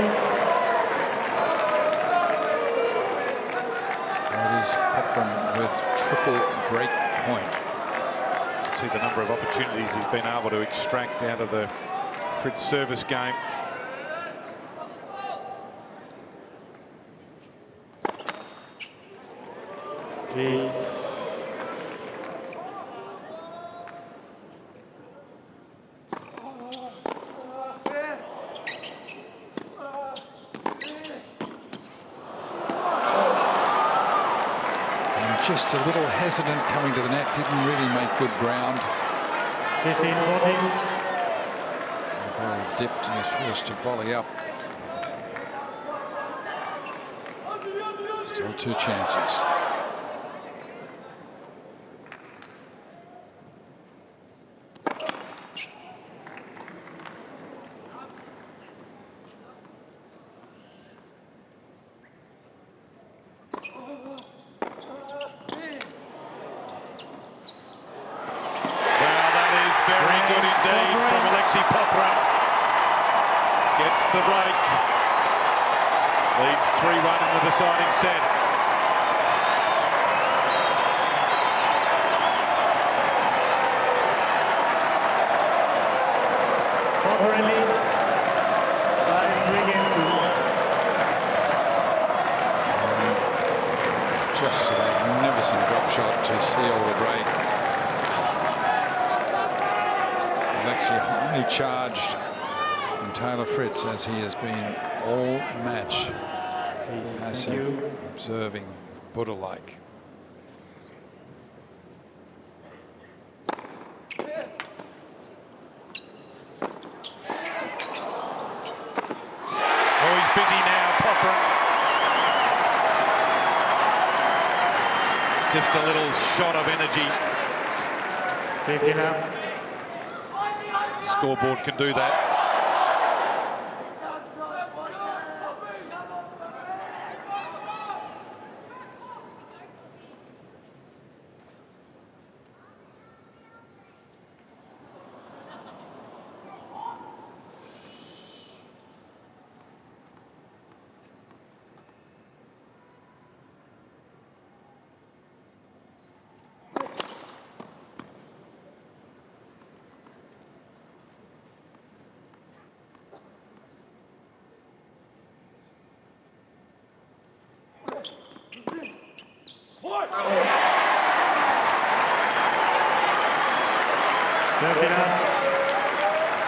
So it is Popyrin with triple break point.
See the number of opportunities he's been able to extract out of the Fritz service game.
Please.
And just a little hesitant coming to the net, didn't really make good ground.
15, 14.
The ball dipped and he's forced to volley up. Still two chances.
Very good indeed from Alexei Popyrin. Gets the break. Leads 3-1 in the deciding set.
Popyrin leads by 3 games to 1.
Just a magnificent drop shot to seal the break. Alexei highly charged from Taylor Fritz, as he has been all match. Massive, observing, Buddha-like.
Oh, he's busy now, Popyrin. Just a little shot of energy.
15 up.
Scoreboard can do that.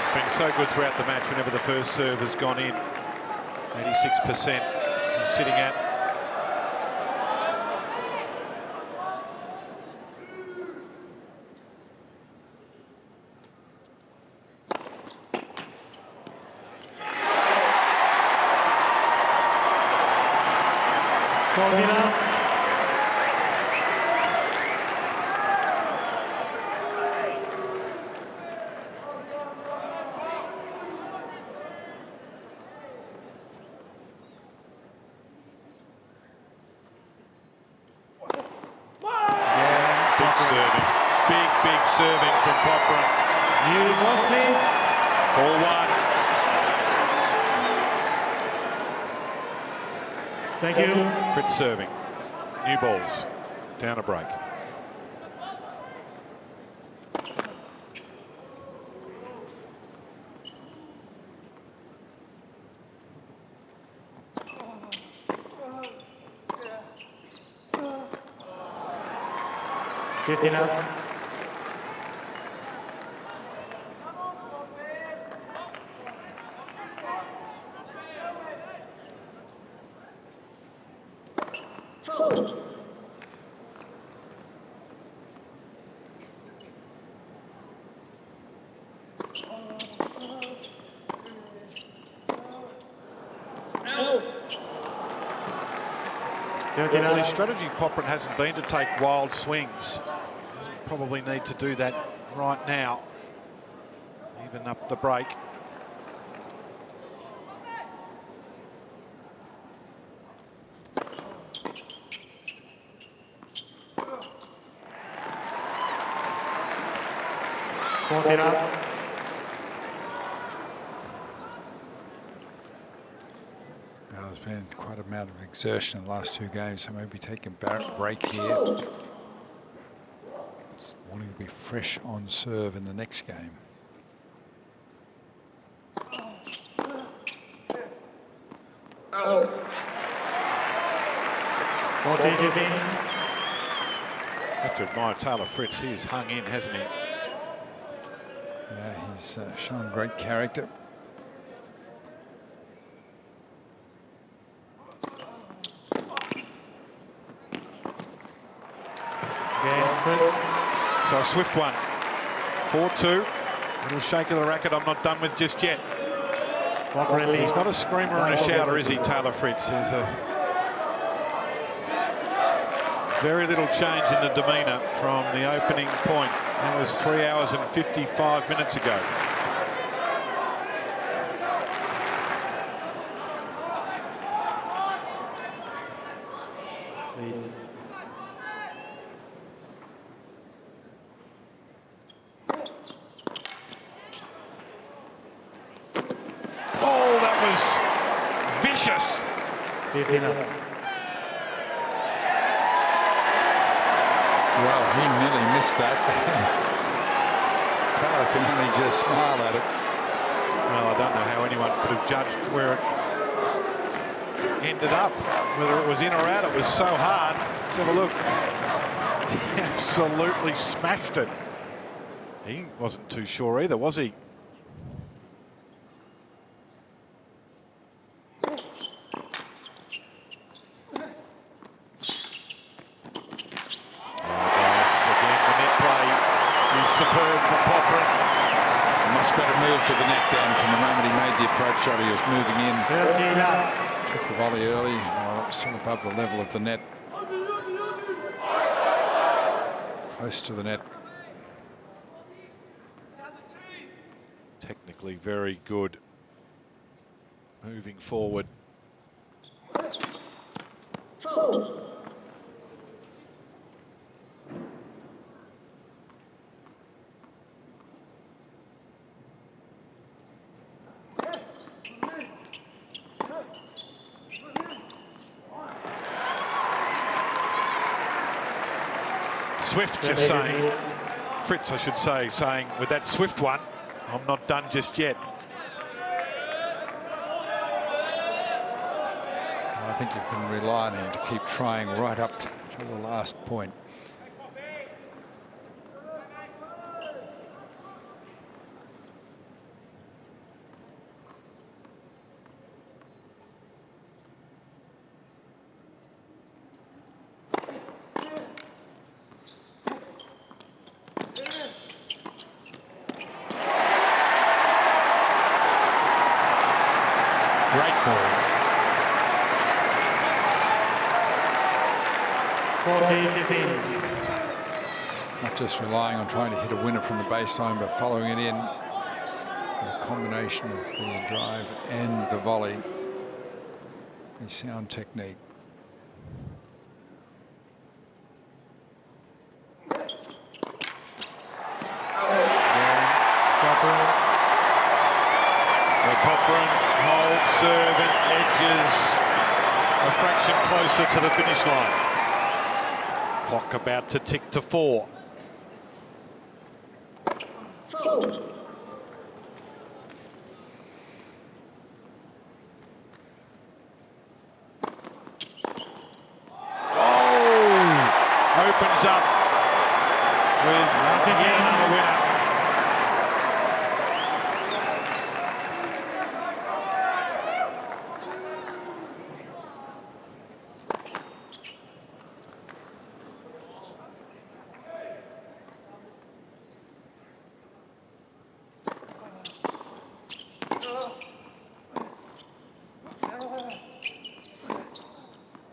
It's been so good throughout the match whenever the first serve has gone in. 86% he's sitting at. Serving. Big serving from Popyrin.
New balls, please.
4-1.
Thank you.
Fritz serving. New balls. Down a break.
15 up.
Fold. Out.
13
Well, his
up.
strategy, Popyrin, hasn't been to take wild swings. Doesn't probably need to do that right now. Even up the break.
Up.
Well, there's been quite a amount of exertion in the last two games, so maybe take a break here.
Fold.
It's wanting to be fresh on serve in the next game.
Out.
14, 15.
Have to admire Taylor Fritz. He's hung in, hasn't he?
Yeah, he's shown great character.
Game, Fritz.
So a swift one. 4-2. Little shake of the racket I'm not done with just yet.
Walker release.
He's not a screamer and a shouter, is he, Taylor Fritz? There's a very little change in the demeanour from the opening point. That was 3 hours and 55 minutes ago.
Please.
Oh, that was vicious.
15 up.
Well, he nearly missed that. Taylor can only just smile at it.
Well, I don't know how anyone could have judged where it ended up, whether it was in or out. It was so hard. Let's have a look. He absolutely smashed it. He wasn't too sure either, was he? Superb from Popyrin.
Much better move to the net then from the moment he made the approach shot. He was moving in.
13 up.
Took the volley early. Oh, still above the level of the net. Close to the net.
Technically very good. Moving forward.
Fold.
Swift just saying, Fritz I should say, saying with that swift one, I'm not done just yet.
I think you can rely on him to keep trying right up to the last point. Great move.
14, 15.
Not just relying on trying to hit a winner from the baseline, but following it in. A combination of the drive and the volley. A sound technique.
So Popyrin holds serve and edges a fraction closer to the finish line. Clock about to tick to 4.
Fold.
Opens up with yet another winner.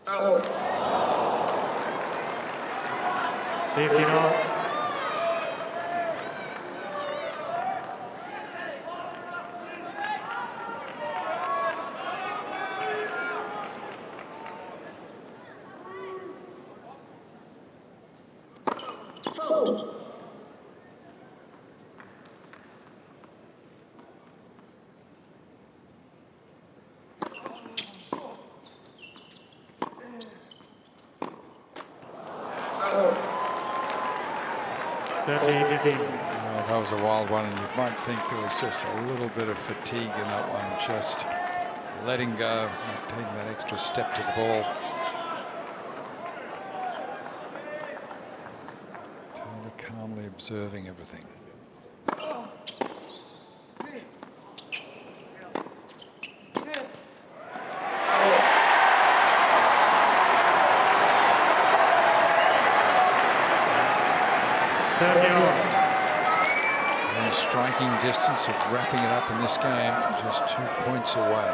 Out.
15 all.
Fold. Out.
30-15.
Well, that was a wild one, and you might think there was just a little bit of fatigue in that one, just letting go, not taking that extra step to the ball. Taylor calmly observing everything. And striking distance of wrapping it up in this game, just 2 points away.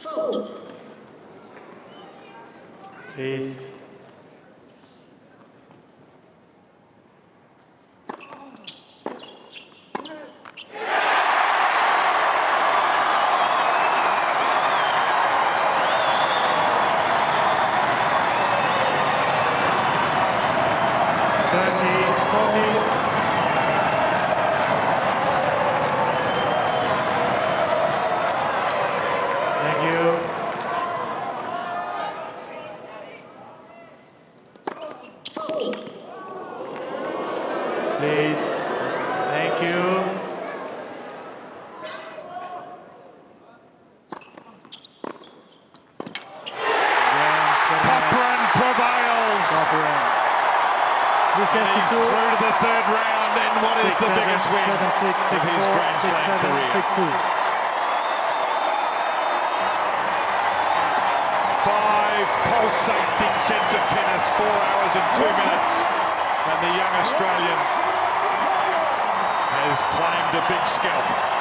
Fold.
Please. Thank you.
Fold.
Please. Thank you.
Popyrin prevails. And he's through to the third round in what is the biggest win of his Grand Slam career. 5 pulsating sets of tennis, 4 hours and 2 minutes. And the young Australian has claimed a big scalp.